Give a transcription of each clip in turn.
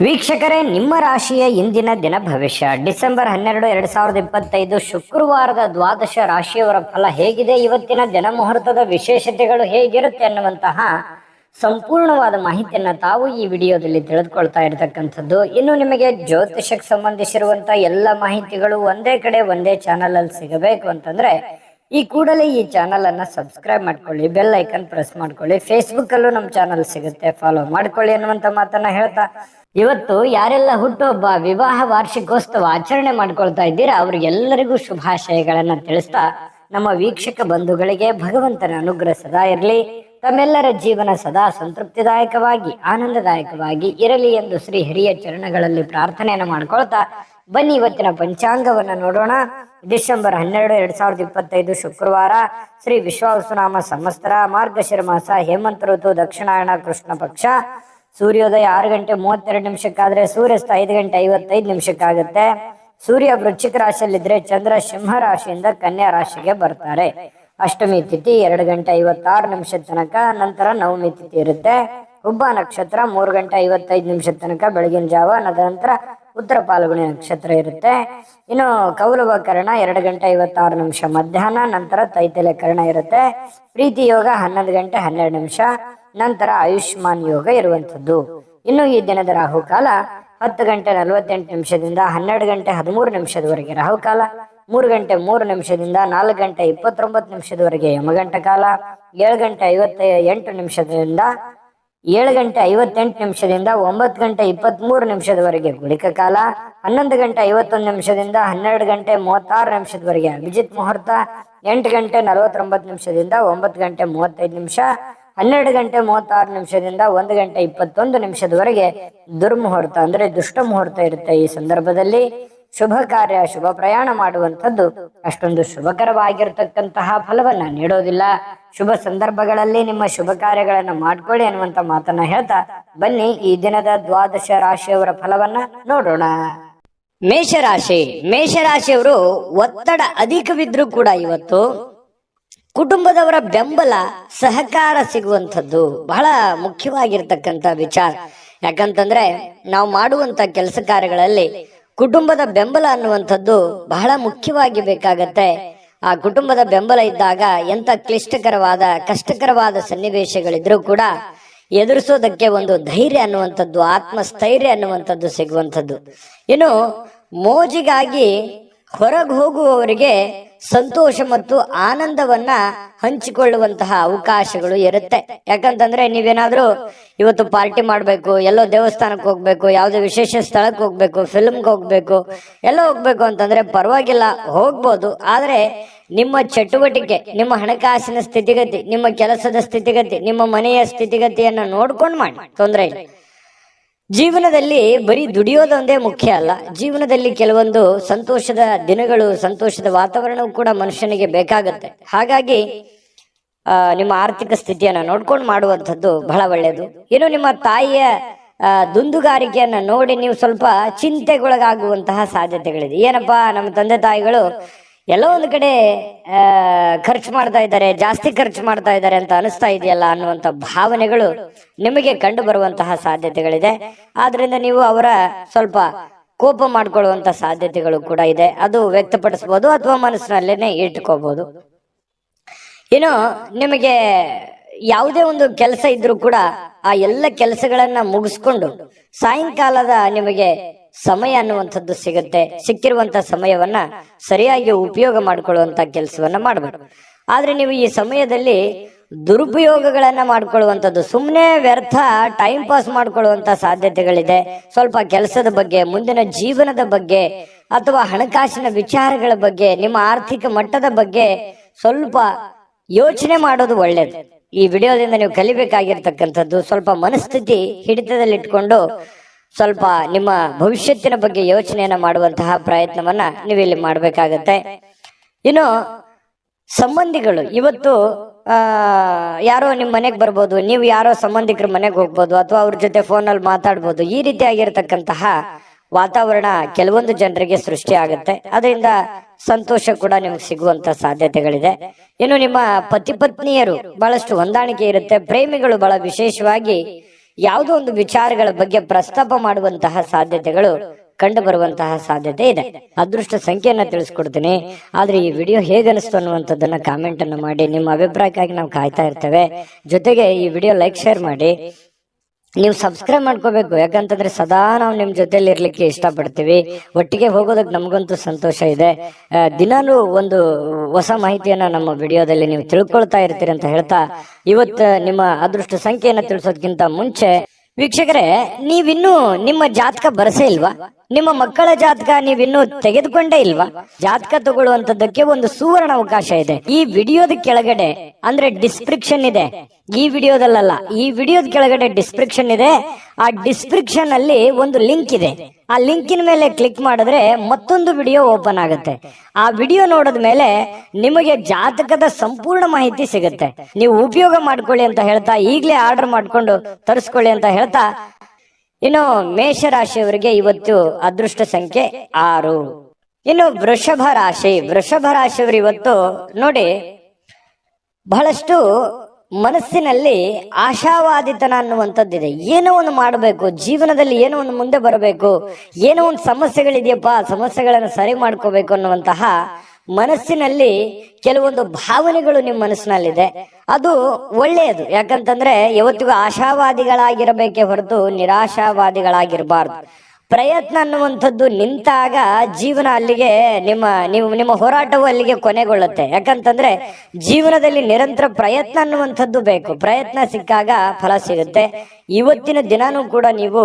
ವೀಕ್ಷಕರೇ, ನಿಮ್ಮ ರಾಶಿಯ ಇಂದಿನ ದಿನ ಭವಿಷ್ಯ ಡಿಸೆಂಬರ್ 12, 2025 ಶುಕ್ರವಾರದ ದ್ವಾದಶ ರಾಶಿಯವರ ಫಲ ಹೇಗಿದೆ, ಇವತ್ತಿನ ದಿನ ಮುಹೂರ್ತದ ವಿಶೇಷತೆಗಳು ಹೇಗಿರುತ್ತೆ ಅನ್ನುವಂತಹ ಸಂಪೂರ್ಣವಾದ ಮಾಹಿತಿಯನ್ನ ತಾವು ಈ ವಿಡಿಯೋದಲ್ಲಿ ತಿಳಿದುಕೊಳ್ತಾ ಇರತಕ್ಕಂಥದ್ದು. ಇನ್ನು ನಿಮಗೆ ಜ್ಯೋತಿಷಕ್ಕೆ ಸಂಬಂಧಿಸಿರುವಂತ ಎಲ್ಲ ಮಾಹಿತಿಗಳು ಒಂದೇ ಕಡೆ ಒಂದೇ ಚಾನಲ್ ಅಲ್ಲಿ ಸಿಗಬೇಕು ಅಂತಂದ್ರೆ ಈ ಕೂಡಲೇ ಈ ಚಾನಲ್ ಅನ್ನ ಸಬ್ಸ್ಕ್ರೈಬ್ ಮಾಡ್ಕೊಳ್ಳಿ, ಬೆಲ್ ಐಕನ್ ಪ್ರೆಸ್ ಮಾಡ್ಕೊಳ್ಳಿ. ಫೇಸ್ಬುಕ್ ಅಲ್ಲೂ ನಮ್ಮ ಚಾನಲ್ ಸಿಗುತ್ತೆ, ಫಾಲೋ ಮಾಡ್ಕೊಳ್ಳಿ ಅನ್ನುವಂತ ಮಾತನ್ನ ಹೇಳ್ತಾ, ಇವತ್ತು ಯಾರೆಲ್ಲ ಹುಟ್ಟುಹಬ್ಬ, ವಿವಾಹ ವಾರ್ಷಿಕೋತ್ಸವ ಆಚರಣೆ ಮಾಡ್ಕೊಳ್ತಾ ಇದ್ದೀರಾ ಅವ್ರಿಗೆಲ್ಲರಿಗೂ ಶುಭಾಶಯಗಳನ್ನ ತಿಳಿಸ್ತಾ, ನಮ್ಮ ವೀಕ್ಷಕ ಬಂಧುಗಳಿಗೆ ಭಗವಂತನ ಅನುಗ್ರಹ ಸದಾ ಇರಲಿ, ತಮ್ಮೆಲ್ಲರ ಜೀವನ ಸದಾ ಸಂತೃಪ್ತಿದಾಯಕವಾಗಿ ಆನಂದದಾಯಕವಾಗಿ ಇರಲಿ ಎಂದು ಶ್ರೀ ಹಿರಿಯ ಚರಣಗಳಲ್ಲಿ ಪ್ರಾರ್ಥನೆಯನ್ನು ಮಾಡ್ಕೊಳ್ತಾ ಬನ್ನಿ ಇವತ್ತಿನ ಪಂಚಾಂಗವನ್ನ ನೋಡೋಣ. ಡಿಸೆಂಬರ್ 12, 2025 ಶುಕ್ರವಾರ, ಶ್ರೀ ವಿಶ್ವಾವಸುನಾಮ ಸಂವತ್ಸರ, ಮಾರ್ಗಶಿರ ಮಾಸ, ಹೇಮಂತ ಋತು, ದಕ್ಷಿಣಾಯಣ, ಕೃಷ್ಣ ಪಕ್ಷ. ಸೂರ್ಯೋದಯ 6 ಗಂಟೆ 32 ನಿಮಿಷಕ್ಕಾದ್ರೆ ಸೂರ್ಯಾಸ್ತ 5 ಗಂಟೆ 55 ನಿಮಿಷಕ್ಕಾಗುತ್ತೆ. ಸೂರ್ಯ ವೃಶ್ಚಿಕ ರಾಶಿಯಲ್ಲಿದ್ರೆ ಚಂದ್ರ ಸಿಂಹ ರಾಶಿಯಿಂದ ಕನ್ಯಾ ರಾಶಿಗೆ ಬರ್ತಾರೆ. ಅಷ್ಟಮಿ ತಿಥಿ 2 ಗಂಟೆ 56 ನಿಮಿಷದ ತನಕ, ನಂತರ ನವಮಿ ತಿಥಿ ಇರುತ್ತೆ. ಹುಬ್ಬ ನಕ್ಷತ್ರ 3 ಗಂಟೆ 55 ನಿಮಿಷದ ತನಕ ಬೆಳಗಿನ ಜಾವ, ನಂತರ ಉತ್ತರ ಪಾಲ್ಗುಣಿ ನಕ್ಷತ್ರ ಇರುತ್ತೆ. ಇನ್ನು ಕೌಲವ ಕರ್ಣ 2 ಗಂಟೆ 56 ನಿಮಿಷ ಮಧ್ಯಾಹ್ನ, ನಂತರ ತೈತಲೆ ಕರ್ಣ ಇರುತ್ತೆ. ಪ್ರೀತಿ ಯೋಗ 11 ಗಂಟೆ 12 ನಿಮಿಷ, ನಂತರ ಆಯುಷ್ಮಾನ್ ಯೋಗ ಇರುವಂತದ್ದು. ಇನ್ನು ಈ ದಿನದ ರಾಹುಕಾಲ 10 ಗಂಟೆ 48 ನಿಮಿಷದಿಂದ 12 ಗಂಟೆ 13 ನಿಮಿಷದವರೆಗೆ ರಾಹುಕಾಲ, 3 ಗಂಟೆ 3 ನಿಮಿಷದಿಂದ 4 ಗಂಟೆ 29 ನಿಮಿಷದವರೆಗೆ ಯಮಗಂಟ ಕಾಲ, 7 ಗಂಟೆ 58 ನಿಮಿಷದಿಂದ 7 ಗಂಟೆ 58 ನಿಮಿಷದಿಂದ 9 ಗಂಟೆ 23 ನಿಮಿಷದವರೆಗೆ ಗುಳಿಕ ಕಾಲ, 11 ಗಂಟೆ 51 ನಿಮಿಷದಿಂದ 12 ಗಂಟೆ 36 ನಿಮಿಷದವರೆಗೆ ಅಭಿಜಿತ್ ಮುಹೂರ್ತ, 8 ಗಂಟೆ 49 ನಿಮಿಷದಿಂದ 9 ಗಂಟೆ 35 ನಿಮಿಷ, 12 ಗಂಟೆ 36 ನಿಮಿಷದಿಂದ 1 ಗಂಟೆ 21 ನಿಮಿಷದವರೆಗೆ ದುರ್ಮುಹೂರ್ತ ಅಂದ್ರೆ ದುಷ್ಟ ಮುಹೂರ್ತ ಇರುತ್ತೆ. ಈ ಸಂದರ್ಭದಲ್ಲಿ ಶುಭ ಕಾರ್ಯ, ಶುಭ ಪ್ರಯಾಣ ಮಾಡುವಂಥದ್ದು ಅಷ್ಟೊಂದು ಶುಭಕರವಾಗಿರ್ತಕ್ಕಂತಹ ಫಲವನ್ನ ನೀಡೋದಿಲ್ಲ. ಶುಭ ಸಂದರ್ಭಗಳಲ್ಲಿ ನಿಮ್ಮ ಶುಭ ಕಾರ್ಯಗಳನ್ನ ಮಾಡ್ಕೊಳ್ಳಿ ಅನ್ನುವಂತ ಮಾತನ್ನ ಹೇಳ್ತಾ ಬನ್ನಿ ಈ ದಿನದ ದ್ವಾದಶ ರಾಶಿಯವರ ಫಲವನ್ನ ನೋಡೋಣ. ಮೇಷರಾಶಿಯವರು ಒತ್ತಡ ಅಧಿಕವಿದ್ರೂ ಕೂಡ ಇವತ್ತು ಕುಟುಂಬದವರ ಬೆಂಬಲ, ಸಹಕಾರ ಸಿಗುವಂಥದ್ದು ಬಹಳ ಮುಖ್ಯವಾಗಿರ್ತಕ್ಕಂಥ ವಿಚಾರ. ಯಾಕಂತಂದ್ರೆ ನಾವು ಮಾಡುವಂತ ಕೆಲಸ ಕಾರ್ಯಗಳಲ್ಲಿ ಕುಟುಂಬದ ಬೆಂಬಲ ಅನ್ನುವಂಥದ್ದು ಬಹಳ ಮುಖ್ಯವಾಗಿ ಬೇಕಾಗತ್ತೆ. ಆ ಕುಟುಂಬದ ಬೆಂಬಲ ಇದ್ದಾಗ ಎಂತ ಕ್ಲಿಷ್ಟಕರವಾದ ಕಷ್ಟಕರವಾದ ಸನ್ನಿವೇಶಗಳಿದ್ರೂ ಕೂಡ ಎದುರಿಸೋದಕ್ಕೆ ಒಂದು ಧೈರ್ಯ ಅನ್ನುವಂಥದ್ದು, ಆತ್ಮಸ್ಥೈರ್ಯ ಅನ್ನುವಂಥದ್ದು ಸಿಗುವಂಥದ್ದು. ಇನ್ನು ಮೋಜಿಗಾಗಿ ಹೊರಗೆ ಹೋಗುವವರಿಗೆ ಸಂತೋಷ ಮತ್ತು ಆನಂದವನ್ನ ಹಂಚಿಕೊಳ್ಳುವಂತಹ ಅವಕಾಶಗಳು ಇರುತ್ತೆ. ಯಾಕಂತಂದ್ರೆ ನೀವೇನಾದ್ರೂ ಇವತ್ತು ಪಾರ್ಟಿ ಮಾಡ್ಬೇಕು, ಎಲ್ಲೋ ದೇವಸ್ಥಾನಕ್ಕೆ ಹೋಗ್ಬೇಕು, ಯಾವುದೇ ವಿಶೇಷ ಸ್ಥಳಕ್ಕೆ ಹೋಗ್ಬೇಕು, ಫಿಲ್ಮ್ಗೆ ಹೋಗ್ಬೇಕು, ಎಲ್ಲ ಹೋಗ್ಬೇಕು ಅಂತಂದ್ರೆ ಪರವಾಗಿಲ್ಲ, ಹೋಗ್ಬೋದು. ಆದ್ರೆ ನಿಮ್ಮ ಚಟುವಟಿಕೆ, ನಿಮ್ಮ ಹಣಕಾಸಿನ ಸ್ಥಿತಿಗತಿ, ನಿಮ್ಮ ಕೆಲಸದ ಸ್ಥಿತಿಗತಿ, ನಿಮ್ಮ ಮನೆಯ ಸ್ಥಿತಿಗತಿಯನ್ನ ನೋಡ್ಕೊಂಡು ಮಾಡಿ, ತೊಂದರೆ ಇಲ್ಲ. ಜೀವನದಲ್ಲಿ ಬರೀ ದುಡಿಯೋದೊಂದೇ ಮುಖ್ಯ ಅಲ್ಲ, ಜೀವನದಲ್ಲಿ ಕೆಲವೊಂದು ಸಂತೋಷದ ದಿನಗಳು, ಸಂತೋಷದ ವಾತಾವರಣವು ಕೂಡ ಮನುಷ್ಯನಿಗೆ ಬೇಕಾಗತ್ತೆ. ಹಾಗಾಗಿ ನಿಮ್ಮ ಆರ್ಥಿಕ ಸ್ಥಿತಿಯನ್ನ ನೋಡ್ಕೊಂಡು ಮಾಡುವಂಥದ್ದು ಬಹಳ ಒಳ್ಳೆಯದು. ಇನ್ನು ನಿಮ್ಮ ತಾಯಿಯ ದುಂದುಗಾರಿಕೆಯನ್ನ ನೋಡಿ ನೀವು ಸ್ವಲ್ಪ ಚಿಂತೆಗೊಳಗಾಗುವಂತಹ ಸಾಧ್ಯತೆಗಳಿದೆ. ಏನಪ್ಪಾ, ನಮ್ಮ ತಂದೆ ತಾಯಿಗಳು ಎಲ್ಲೋ ಒಂದು ಕಡೆ ಖರ್ಚು ಮಾಡ್ತಾ ಇದ್ದಾರೆ, ಜಾಸ್ತಿ ಖರ್ಚು ಮಾಡ್ತಾ ಇದ್ದಾರೆ ಅಂತ ಅನಿಸ್ತಾ ಇದೆಯಲ್ಲ ಅನ್ನುವಂಥ ಭಾವನೆಗಳು ನಿಮಗೆ ಕಂಡು ಬರುವಂತಹ ಸಾಧ್ಯತೆಗಳಿದೆ. ಆದ್ರಿಂದ ನೀವು ಅವರ ಸ್ವಲ್ಪ ಕೋಪ ಮಾಡ್ಕೊಳ್ಳುವಂತ ಸಾಧ್ಯತೆಗಳು ಕೂಡ ಇದೆ. ಅದು ವ್ಯಕ್ತಪಡಿಸಬಹುದು ಅಥವಾ ಮನಸ್ಸಿನಲ್ಲೇನೆ ಇಟ್ಕೋಬಹುದು. ಇನ್ನು ನಿಮಗೆ ಯಾವುದೇ ಒಂದು ಕೆಲಸ ಇದ್ರೂ ಕೂಡ ಆ ಎಲ್ಲ ಕೆಲಸಗಳನ್ನ ಮುಗಿಸ್ಕೊಂಡು ಸಾಯಂಕಾಲದ ನಿಮಗೆ ಸಮಯ ಅನ್ನುವಂಥದ್ದು ಸಿಗುತ್ತೆ. ಸಿಕ್ಕಿರುವಂತ ಸಮಯವನ್ನ ಸರಿಯಾಗಿ ಉಪಯೋಗ ಮಾಡಿಕೊಳ್ಳುವಂತ ಕೆಲಸವನ್ನ ಮಾಡಬೇಕು. ಆದ್ರೆ ನೀವು ಈ ಸಮಯದಲ್ಲಿ ದುರುಪಯೋಗಗಳನ್ನ ಮಾಡ್ಕೊಳ್ಳುವಂಥದ್ದು, ಸುಮ್ಮನೆ ವ್ಯರ್ಥ ಟೈಮ್ ಪಾಸ್ ಮಾಡ್ಕೊಳ್ಳುವಂತ ಸಾಧ್ಯತೆಗಳಿದೆ. ಸ್ವಲ್ಪ ಕೆಲಸದ ಬಗ್ಗೆ, ಮುಂದಿನ ಜೀವನದ ಬಗ್ಗೆ ಅಥವಾ ಹಣಕಾಸಿನ ವಿಚಾರಗಳ ಬಗ್ಗೆ, ನಿಮ್ಮ ಆರ್ಥಿಕ ಮಟ್ಟದ ಬಗ್ಗೆ ಸ್ವಲ್ಪ ಯೋಚನೆ ಮಾಡೋದು ಒಳ್ಳೇದು. ಈ ವಿಡಿಯೋದಿಂದ ನೀವು ಕಲಿಬೇಕಾಗಿರ್ತಕ್ಕಂಥದ್ದು ಸ್ವಲ್ಪ ಮನಸ್ಥಿತಿ ಹಿಡಿತದಲ್ಲಿಟ್ಕೊಂಡು ಸ್ವಲ್ಪ ನಿಮ್ಮ ಭವಿಷ್ಯತ್ತಿನ ಬಗ್ಗೆ ಯೋಚನೆಯನ್ನ ಮಾಡುವಂತಹ ಪ್ರಯತ್ನವನ್ನ ನೀವಿಲ್ಲಿ ಮಾಡ್ಬೇಕಾಗತ್ತೆ. ಇನ್ನು ಸಂಬಂಧಿಗಳು, ಇವತ್ತು ಯಾರೋ ನಿಮ್ಮ ಮನೆಗೆ ಬರ್ಬೋದು, ನೀವು ಯಾರೋ ಸಂಬಂಧಿಕರ ಮನೆಗೆ ಹೋಗ್ಬೋದು, ಅಥವಾ ಅವ್ರ ಜೊತೆ ಫೋನಲ್ಲಿ ಮಾತಾಡ್ಬೋದು. ಈ ರೀತಿಯಾಗಿರ್ತಕ್ಕಂತಹ ವಾತಾವರಣ ಕೆಲವೊಂದು ಜನರಿಗೆ ಸೃಷ್ಟಿ ಆಗುತ್ತೆ. ಅದರಿಂದ ಸಂತೋಷ ಕೂಡ ನಿಮ್ಗೆ ಸಿಗುವಂತ ಸಾಧ್ಯತೆಗಳಿದೆ. ಇನ್ನು ನಿಮ್ಮ ಪತಿ ಪತ್ನಿಯರು ಬಹಳಷ್ಟು ಹೊಂದಾಣಿಕೆ ಇರುತ್ತೆ. ಪ್ರೇಮಿಗಳು ಬಹಳ ವಿಶೇಷವಾಗಿ ಯಾವುದೋ ಒಂದು ವಿಚಾರಗಳ ಬಗ್ಗೆ ಪ್ರಸ್ತಾಪ ಮಾಡುವಂತಹ ಸಾಧ್ಯತೆಗಳು ಕಂಡು ಬರುವಂತಹ ಸಾಧ್ಯತೆ ಇದೆ. ಅದೃಷ್ಟ ಸಂಖ್ಯೆಯನ್ನ ತಿಳಿಸ್ಕೊಡ್ತೀನಿ. ಆದ್ರೆ ಈ ವಿಡಿಯೋ ಹೇಗನಿಸ್ತು ಅನ್ನುವಂಥದ್ದನ್ನ ಕಾಮೆಂಟ್ ಅನ್ನು ಮಾಡಿ. ನಿಮ್ಮ ಅಭಿಪ್ರಾಯಕ್ಕಾಗಿ ನಾವು ಕಾಯ್ತಾ ಇರ್ತೇವೆ. ಜೊತೆಗೆ ಈ ವಿಡಿಯೋ ಲೈಕ್ ಶೇರ್ ಮಾಡಿ. ನೀವು ಸಬ್ಸ್ಕ್ರೈಬ್ ಮಾಡ್ಕೋಬೇಕು, ಯಾಕಂತಂದ್ರೆ ಸದಾ ನಾವು ನಿಮ್ ಜೊತೆಲಿ ಇರ್ಲಿಕ್ಕೆ ಇಷ್ಟಪಡ್ತೀವಿ. ಒಟ್ಟಿಗೆ ಹೋಗೋದಕ್ಕೆ ನಮಗಂತೂ ಸಂತೋಷ ಇದೆ. ದಿನಾನು ಒಂದು ಹೊಸ ಮಾಹಿತಿಯನ್ನ ನಮ್ಮ ವಿಡಿಯೋದಲ್ಲಿ ನೀವು ತಿಳ್ಕೊಳ್ತಾ ಇರ್ತೀರಿ ಅಂತ ಹೇಳ್ತಾ, ಇವತ್ತು ನಿಮ್ಮ ಅದೃಷ್ಟ ಸಂಖ್ಯೆಯನ್ನ ತಿಳಿಸೋದಕ್ಕಿಂತ ಮುಂಚೆ ವೀಕ್ಷಕರೇ, ನೀವಿನ್ನೂ ನಿಮ್ಮ ಜಾತಕ ಬರಸೇ ಇಲ್ವಾ? ನಿಮ್ಮ ಮಕ್ಕಳ ಜಾತಕ ನೀವಿನ್ನೂ ತೆಗೆದುಕೊಂಡೇ ಇಲ್ವಾ? ಜಾತಕ ತಗೊಳ್ಳುವಂತದ್ದಕ್ಕೆ ಒಂದು ಸುವರ್ಣ ಅವಕಾಶ ಇದೆ. ಈ ವಿಡಿಯೋದ ಕೆಳಗಡೆ ಅಂದ್ರೆ ಡಿಸ್ಕ್ರಿಪ್ಷನ್ ಇದೆ. ಈ ವಿಡಿಯೋದಲ್ಲ, ಈ ವಿಡಿಯೋದ ಕೆಳಗಡೆ ಡಿಸ್ಕ್ರಿಪ್ಷನ್ ಇದೆ. ಆ ಡಿಸ್ಕ್ರಿಪ್ಷನ್ ಅಲ್ಲಿ ಒಂದು ಲಿಂಕ್ ಇದೆ. ಆ ಲಿಂಕಿನ ಮೇಲೆ ಕ್ಲಿಕ್ ಮಾಡಿದ್ರೆ ಮತ್ತೊಂದು ವಿಡಿಯೋ ಓಪನ್ ಆಗುತ್ತೆ. ಆ ವಿಡಿಯೋ ನೋಡಿದ ಮೇಲೆ ನಿಮಗೆ ಜಾತಕದ ಸಂಪೂರ್ಣ ಮಾಹಿತಿ ಸಿಗುತ್ತೆ. ನೀವು ಉಪಯೋಗ ಮಾಡ್ಕೊಳ್ಳಿ ಅಂತ ಹೇಳ್ತಾ, ಈಗಲೇ ಆರ್ಡರ್ ಮಾಡ್ಕೊಂಡು ತರಿಸ್ಕೊಳ್ಳಿ ಅಂತ ಹೇಳ್ತಾ, ಇನ್ನು ಮೇಷರಾಶಿಯವರಿಗೆ ಇವತ್ತು ಅದೃಷ್ಟ ಸಂಖ್ಯೆ 6. ಇನ್ನು ವೃಷಭ ರಾಶಿಯವರು ಇವತ್ತು ನೋಡಿ, ಬಹಳಷ್ಟು ಮನಸ್ಸಿನಲ್ಲಿ ಆಶಾವಾದಿತನ ಅನ್ನುವಂಥದ್ದಿದೆ. ಏನೋ ಒಂದು ಮಾಡಬೇಕು, ಜೀವನದಲ್ಲಿ ಏನೋ ಒಂದು ಮುಂದೆ ಬರಬೇಕು, ಏನೋ ಒಂದು ಸಮಸ್ಯೆಗಳಿದೆಯಪ್ಪ, ಸಮಸ್ಯೆಗಳನ್ನು ಸರಿ ಮಾಡ್ಕೋಬೇಕು ಅನ್ನುವಂತಹ ಮನಸ್ಸಿನಲ್ಲಿ ಕೆಲವೊಂದು ಭಾವನೆಗಳು ನಿಮ್ಮ ಮನಸ್ಸಿನಲ್ಲಿದೆ. ಅದು ಒಳ್ಳೆಯದು. ಯಾಕಂತಂದ್ರೆ ಯಾವತ್ತಿಗೂ ಆಶಾವಾದಿಗಳಾಗಿರಬೇಕೇ ಹೊರತು ನಿರಾಶಾವಾದಿಗಳಾಗಿರಬಾರ್ದು. ಪ್ರಯತ್ನ ಅನ್ನುವಂಥದ್ದು ನಿಂತಾಗ ಜೀವನ ಅಲ್ಲಿಗೆ ನಿಮ್ಮ ಹೋರಾಟವು ಅಲ್ಲಿಗೆ ಕೊನೆಗೊಳ್ಳುತ್ತೆ. ಯಾಕಂತಂದ್ರೆ ಜೀವನದಲ್ಲಿ ನಿರಂತರ ಪ್ರಯತ್ನ ಅನ್ನುವಂಥದ್ದು ಬೇಕು. ಪ್ರಯತ್ನ ಸಿಕ್ಕಾಗ ಫಲ ಸಿಗುತ್ತೆ. ಇವತ್ತಿನ ದಿನಾನೂ ಕೂಡ ನೀವು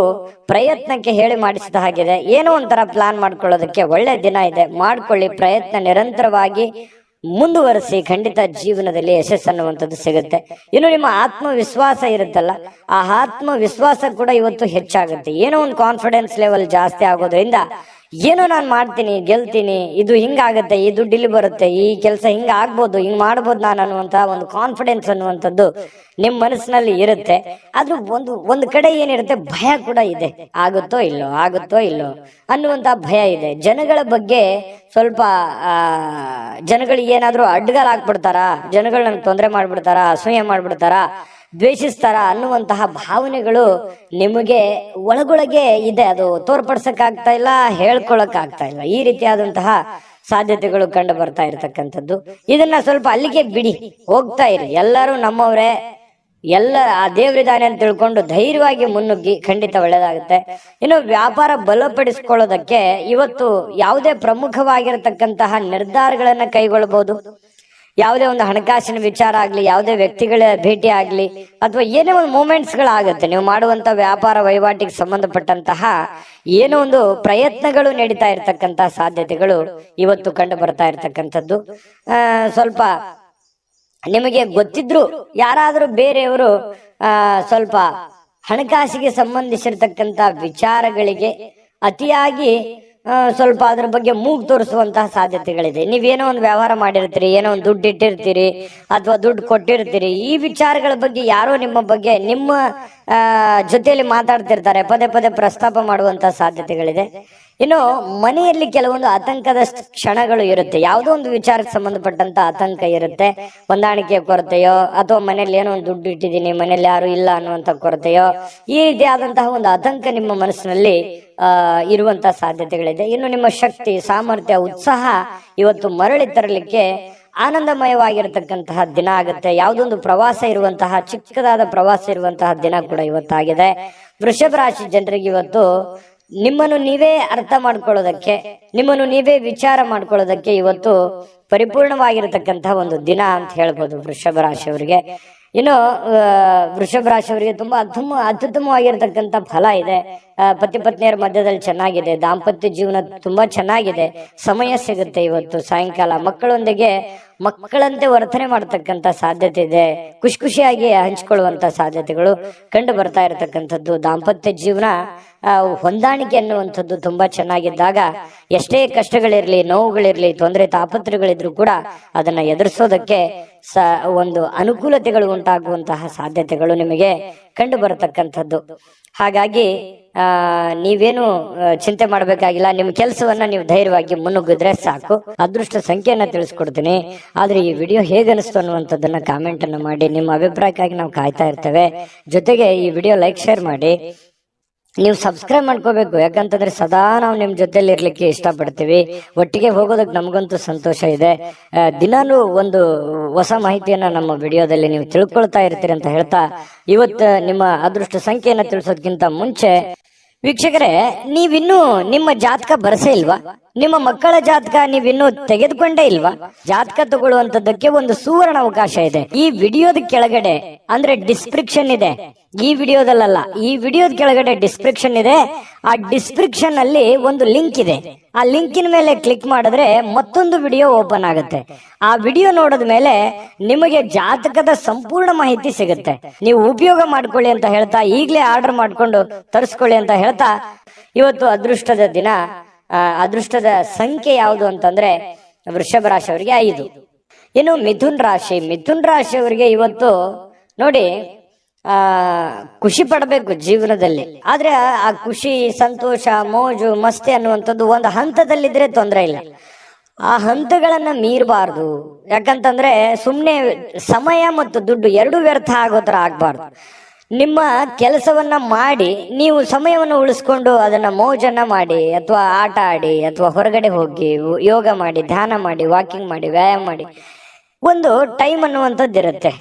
ಪ್ರಯತ್ನಕ್ಕೆ ಹೇಳಿ ಮಾಡಿಸಿದ ಹಾಗಿದೆ. ಏನೋ ಒಂಥರ ಪ್ಲಾನ್ ಮಾಡ್ಕೊಳ್ಳೋದಕ್ಕೆ ಒಳ್ಳೆ ದಿನ ಇದೆ. ಮಾಡ್ಕೊಳ್ಳಿ, ಪ್ರಯತ್ನ ನಿರಂತರವಾಗಿ ಮುಂದುವರಿಸಿ, ಖಂಡಿತ ಜೀವನದಲ್ಲಿ ಯಶಸ್ಸು ಅನ್ನುವಂಥದ್ದು ಸಿಗುತ್ತೆ. ಇನ್ನು ನಿಮ್ಮ ಆತ್ಮವಿಶ್ವಾಸ ಇರುತ್ತಲ್ಲ, ಆ ಆತ್ಮವಿಶ್ವಾಸ ಕೂಡ ಇವತ್ತು ಹೆಚ್ಚಾಗುತ್ತೆ. ಏನೋ ಒಂದು ಕಾನ್ಫಿಡೆನ್ಸ್ ಲೆವೆಲ್ ಜಾಸ್ತಿ ಆಗೋದ್ರಿಂದ ಏನೋ ನಾನು ಮಾಡ್ತೀನಿ, ಗೆಲ್ತೀನಿ, ಇದು ಹಿಂಗಾಗತ್ತೆ, ಈ ದುಡ್ಡು ಇಲ್ಲಿ ಬರುತ್ತೆ, ಈ ಕೆಲಸ ಹಿಂಗ ಆಗ್ಬೋದು, ಹಿಂಗ್ ಮಾಡ್ಬೋದು ನಾನು ಅನ್ನುವಂತಹ ಒಂದು ಕಾನ್ಫಿಡೆನ್ಸ್ ಅನ್ನುವಂಥದ್ದು ನಿಮ್ಮ ಮನಸ್ಸಿನಲ್ಲಿ ಇರುತ್ತೆ. ಆದ್ರೂ ಒಂದು ಕಡೆ ಏನಿರುತ್ತೆ, ಭಯ ಕೂಡ ಇದೆ. ಆಗುತ್ತೋ ಇಲ್ಲೋ ಅನ್ನುವಂತಹ ಭಯ ಇದೆ. ಜನಗಳ ಬಗ್ಗೆ ಸ್ವಲ್ಪ ಜನಗಳಿಗೆ ಏನಾದ್ರೂ ಅಡ್ಡಗಾಲ ಹಾಕ್ಬಿಡ್ತಾರ, ಜನಗಳನ್ನ ತೊಂದರೆ ಮಾಡ್ಬಿಡ್ತಾರ, ಅಸೂಯೆ ಮಾಡ್ಬಿಡ್ತಾರ, ದ್ವೇಷಿಸ್ತಾರ ಅನ್ನುವಂತಹ ಭಾವನೆಗಳು ನಿಮಗೆ ಒಳಗೊಳಗೆ ಇದೆ. ಅದು ತೋರ್ಪಡಿಸಕ್ ಆಗ್ತಾ ಇಲ್ಲ, ಹೇಳ್ಕೊಳಕ್ ಆಗ್ತಾ ಇಲ್ಲ. ಈ ರೀತಿಯಾದಂತಹ ಸಾಧ್ಯತೆಗಳು ಕಂಡು ಬರ್ತಾ ಇರತಕ್ಕಂಥದ್ದು. ಇದನ್ನ ಸ್ವಲ್ಪ ಅಲ್ಲಿಗೆ ಬಿಡಿ, ಹೋಗ್ತಾ ಇರಿ. ಎಲ್ಲರೂ ನಮ್ಮವರೇ, ಎಲ್ಲ ಆ ದೇವರಿದಾನೆ ಅಂತ ತಿಳ್ಕೊಂಡು ಧೈರ್ಯವಾಗಿ ಮುನ್ನುಗ್ಗಿ, ಖಂಡಿತ ಒಳ್ಳೇದಾಗುತ್ತೆ. ಇನ್ನು ವ್ಯಾಪಾರ ಬಲಪಡಿಸ್ಕೊಳ್ಳೋದಕ್ಕೆ ಇವತ್ತು ಯಾವುದೇ ಪ್ರಮುಖವಾಗಿರತಕ್ಕಂತಹ ನಿರ್ಧಾರಗಳನ್ನ ಕೈಗೊಳ್ಳಬಹುದು. ಯಾವುದೇ ಒಂದು ಹಣಕಾಸಿನ ವಿಚಾರ ಆಗ್ಲಿ, ಯಾವುದೇ ವ್ಯಕ್ತಿಗಳ ಭೇಟಿ ಆಗ್ಲಿ, ಅಥವಾ ಏನೇ ಒಂದು ಮೂಮೆಂಟ್ಸ್ ಗಳಾಗುತ್ತೆ. ನೀವು ಮಾಡುವಂತ ವ್ಯಾಪಾರ ವಹಿವಾಟಿಗೆ ಸಂಬಂಧಪಟ್ಟಂತಹ ಏನೋ ಒಂದು ಪ್ರಯತ್ನಗಳು ನಡೀತಾ ಇರತಕ್ಕಂತಹ ಸಾಧ್ಯತೆಗಳು ಇವತ್ತು ಕಂಡು ಬರ್ತಾ ಇರತಕ್ಕಂಥದ್ದು. ಸ್ವಲ್ಪ ನಿಮಗೆ ಗೊತ್ತಿದ್ರು ಯಾರಾದ್ರೂ ಬೇರೆಯವರು ಸ್ವಲ್ಪ ಹಣಕಾಸಿಗೆ ಸಂಬಂಧಿಸಿರ್ತಕ್ಕಂಥ ವಿಚಾರಗಳಿಗೆ ಅತಿಯಾಗಿ ಸ್ವಲ್ಪ ಅದ್ರ ಬಗ್ಗೆ ಮೂಗು ತೋರಿಸುವಂತಹ ಸಾಧ್ಯತೆಗಳಿದೆ. ನೀವೇನೋ ಒಂದು ವ್ಯವಹಾರ ಮಾಡಿರ್ತೀರಿ, ಏನೋ ಒಂದು ದುಡ್ಡು ಇಟ್ಟಿರ್ತೀರಿ ಅಥವಾ ದುಡ್ಡು ಕೊಟ್ಟಿರ್ತೀರಿ. ಈ ವಿಚಾರಗಳ ಬಗ್ಗೆ ಯಾರೋ ನಿಮ್ಮ ಬಗ್ಗೆ ನಿಮ್ಮ ಜೊತೆಯಲ್ಲಿ ಮಾತಾಡ್ತಿರ್ತಾರೆ, ಪದೇ ಪದೇ ಪ್ರಸ್ತಾಪ ಮಾಡುವಂತಹ ಸಾಧ್ಯತೆಗಳಿದೆ. ಇನ್ನು ಮನೆಯಲ್ಲಿ ಕೆಲವೊಂದು ಆತಂಕದ ಕ್ಷಣಗಳು ಇರುತ್ತೆ. ಯಾವುದೋ ಒಂದು ವಿಚಾರಕ್ಕೆ ಸಂಬಂಧಪಟ್ಟಂತ ಆತಂಕ ಇರುತ್ತೆ. ಹೊಂದಾಣಿಕೆ ಕೊರತೆಯೋ, ಅಥವಾ ಮನೇಲಿ ಏನೋ ಒಂದು ದುಡ್ಡು ಇಟ್ಟಿದ್ದೀನಿ, ಮನೇಲಿ ಯಾರು ಇಲ್ಲ ಅನ್ನುವಂತ ಕೊರತೆಯೋ, ಈ ರೀತಿಯಾದಂತಹ ಒಂದು ಆತಂಕ ನಿಮ್ಮ ಮನಸ್ಸಿನಲ್ಲಿ ಇರುವಂತಹ ಸಾಧ್ಯತೆಗಳಿದೆ. ಇನ್ನು ನಿಮ್ಮ ಶಕ್ತಿ, ಸಾಮರ್ಥ್ಯ, ಉತ್ಸಾಹ ಇವತ್ತು ಮರಳಿ ತರಲಿಕ್ಕೆ ಆನಂದಮಯವಾಗಿರತಕ್ಕಂತಹ ದಿನ ಆಗುತ್ತೆ. ಯಾವುದೊಂದು ಪ್ರವಾಸ ಇರುವಂತಹ, ಚಿಕ್ಕದಾದ ಪ್ರವಾಸ ಇರುವಂತಹ ದಿನ ಕೂಡ ಇವತ್ತಾಗಿದೆ. ವೃಷಭ ರಾಶಿ ಜನರಿಗೆ ಇವತ್ತು ನಿಮ್ಮನ್ನು ನೀವೇ ಅರ್ಥ ಮಾಡ್ಕೊಳ್ಳೋದಕ್ಕೆ, ನಿಮ್ಮನ್ನು ನೀವೇ ವಿಚಾರ ಮಾಡ್ಕೊಳ್ಳೋದಕ್ಕೆ ಇವತ್ತು ಪರಿಪೂರ್ಣವಾಗಿರತಕ್ಕಂತಹ ಒಂದು ದಿನ ಅಂತ ಹೇಳ್ಬೋದು ವೃಷಭ ರಾಶಿಯವರಿಗೆ. ಇನ್ನು ವೃಷಭ ರಾಶಿಯವರಿಗೆ ತುಂಬಾ ಅತ್ಯುತ್ತಮವಾಗಿರತಕ್ಕಂತ ಫಲ ಇದೆ. ಪತಿ ಪತ್ನಿಯರ ಮಧ್ಯದಲ್ಲಿ ಚೆನ್ನಾಗಿದೆ. ದಾಂಪತ್ಯ ಜೀವನ ತುಂಬಾ ಚೆನ್ನಾಗಿದೆ. ಸಮಯ ಸಿಗುತ್ತೆ ಇವತ್ತು ಸಾಯಂಕಾಲ. ಮಕ್ಕಳೊಂದಿಗೆ ಮಕ್ಕಳಂತೆ ವರ್ತನೆ ಮಾಡತಕ್ಕಂತ ಸಾಧ್ಯತೆ ಇದೆ. ಖುಷಿಯಾಗಿ ಹಂಚಿಕೊಳ್ಳುವಂತ ಸಾಧ್ಯತೆಗಳು ಕಂಡು ಬರ್ತಾ ಇರತಕ್ಕಂಥದ್ದು. ದಾಂಪತ್ಯ ಜೀವನ ಹೊಂದಾಣಿಕೆ ಅನ್ನುವಂಥದ್ದು ತುಂಬಾ ಚೆನ್ನಾಗಿದ್ದಾಗ ಎಷ್ಟೇ ಕಷ್ಟಗಳಿರ್ಲಿ, ನೋವುಗಳಿರ್ಲಿ, ತೊಂದರೆ ತಾಪತ್ರಗಳಿದ್ರು ಕೂಡ ಅದನ್ನ ಎದುರಿಸೋದಕ್ಕೆ ಒಂದು ಅನುಕೂಲತೆಗಳು ಉಂಟಾಗುವಂತಹ ಸಾಧ್ಯತೆಗಳು ನಿಮಗೆ ಕಂಡು ಬರತಕ್ಕಂಥದ್ದು. ಹಾಗಾಗಿ ನೀವೇನು ಚಿಂತೆ ಮಾಡಬೇಕಾಗಿಲ್ಲ. ನಿಮ್ಮ ಕೆಲಸವನ್ನ ನೀವು ಧೈರ್ಯವಾಗಿ ಮುನ್ನುಗ್ಗಿದ್ರೆ ಸಾಕು. ಅದೃಷ್ಟ ಸಂಖ್ಯೆಯನ್ನ ತಿಳಿಸ್ಕೊಡ್ತೀನಿ. ಆದ್ರೆ ಈ ವಿಡಿಯೋ ಹೇಗೆ ಅನಿಸ್ತು ಅನ್ನುವಂಥದ್ದನ್ನ ಕಾಮೆಂಟ್ ಅನ್ನು ಮಾಡಿ. ನಿಮ್ಮ ಅಭಿಪ್ರಾಯಕ್ಕಾಗಿ ನಾವು ಕಾಯ್ತಾ ಇರ್ತೇವೆ. ಜೊತೆಗೆ ಈ ವಿಡಿಯೋ ಲೈಕ್ ಶೇರ್ ಮಾಡಿ. ನೀವು ಸಬ್ಸ್ಕ್ರೈಬ್ ಮಾಡ್ಕೋಬೇಕು, ಯಾಕಂತಂದ್ರೆ ಸದಾ ನಾವು ನಿಮ್ ಜೊತೆಲಿ ಇರ್ಲಿಕ್ಕೆ ಇಷ್ಟಪಡ್ತೀವಿ. ಒಟ್ಟಿಗೆ ಹೋಗೋದಕ್ಕೆ ನಮಗಂತೂ ಸಂತೋಷ ಇದೆ. ದಿನಾಲೂ ಒಂದು ಹೊಸ ಮಾಹಿತಿಯನ್ನ ನಮ್ಮ ವಿಡಿಯೋದಲ್ಲಿ ನೀವು ತಿಳ್ಕೊಳ್ತಾ ಇರ್ತೀರಿ ಅಂತ ಹೇಳ್ತಾ, ಇವತ್ತು ನಿಮ್ಮ ಅದೃಷ್ಟ ಸಂಖ್ಯೆಯನ್ನ ತಿಳಿಸೋದಕ್ಕಿಂತ ಮುಂಚೆ ವೀಕ್ಷಕರೇ, ನೀವಿನ್ನೂ ನಿಮ್ಮ ಜಾತಕ ಬರಸೇ ಇಲ್ವಾ? ನಿಮ್ಮ ಮಕ್ಕಳ ಜಾತಕ ನೀವಿನ್ನೂ ತೆಗೆದುಕೊಂಡೇ ಇಲ್ವಾ? ಜಾತಕ ತಗೊಳ್ಳುವಂತದ್ದಕ್ಕೆ ಒಂದು ಸುವರ್ಣ ಅವಕಾಶ ಇದೆ. ಈ ವಿಡಿಯೋದ ಕೆಳಗಡೆ ಅಂದ್ರೆ ಡಿಸ್ಕ್ರಿಪ್ಷನ್ ಇದೆ. ಈ ವಿಡಿಯೋದಲ್ಲ, ಈ ವಿಡಿಯೋದ ಕೆಳಗಡೆ ಡಿಸ್ಕ್ರಿಪ್ಷನ್ ಇದೆ. ಆ ಡಿಸ್ಕ್ರಿಪ್ಷನ್ ಅಲ್ಲಿ ಒಂದು ಲಿಂಕ್ ಇದೆ. ಆ ಲಿಂಕಿನ ಮೇಲೆ ಕ್ಲಿಕ್ ಮಾಡಿದ್ರೆ ಮತ್ತೊಂದು ವಿಡಿಯೋ ಓಪನ್ ಆಗುತ್ತೆ. ಆ ವಿಡಿಯೋ ನೋಡಿದ ಮೇಲೆ ನಿಮಗೆ ಜಾತಕದ ಸಂಪೂರ್ಣ ಮಾಹಿತಿ ಸಿಗುತ್ತೆ. ನೀವು ಉಪಯೋಗ ಮಾಡ್ಕೊಳ್ಳಿ ಅಂತ ಹೇಳ್ತಾ, ಈಗಲೇ ಆರ್ಡರ್ ಮಾಡ್ಕೊಂಡು ತರಿಸ್ಕೊಳ್ಳಿ ಅಂತ ಹೇಳ್ತಾ, ಇವತ್ತು ಅದೃಷ್ಟದ ದಿನ. ಅದೃಷ್ಟದ ಸಂಖ್ಯೆ ಯಾವುದು ಅಂತಂದ್ರೆ ವೃಷಭ ರಾಶಿ ಅವರಿಗೆ 5. ಇನ್ನು ಮಿಥುನ್ ರಾಶಿಯವರಿಗೆ ಇವತ್ತು ನೋಡಿ, ಖುಷಿ ಪಡಬೇಕು ಜೀವನದಲ್ಲಿ. ಆದ್ರೆ ಆ ಖುಷಿ, ಸಂತೋಷ, ಮೋಜು, ಮಸ್ತಿ ಅನ್ನುವಂಥದ್ದು ಒಂದು ಹಂತದಲ್ಲಿದ್ರೆ ತೊಂದರೆ ಇಲ್ಲ. ಆ ಹಂತಗಳನ್ನ ಮೀರಬಾರ್ದು. ಯಾಕಂತಂದ್ರೆ ಸುಮ್ಮನೆ ಸಮಯ ಮತ್ತು ದುಡ್ಡು ಎರಡೂ ವ್ಯರ್ಥ ಆಗೋ ತರ ಆಗ್ಬಾರ್ದು. ನಿಮ್ಮ ಕೆಲಸವನ್ನ ಮಾಡಿ ನೀವು ಸಮಯವನ್ನು ಉಳಿಸ್ಕೊಂಡು ಅದನ್ನ ಮೋಜನ್ನ ಮಾಡಿ, ಅಥವಾ ಆಟ ಆಡಿ, ಅಥವಾ ಹೊರಗಡೆ ಹೋಗಿ ಯೋಗ ಮಾಡಿ, ಧ್ಯಾನ ಮಾಡಿ, ವಾಕಿಂಗ್ ಮಾಡಿ, ವ್ಯಾಯಾಮ ಮಾಡಿ. ಒಂದು ಟೈಮ್ ಅನ್ನುವಂಥದ್ದು ಇರುತ್ತೆ.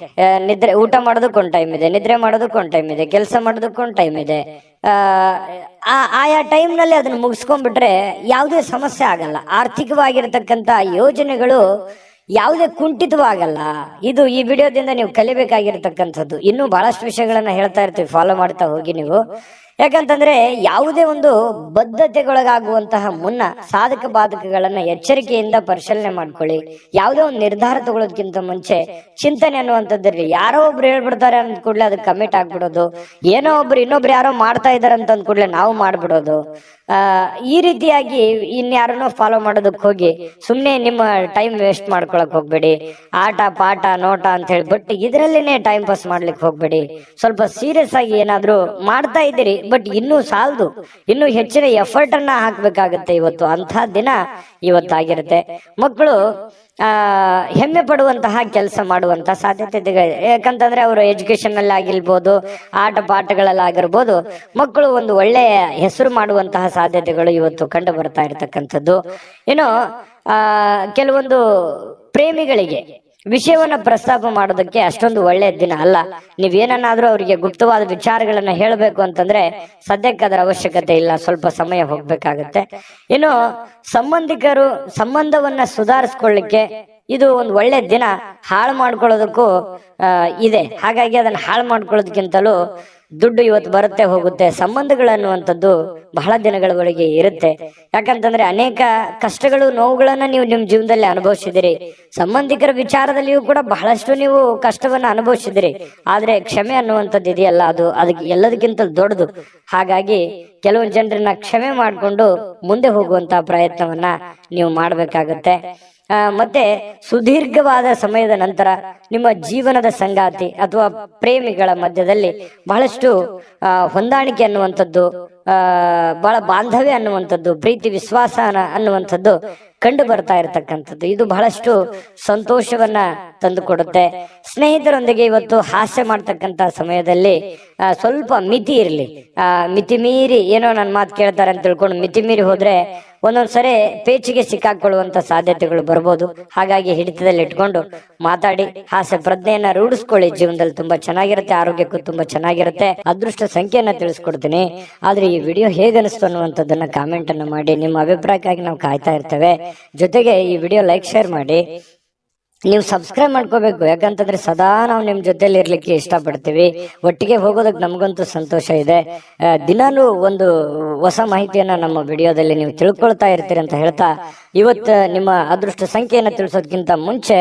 ನಿದ್ರೆ, ಊಟ ಮಾಡೋದಕ್ಕೊಂದು ಟೈಮ್ ಇದೆ, ನಿದ್ರೆ ಮಾಡೋದಕ್ಕೊಂದು ಟೈಮ್ ಇದೆ, ಕೆಲಸ ಮಾಡೋದಕ್ಕೊಂದು ಟೈಮ್ ಇದೆ. ಆಯಾ ಟೈಮ್ ನಲ್ಲಿ ಅದನ್ನ ಮುಗಿಸ್ಕೊಂಡ್ಬಿಟ್ರೆ ಯಾವುದೇ ಸಮಸ್ಯೆ ಆಗಲ್ಲ. ಆರ್ಥಿಕವಾಗಿರತಕ್ಕಂತ ಯೋಜನೆಗಳು ಯಾವುದೇ ಕುಂಠಿತವಾಗಲ್ಲ. ಇದು ಈ ವಿಡಿಯೋದಿಂದ ನೀವು ಕಲಿಬೇಕಾಗಿರ್ತಕ್ಕಂಥದ್ದು. ಇನ್ನೂ ಬಹಳಷ್ಟು ವಿಷಯಗಳನ್ನ ಹೇಳ್ತಾ ಇರ್ತೀವಿ, ಫಾಲೋ ಮಾಡ್ತಾ ಹೋಗಿ ನೀವು. ಯಾಕಂತಂದ್ರೆ ಯಾವುದೇ ಒಂದು ಬದ್ಧತೆಗೊಳಗಾಗುವಂತಹ ಮುನ್ನ ಸಾಧಕ ಬಾಧಕಗಳನ್ನ ಎಚ್ಚರಿಕೆಯಿಂದ ಪರಿಶೀಲನೆ ಮಾಡ್ಕೊಳ್ಳಿ. ಯಾವುದೇ ಒಂದು ನಿರ್ಧಾರ ತಗೊಳ್ಳೋದಕ್ಕಿಂತ ಮುಂಚೆ ಚಿಂತನೆ ಅನ್ನುವಂಥದ್ದಿರಲಿ. ಯಾರೋ ಒಬ್ರು ಹೇಳ್ಬಿಡ್ತಾರೆ ಅಂದ ಕೂಡಲೇ ಅದಕ್ಕೆ ಕಮಿಟ್ ಆಗ್ಬಿಡೋದು, ಏನೋ ಒಬ್ರು ಇನ್ನೊಬ್ರು ಯಾರೋ ಮಾಡ್ತಾ ಇದಾರೆ ಅಂತ ಅಂದ ಕೂಡಲೇ ನಾವು ಮಾಡ್ಬಿಡೋದು, ಈ ರೀತಿಯಾಗಿ ಇನ್ಯಾರನ್ನೋ ಫಾಲೋ ಮಾಡೋದಕ್ಕೆ ಹೋಗಿ ಸುಮ್ನೆ ನಿಮ್ಮ ಟೈಮ್ ವೇಸ್ಟ್ ಮಾಡ್ಕೊಳಕ್ ಹೋಗ್ಬೇಡಿ. ಆಟ ಪಾಠ ನೋಟ ಅಂತ ಹೇಳಿ ಬಟ್ ಇದರಲ್ಲೇನೆ ಟೈಮ್ ಪಾಸ್ ಮಾಡ್ಲಿಕ್ಕೆ ಹೋಗ್ಬೇಡಿ. ಸ್ವಲ್ಪ ಸೀರಿಯಸ್ ಆಗಿ ಏನಾದ್ರು ಮಾಡ್ತಾ ಇದ್ದೀರಿ, ಬಟ್ ಇನ್ನೂ ಸಾಲದು, ಇನ್ನೂ ಹೆಚ್ಚಿನ ಎಫರ್ಟ್ ಅನ್ನ ಹಾಕ್ಬೇಕಾಗತ್ತೆ. ಇವತ್ತು ಅಂಥ ದಿನ ಇವತ್ತಾಗಿರುತ್ತೆ. ಮಕ್ಕಳು ಹೆಮ್ಮೆ ಪಡುವಂತಹ ಕೆಲಸ ಮಾಡುವಂತಹ ಸಾಧ್ಯತೆ ಇದೆ. ಯಾಕಂತಂದ್ರೆ ಅವರು ಎಜುಕೇಶನ್ ಅಲ್ಲಿ ಆಗಿರ್ಬೋದು, ಆಟ ಪಾಠಗಳಲ್ಲಿ ಆಗಿರ್ಬೋದು, ಮಕ್ಕಳು ಒಂದು ಒಳ್ಳೆಯ ಹೆಸರು ಮಾಡುವಂತಹ ಸಾಧ್ಯತೆಗಳು ಇವತ್ತು ಕಂಡು ಬರ್ತಾ ಇರತಕ್ಕಂಥದ್ದು. ಇನ್ನು ಕೆಲವೊಂದು ಪ್ರೇಮಿಗಳಿಗೆ ವಿಷಯವನ್ನ ಪ್ರಸ್ತಾಪ ಮಾಡೋದಕ್ಕೆ ಅಷ್ಟೊಂದು ಒಳ್ಳೆಯ ದಿನ ಅಲ್ಲ. ನೀವೇನಾದ್ರೂ ಅವರಿಗೆ ಗುಪ್ತವಾದ ವಿಚಾರಗಳನ್ನ ಹೇಳಬೇಕು ಅಂತಂದ್ರೆ ಸದ್ಯಕ್ಕೆ ಅದರ ಅವಶ್ಯಕತೆ ಇಲ್ಲ, ಸ್ವಲ್ಪ ಸಮಯ ಹೋಗ್ಬೇಕಾಗತ್ತೆ. ಇನ್ನು ಸಂಬಂಧಿಕರು ಸಂಬಂಧವನ್ನ ಸುಧಾರಿಸ್ಕೊಳ್ಳಿಕ್ಕೆ ಇದು ಒಂದು ಒಳ್ಳೆ ದಿನ. ಹಾಳು ಮಾಡ್ಕೊಳ್ಳೋದಕ್ಕೂ ಇದೆ. ಹಾಗಾಗಿ ಅದನ್ನ ಹಾಳು ಮಾಡ್ಕೊಳ್ಳೋದಕ್ಕಿಂತಲೂ ದುಡ್ಡು ಇವತ್ತು ಬರುತ್ತೆ ಹೋಗುತ್ತೆ. ಸಂಬಂಧಗಳನ್ನುವಂಥದ್ದು ಬಹಳ ದಿನಗಳವರೆಗೆ ಇರುತ್ತೆ. ಯಾಕಂತಂದ್ರೆ ಅನೇಕ ಕಷ್ಟಗಳು, ನೋವುಗಳನ್ನ ನೀವು ನಿಮ್ ಜೀವನದಲ್ಲಿ ಅನುಭವಿಸಿದಿರಿ. ಸಂಬಂಧಿಕರ ವಿಚಾರದಲ್ಲಿಯೂ ಕೂಡ ಬಹಳಷ್ಟು ನೀವು ಕಷ್ಟವನ್ನ ಅನುಭವಿಸಿದಿರಿ. ಆದ್ರೆ ಕ್ಷಮೆ ಅನ್ನುವಂಥದ್ದು ಇದೆಯಲ್ಲ, ಅದಕ್ಕೆ ಎಲ್ಲದಕ್ಕಿಂತ ದೊಡ್ಡದು. ಹಾಗಾಗಿ ಕೆಲವೊಂದು ಜನರನ್ನ ಕ್ಷಮೆ ಮಾಡಿಕೊಂಡು ಮುಂದೆ ಹೋಗುವಂತಹ ಪ್ರಯತ್ನವನ್ನ ನೀವು ಮಾಡ್ಬೇಕಾಗತ್ತೆ. ಮತ್ತೆ ಸುದೀರ್ಘವಾದ ಸಮಯದ ನಂತರ ನಿಮ್ಮ ಜೀವನದ ಸಂಗಾತಿ ಅಥವಾ ಪ್ರೇಮಿಗಳ ಮಧ್ಯದಲ್ಲಿ ಬಹಳಷ್ಟು ಹೊಂದಾಣಿಕೆ ಅನ್ನುವಂಥದ್ದು, ಬಹಳ ಬಾಂಧವ್ಯ ಅನ್ನುವಂಥದ್ದು, ಪ್ರೀತಿ ವಿಶ್ವಾಸ ಅನ್ನುವಂಥದ್ದು ಕಂಡು ಬರ್ತಾ ಇರತಕ್ಕಂಥದ್ದು. ಇದು ಬಹಳಷ್ಟು ಸಂತೋಷವನ್ನ ತಂದುಕೊಡುತ್ತೆ. ಸ್ನೇಹಿತರೊಂದಿಗೆ ಇವತ್ತು ಹಾಸ್ಯ ಮಾಡ್ತಕ್ಕಂಥ ಸಮಯದಲ್ಲಿ ಸ್ವಲ್ಪ ಮಿತಿ ಇರಲಿ. ಮಿತಿ ಮೀರಿ ಏನೋ ನನ್ನ ಮಾತು ಕೇಳ್ತಾರೆ ಅಂತ ತಿಳ್ಕೊಂಡು ಮಿತಿ ಮೀರಿ ಹೋದ್ರೆ ಒಂದೊಂದ್ಸರಿ ಪೇಚಿಗೆ ಸಿಕ್ಕಾಕೊಳ್ಳುವಂತ ಸಾಧ್ಯತೆಗಳು ಬರ್ಬೋದು. ಹಾಗಾಗಿ ಹಿಡಿತದಲ್ಲಿ ಇಟ್ಕೊಂಡು ಮಾತಾಡಿ ಹಾಸ್ಯ ಪ್ರಜ್ಞೆಯನ್ನ ರೂಢಿಸ್ಕೊಳ್ಳಿ. ಜೀವನದಲ್ಲಿ ತುಂಬಾ ಚೆನ್ನಾಗಿರುತ್ತೆ, ಆರೋಗ್ಯಕ್ಕೂ ತುಂಬಾ ಚೆನ್ನಾಗಿರುತ್ತೆ. ಅದೃಷ್ಟ ಸಂಖ್ಯೆಯನ್ನ ತಿಳಿಸ್ಕೊಡ್ತೀನಿ. ಆದ್ರೆ ಈ ವಿಡಿಯೋ ಹೇಗೆ ಅನಿಸ್ತು ಅನ್ನುವಂಥದ್ದನ್ನ ಕಾಮೆಂಟ್ ಅನ್ನು ಮಾಡಿ. ನಿಮ್ಮ ಅಭಿಪ್ರಾಯಕ್ಕಾಗಿ ನಾವು ಕಾಯ್ತಾ ಇರ್ತೇವೆ. ಜೊತೆಗೆ ಈ ವಿಡಿಯೋ ಲೈಕ್ ಶೇರ್ ಮಾಡಿ. ನೀವು ಸಬ್ಸ್ಕ್ರೈಬ್ ಮಾಡ್ಕೋಬೇಕು, ಯಾಕಂತಂದ್ರೆ ಸದಾ ನಾವು ನಿಮ್ ಜೊತೆಲಿ ಇರ್ಲಿಕ್ಕೆ ಇಷ್ಟಪಡ್ತೀವಿ. ಒಟ್ಟಿಗೆ ಹೋಗೋದಕ್ಕೆ ನಮಗಂತೂ ಸಂತೋಷ ಇದೆ. ದಿನಾಲೂ ಒಂದು ಹೊಸ ಮಾಹಿತಿಯನ್ನ ನಮ್ಮ ವಿಡಿಯೋದಲ್ಲಿ ನೀವು ತಿಳ್ಕೊಳ್ತಾ ಇರ್ತೀರಿ ಅಂತ ಹೇಳ್ತಾ, ಇವತ್ತು ನಿಮ್ಮ ಅದೃಷ್ಟ ಸಂಖ್ಯೆಯನ್ನ ತಿಳಿಸೋದಕ್ಕಿಂತ ಮುಂಚೆ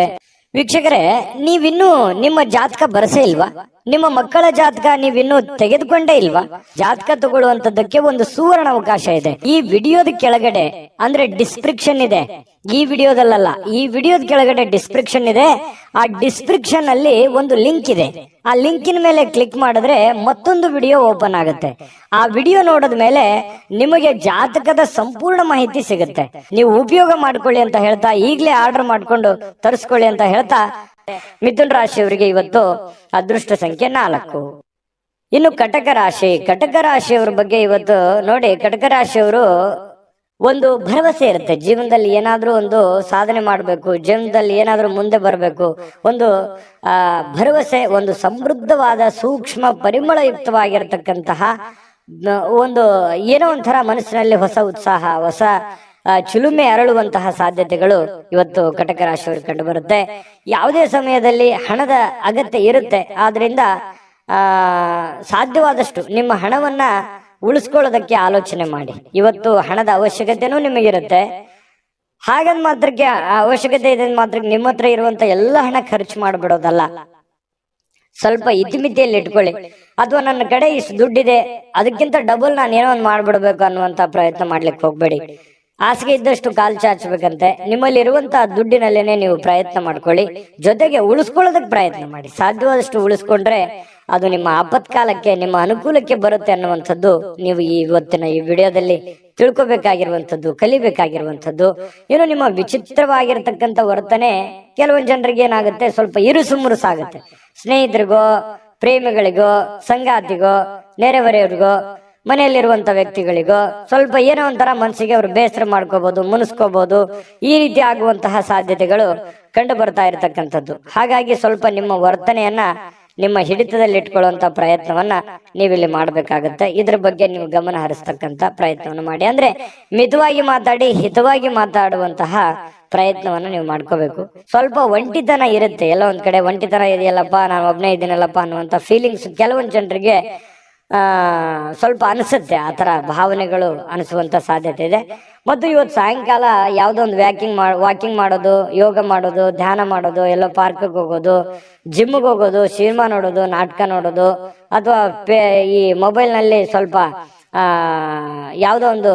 ವೀಕ್ಷಕರೇ, ನೀವಿನ್ನೂ ನಿಮ್ಮ ಜಾತಕ ಬರಸೇ ಇಲ್ವಾ? ನಿಮ್ಮ ಮಕ್ಕಳ ಜಾತಕ ನೀವಿನ್ನೂ ತೆಗೆದುಕೊಂಡೇ ಇಲ್ವಾ? ಜಾತಕ ತಗೊಳ್ಳುವಂತದ್ದಕ್ಕೆ ಒಂದು ಸುವರ್ಣ ಅವಕಾಶ ಇದೆ. ಈ ವಿಡಿಯೋದ ಕೆಳಗಡೆ ಅಂದ್ರೆ ಡಿಸ್ಕ್ರಿಪ್ಷನ್ ಇದೆ, ಈ ವಿಡಿಯೋದಲ್ಲ, ಈ ವಿಡಿಯೋದ ಕೆಳಗಡೆ ಡಿಸ್ಕ್ರಿಪ್ಷನ್ ಇದೆ. ಆ ಡಿಸ್ಕ್ರಿಪ್ಷನ್ ಅಲ್ಲಿ ಒಂದು ಲಿಂಕ್ ಇದೆ. ಆ ಲಿಂಕಿನ ಮೇಲೆ ಕ್ಲಿಕ್ ಮಾಡಿದ್ರೆ ಮತ್ತೊಂದು ವಿಡಿಯೋ ಓಪನ್ ಆಗುತ್ತೆ. ಆ ವಿಡಿಯೋ ನೋಡಿದ ಮೇಲೆ ನಿಮಗೆ ಜಾತಕದ ಸಂಪೂರ್ಣ ಮಾಹಿತಿ ಸಿಗುತ್ತೆ. ನೀವು ಉಪಯೋಗ ಮಾಡ್ಕೊಳ್ಳಿ ಅಂತ ಹೇಳ್ತಾ, ಈಗಲೇ ಆರ್ಡರ್ ಮಾಡ್ಕೊಂಡು ತರಿಸ್ಕೊಳ್ಳಿ ಅಂತ ಹೇಳ್ತಾ, ಮಿಥುನ ರಾಶಿಯವರಿಗೆ ಇವತ್ತು ಅದೃಷ್ಟ ಸಂಖ್ಯೆ 4. ಇನ್ನು ಕಟಕ ರಾಶಿಯವರ ಬಗ್ಗೆ ಇವತ್ತು ನೋಡಿ. ಕಟಕ ರಾಶಿಯವರು ಒಂದು ಭರವಸೆ ಇರುತ್ತೆ, ಜೀವನದಲ್ಲಿ ಏನಾದ್ರೂ ಒಂದು ಸಾಧನೆ ಮಾಡಬೇಕು, ಜೀವನದಲ್ಲಿ ಏನಾದ್ರೂ ಮುಂದೆ ಬರಬೇಕು, ಒಂದು ಭರವಸೆ, ಒಂದು ಸಮೃದ್ಧವಾದ ಸೂಕ್ಷ್ಮ ಪರಿಮಳಯುಕ್ತವಾಗಿರತಕ್ಕಂತಹ ಒಂದು ಏನೋ ಒಂಥರ ಮನಸ್ಸಿನಲ್ಲಿ ಹೊಸ ಉತ್ಸಾಹ, ಹೊಸ ಚಿಲುಮೆ ಅರಳುವಂತಹ ಸಾಧ್ಯತೆಗಳು ಇವತ್ತು ಕಟಕ ರಾಶಿಯವರಿಗೆ ಕಂಡು ಬರುತ್ತೆ. ಯಾವುದೇ ಸಮಯದಲ್ಲಿ ಹಣದ ಅಗತ್ಯ ಇರುತ್ತೆ, ಆದ್ರಿಂದ ಸಾಧ್ಯವಾದಷ್ಟು ನಿಮ್ಮ ಹಣವನ್ನ ಉಳಿಸ್ಕೊಳ್ಳೋದಕ್ಕೆ ಆಲೋಚನೆ ಮಾಡಿ. ಇವತ್ತು ಹಣದ ಅವಶ್ಯಕತೆನೂ ನಿಮಗಿರುತ್ತೆ. ಹಾಗಂದ್ ಮಾತ್ರಕ್ಕೆ ಅವಶ್ಯಕತೆ ಇದೆ ಮಾತ್ರಕ್ಕೆ ನಿಮ್ಮ ಹತ್ರ ಇರುವಂತ ಎಲ್ಲ ಹಣ ಖರ್ಚು ಮಾಡ್ಬಿಡೋದಲ್ಲ, ಸ್ವಲ್ಪ ಇತಿಮಿತಿಯಲ್ಲಿ ಇಟ್ಕೊಳ್ಳಿ. ಅಥವಾ ನನ್ನ ಕಡೆ ಇಷ್ಟು ದುಡ್ಡಿದೆ, ಅದಕ್ಕಿಂತ ಡಬಲ್ ನಾನು ಏನೋ ಒಂದು ಮಾಡ್ಬಿಡ್ಬೇಕು ಅನ್ನುವಂತ ಪ್ರಯತ್ನ ಮಾಡ್ಲಿಕ್ಕೆ ಹೋಗ್ಬೇಡಿ. ಹಾಸಿಗೆ ಇದ್ದಷ್ಟು ಕಾಲು ಚಾಚಬೇಕಂತೆ. ನಿಮ್ಮಲ್ಲಿ ಇರುವಂತಹ ದುಡ್ಡಿನಲ್ಲೇನೆ ನೀವು ಪ್ರಯತ್ನ ಮಾಡ್ಕೊಳ್ಳಿ, ಜೊತೆಗೆ ಉಳಿಸ್ಕೊಳ್ಳೋದಕ್ಕೆ ಪ್ರಯತ್ನ ಮಾಡಿ. ಸಾಧ್ಯವಾದಷ್ಟು ಉಳಿಸ್ಕೊಂಡ್ರೆ ಅದು ನಿಮ್ಮ ಆಪತ್ಕಾಲಕ್ಕೆ, ನಿಮ್ಮ ಅನುಕೂಲಕ್ಕೆ ಬರುತ್ತೆ ಅನ್ನುವಂಥದ್ದು ನೀವು ಇವತ್ತಿನ ಈ ವಿಡಿಯೋದಲ್ಲಿ ತಿಳ್ಕೊಬೇಕಾಗಿರುವಂಥದ್ದು, ಕಲಿಬೇಕಾಗಿರುವಂಥದ್ದು. ಇನ್ನು ನಿಮ್ಮ ವಿಚಿತ್ರವಾಗಿರ್ತಕ್ಕಂಥ ವರ್ತನೆ ಕೆಲವೊಂದು ಜನರಿಗೆ ಏನಾಗುತ್ತೆ, ಸ್ವಲ್ಪ ಇರುಸು ಮುರುಸಾಗುತ್ತೆ. ಸ್ನೇಹಿತರಿಗೋ, ಪ್ರೇಮಿಗಳಿಗೋ, ಸಂಗಾತಿಗೋ, ನೆರೆಹೊರೆಯವರಿಗೋ, ಮನೆಯಲ್ಲಿರುವಂತ ವ್ಯಕ್ತಿಗಳಿಗೋ ಸ್ವಲ್ಪ ಏನೋ ಒಂಥರ ಮನಸ್ಸಿಗೆ ಅವರು ಬೇಸರ ಮಾಡ್ಕೋಬಹುದು, ಮುನಿಸ್ಕೋಬಹುದು. ಈ ರೀತಿ ಆಗುವಂತಹ ಸಾಧ್ಯತೆಗಳು ಕಂಡು ಬರ್ತಾ ಇರತಕ್ಕಂಥದ್ದು. ಹಾಗಾಗಿ ಸ್ವಲ್ಪ ನಿಮ್ಮ ವರ್ತನೆಯನ್ನ ನಿಮ್ಮ ಹಿಡಿತದಲ್ಲಿ ಇಟ್ಕೊಳ್ಳುವಂತ ಪ್ರಯತ್ನವನ್ನ ನೀವಿಲ್ಲಿ ಮಾಡ್ಬೇಕಾಗತ್ತೆ. ಇದ್ರ ಬಗ್ಗೆ ನೀವು ಗಮನ ಹರಿಸ್ತಕ್ಕಂತ ಪ್ರಯತ್ನವನ್ನು ಮಾಡಿ. ಅಂದ್ರೆ ಮಿತವಾಗಿ ಮಾತಾಡಿ, ಹಿತವಾಗಿ ಮಾತಾಡುವಂತಹ ಪ್ರಯತ್ನವನ್ನ ನೀವು ಮಾಡ್ಕೋಬೇಕು. ಸ್ವಲ್ಪ ಒಂಟಿತನ ಇರುತ್ತೆ, ಎಲ್ಲ ಒಂದ್ ಕಡೆ ಒಂಟಿತನ ಇದೆಯಲ್ಲಪ್ಪ, ನಾನು ಒಬ್ನೇ ಇದ್ದೀನಲ್ಲಪ್ಪ ಅನ್ನುವಂತ ಫೀಲಿಂಗ್ಸ್ ಕೆಲವೊಂದು ಜನರಿಗೆ ಸ್ವಲ್ಪ ಅನಿಸುತ್ತೆ. ಆ ತರ ಭಾವನೆಗಳು ಅನಿಸುವಂತ ಸಾಧ್ಯತೆ ಇದೆ. ಮತ್ತು ಇವತ್ತು ಸಾಯಂಕಾಲ ಯಾವುದೋ ಒಂದು ವಾಕಿಂಗ್ ಮಾಡೋದು, ಯೋಗ ಮಾಡೋದು, ಧ್ಯಾನ ಮಾಡೋದು, ಎಲ್ಲೋ ಪಾರ್ಕ್ಗೆ ಹೋಗೋದು, ಜಿಮ್ಗೆ ಹೋಗೋದು, ಸಿನಿಮಾ ನೋಡೋದು, ನಾಟಕ ನೋಡೋದು, ಅಥವಾ ಈ ಮೊಬೈಲ್ನಲ್ಲಿ ಸ್ವಲ್ಪ ಯಾವುದೋ ಒಂದು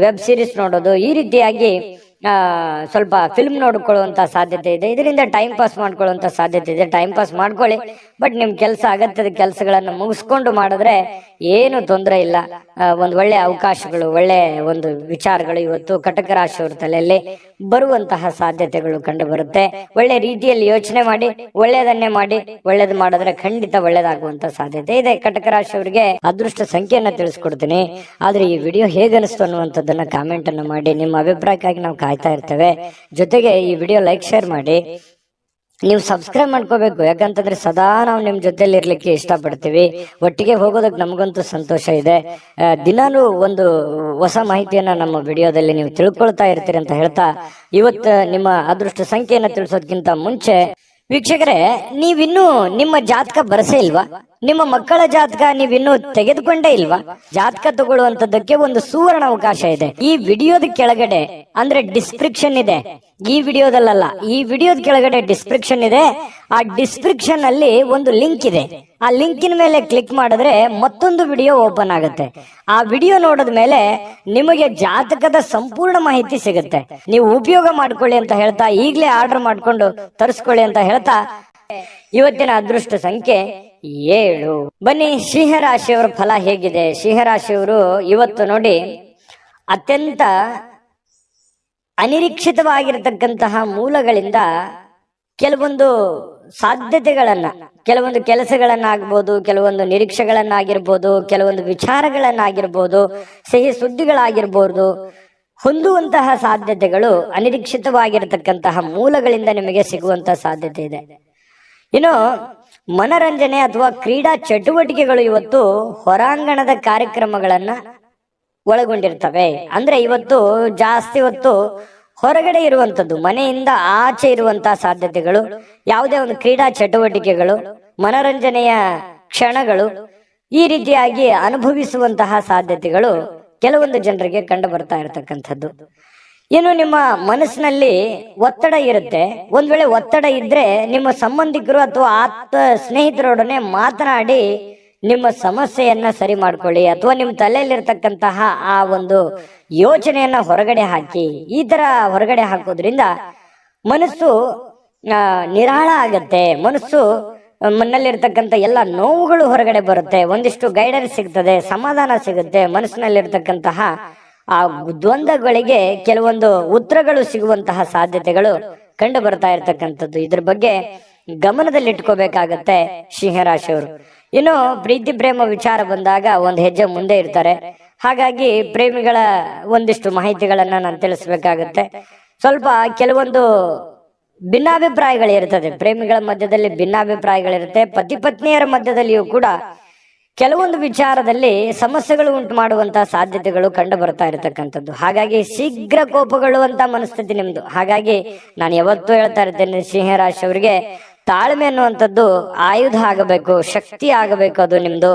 ವೆಬ್ ಸೀರೀಸ್ ನೋಡೋದು, ಈ ರೀತಿಯಾಗಿ ಸ್ವಲ್ಪ ಫಿಲ್ಮ್ ನೋಡ್ಕೊಳ್ಳುವಂತ ಸಾಧ್ಯತೆ ಇದೆ. ಇದರಿಂದ ಟೈಮ್ ಪಾಸ್ ಮಾಡ್ಕೊಳ್ಳುವಂತ ಸಾಧ್ಯತೆ ಇದೆ. ಟೈಮ್ ಪಾಸ್ ಮಾಡ್ಕೊಳ್ಳಿ, ಬಟ್ ನಿಮ್ ಕೆಲಸ, ಅಗತ್ಯದ ಕೆಲಸಗಳನ್ನ ಮುಗಿಸ್ಕೊಂಡು ಮಾಡಿದ್ರೆ ಏನು ತೊಂದರೆ ಇಲ್ಲ. ಒಂದು ಒಳ್ಳೆ ಅವಕಾಶಗಳು, ಒಳ್ಳೆ ಒಂದು ವಿಚಾರಗಳು ಇವತ್ತು ಕಟಕ ರಾಶಿಯವರ ತಲೆಯಲ್ಲಿ ಬರುವಂತಹ ಸಾಧ್ಯತೆಗಳು ಕಂಡು ಬರುತ್ತೆ. ಒಳ್ಳೆ ರೀತಿಯಲ್ಲಿ ಯೋಚನೆ ಮಾಡಿ, ಒಳ್ಳೆಯದನ್ನೇ ಮಾಡಿ, ಒಳ್ಳೇದು ಮಾಡಿದ್ರೆ ಖಂಡಿತ ಒಳ್ಳೇದಾಗುವಂತ ಸಾಧ್ಯತೆ ಇದೆ. ಕಟಕ ರಾಶಿಯವರಿಗೆ ಅದೃಷ್ಟ ಸಂಖ್ಯೆಯನ್ನ ತಿಳಿಸ್ಕೊಡ್ತೀನಿ. ಆದ್ರೆ ಈ ವಿಡಿಯೋ ಹೇಗನಿಸ್ತು ಅನ್ನುವಂಥದ್ದನ್ನ ಕಾಮೆಂಟ್ ಅನ್ನು ಮಾಡಿ. ನಿಮ್ಮ ಅಭಿಪ್ರಾಯಕ್ಕಾಗಿ ನಾವು ಕಾಯ್ತಾ ಇರ್ತೇವೆ. ಜೊತೆಗೆ ಈ ವಿಡಿಯೋ ಲೈಕ್, ಶೇರ್ ಮಾಡಿ. ನೀವು ಸಬ್ಸ್ಕ್ರೈಬ್ ಮಾಡ್ಕೋಬೇಕು, ಯಾಕಂತಂದ್ರೆ ಸದಾ ನಾವು ನಿಮ್ ಜೊತೆಲಿ ಇರ್ಲಿಕ್ಕೆ ಇಷ್ಟಪಡ್ತೀವಿ. ಒಟ್ಟಿಗೆ ಹೋಗೋದಕ್ಕೆ ನಮಗಂತೂ ಸಂತೋಷ ಇದೆ. ದಿನಾನು ಒಂದು ಹೊಸ ಮಾಹಿತಿಯನ್ನ ನಮ್ಮ ವಿಡಿಯೋದಲ್ಲಿ ನೀವು ತಿಳ್ಕೊಳ್ತಾ ಇರ್ತೀರಿ ಅಂತ ಹೇಳ್ತಾ, ಇವತ್ತು ನಿಮ್ಮ ಅದೃಷ್ಟ ಸಂಖ್ಯೆಯನ್ನ ತಿಳಿಸೋದಕ್ಕಿಂತ ಮುಂಚೆ ವೀಕ್ಷಕರೇ, ನೀವಿನ್ನೂ ನಿಮ್ಮ ಜಾತಕ ಬರಸೇ ಇಲ್ವಾ? ನಿಮ್ಮ ಮಕ್ಕಳ ಜಾತಕ ನೀವಿನ್ನೂ ತೆಗೆದುಕೊಂಡೇ ಇಲ್ವಾ? ಜಾತಕ ತಗೊಳ್ಳುವಂತದ್ದಕ್ಕೆ ಒಂದು ಸುವರ್ಣ ಅವಕಾಶ ಇದೆ. ಈ ವಿಡಿಯೋದ ಕೆಳಗಡೆ ಅಂದ್ರೆ ಡಿಸ್ಕ್ರಿಪ್ಷನ್ ಇದೆ, ಈ ವಿಡಿಯೋದಲ್ಲ, ಈ ವಿಡಿಯೋದ ಕೆಳಗಡೆ ಡಿಸ್ಕ್ರಿಪ್ಷನ್ ಇದೆ. ಆ ಡಿಸ್ಕ್ರಿಪ್ಷನ್ ಅಲ್ಲಿ ಒಂದು ಲಿಂಕ್ ಇದೆ. ಆ ಲಿಂಕಿನ ಮೇಲೆ ಕ್ಲಿಕ್ ಮಾಡಿದ್ರೆ ಮತ್ತೊಂದು ವಿಡಿಯೋ ಓಪನ್ ಆಗುತ್ತೆ. ಆ ವಿಡಿಯೋ ನೋಡಿದ ಮೇಲೆ ನಿಮಗೆ ಜಾತಕದ ಸಂಪೂರ್ಣ ಮಾಹಿತಿ ಸಿಗುತ್ತೆ. ನೀವು ಉಪಯೋಗ ಮಾಡ್ಕೊಳ್ಳಿ ಅಂತ ಹೇಳ್ತಾ, ಈಗಲೇ ಆರ್ಡರ್ ಮಾಡ್ಕೊಂಡು ತರಿಸ್ಕೊಳ್ಳಿ ಅಂತ ಹೇಳ್ತಾ, ಇವತ್ತಿನ ಅದೃಷ್ಟ ಸಂಖ್ಯೆ 7. ಬನ್ನಿ, ಸಿಂಹರಾಶಿಯವರ ಫಲ ಹೇಗಿದೆ. ಸಿಂಹರಾಶಿಯವರು ಇವತ್ತು ನೋಡಿ, ಅತ್ಯಂತ ಅನಿರೀಕ್ಷಿತವಾಗಿರತಕ್ಕಂತಹ ಮೂಲಗಳಿಂದ ಕೆಲವೊಂದು ಸಾಧ್ಯತೆಗಳನ್ನ, ಕೆಲವೊಂದು ಕೆಲಸಗಳನ್ನಾಗಬಹುದು, ಕೆಲವೊಂದು ನಿರೀಕ್ಷೆಗಳನ್ನಾಗಿರ್ಬೋದು, ಕೆಲವೊಂದು ವಿಚಾರಗಳನ್ನಾಗಿರ್ಬೋದು, ಸಿಹಿ ಸುದ್ದಿಗಳಾಗಿರ್ಬೋದು, ಹೊಂದುವಂತಹ ಸಾಧ್ಯತೆಗಳು ಅನಿರೀಕ್ಷಿತವಾಗಿರತಕ್ಕಂತಹ ಮೂಲಗಳಿಂದ ನಿಮಗೆ ಸಿಗುವಂತಹ ಸಾಧ್ಯತೆ ಇದೆ. ಇನ್ನು ಮನರಂಜನೆ ಅಥವಾ ಕ್ರೀಡಾ ಚಟುವಟಿಕೆಗಳು ಇವತ್ತು ಹೊರಾಂಗಣದ ಕಾರ್ಯಕ್ರಮಗಳನ್ನ ಒಳಗೊಂಡಿರ್ತವೆ. ಅಂದ್ರೆ ಇವತ್ತು ಜಾಸ್ತಿ ಹೊತ್ತು ಹೊರಗಡೆ ಇರುವಂತದ್ದು, ಮನೆಯಿಂದ ಆಚೆ ಇರುವಂತಹ ಸಾಧ್ಯತೆಗಳು, ಯಾವುದೇ ಒಂದು ಕ್ರೀಡಾ ಚಟುವಟಿಕೆಗಳು, ಮನರಂಜನೆಯ ಕ್ಷಣಗಳು, ಈ ರೀತಿಯಾಗಿ ಅನುಭವಿಸುವಂತಹ ಸಾಧ್ಯತೆಗಳು ಕೆಲವೊಂದು ಜನರಿಗೆ ಕಂಡು ಬರ್ತಾ ಇರತಕ್ಕಂಥದ್ದು. ಏನು ನಿಮ್ಮ ಮನಸ್ಸಿನಲ್ಲಿ ಒತ್ತಡ ಇರುತ್ತೆ. ಒಂದ್ ವೇಳೆ ಒತ್ತಡ ಇದ್ರೆ ನಿಮ್ಮ ಸಂಬಂಧಿಕರು ಅಥವಾ ಆಪ್ತ ಸ್ನೇಹಿತರೊಡನೆ ಮಾತನಾಡಿ ನಿಮ್ಮ ಸಮಸ್ಯೆಯನ್ನ ಸರಿ ಮಾಡ್ಕೊಳ್ಳಿ, ಅಥವಾ ನಿಮ್ಮ ತಲೆಯಲ್ಲಿರ್ತಕ್ಕಂತಹ ಆ ಒಂದು ಯೋಚನೆಯನ್ನ ಹೊರಗಡೆ ಹಾಕಿ. ಈ ತರ ಹೊರಗಡೆ ಹಾಕೋದ್ರಿಂದ ಮನಸ್ಸು ನಿರಾಳ ಆಗತ್ತೆ. ಮನಸ್ಸು ಮನಲ್ಲಿರ್ತಕ್ಕಂಥ ಎಲ್ಲ ನೋವುಗಳು ಹೊರಗಡೆ ಬರುತ್ತೆ. ಒಂದಿಷ್ಟು ಗೈಡೆನ್ಸ್ ಸಿಗ್ತದೆ, ಸಮಾಧಾನ ಸಿಗುತ್ತೆ. ಮನಸ್ಸಿನಲ್ಲಿರ್ತಕ್ಕಂತಹ ಆ ದ್ವಂದ್ವಗಳಿಗೆ ಕೆಲವೊಂದು ಉತ್ತರಗಳು ಸಿಗುವಂತಹ ಸಾಧ್ಯತೆಗಳು ಕಂಡು ಬರ್ತಾ ಇರ್ತಕ್ಕಂಥದ್ದು. ಇದ್ರ ಬಗ್ಗೆ ಗಮನದಲ್ಲಿಟ್ಕೋಬೇಕಾಗತ್ತೆ ಸಿಂಹರಾಶಿಯವರು. ಇನ್ನು ಪ್ರೀತಿ ಪ್ರೇಮ ವಿಚಾರ ಬಂದಾಗ ಒಂದು ಹೆಜ್ಜೆ ಮುಂದೆ ಇರ್ತಾರೆ. ಹಾಗಾಗಿ ಪ್ರೇಮಿಗಳ ಒಂದಿಷ್ಟು ಮಾಹಿತಿಗಳನ್ನ ನಾನು ತಿಳಿಸ್ಬೇಕಾಗತ್ತೆ. ಸ್ವಲ್ಪ ಕೆಲವೊಂದು ಭಿನ್ನಾಭಿಪ್ರಾಯಗಳಿರ್ತದೆ. ಪ್ರೇಮಿಗಳ ಮಧ್ಯದಲ್ಲಿ ಭಿನ್ನಾಭಿಪ್ರಾಯಗಳಿರುತ್ತೆ. ಪತಿ ಪತ್ನಿಯರ ಮಧ್ಯದಲ್ಲಿಯೂ ಕೂಡ ಕೆಲವೊಂದು ವಿಚಾರದಲ್ಲಿ ಸಮಸ್ಯೆಗಳು ಉಂಟು ಮಾಡುವಂತಹ ಸಾಧ್ಯತೆಗಳು ಕಂಡು ಬರ್ತಾ ಇರತಕ್ಕಂಥದ್ದು. ಹಾಗಾಗಿ ಶೀಘ್ರ ಕೋಪಗೊಳ್ಳುವಂತ ಮನಸ್ಥಿತಿ ನಿಮ್ದು. ಹಾಗಾಗಿ ನಾನು ಯಾವತ್ತೂ ಹೇಳ್ತಾ ಇರ್ತೇನೆ, ಸಿಂಹರಾಶಿಯವರಿಗೆ ತಾಳ್ಮೆ ಅನ್ನುವಂಥದ್ದು ಆಯುಧ ಆಗಬೇಕು, ಶಕ್ತಿ ಆಗಬೇಕು. ಅದು ನಿಮ್ದು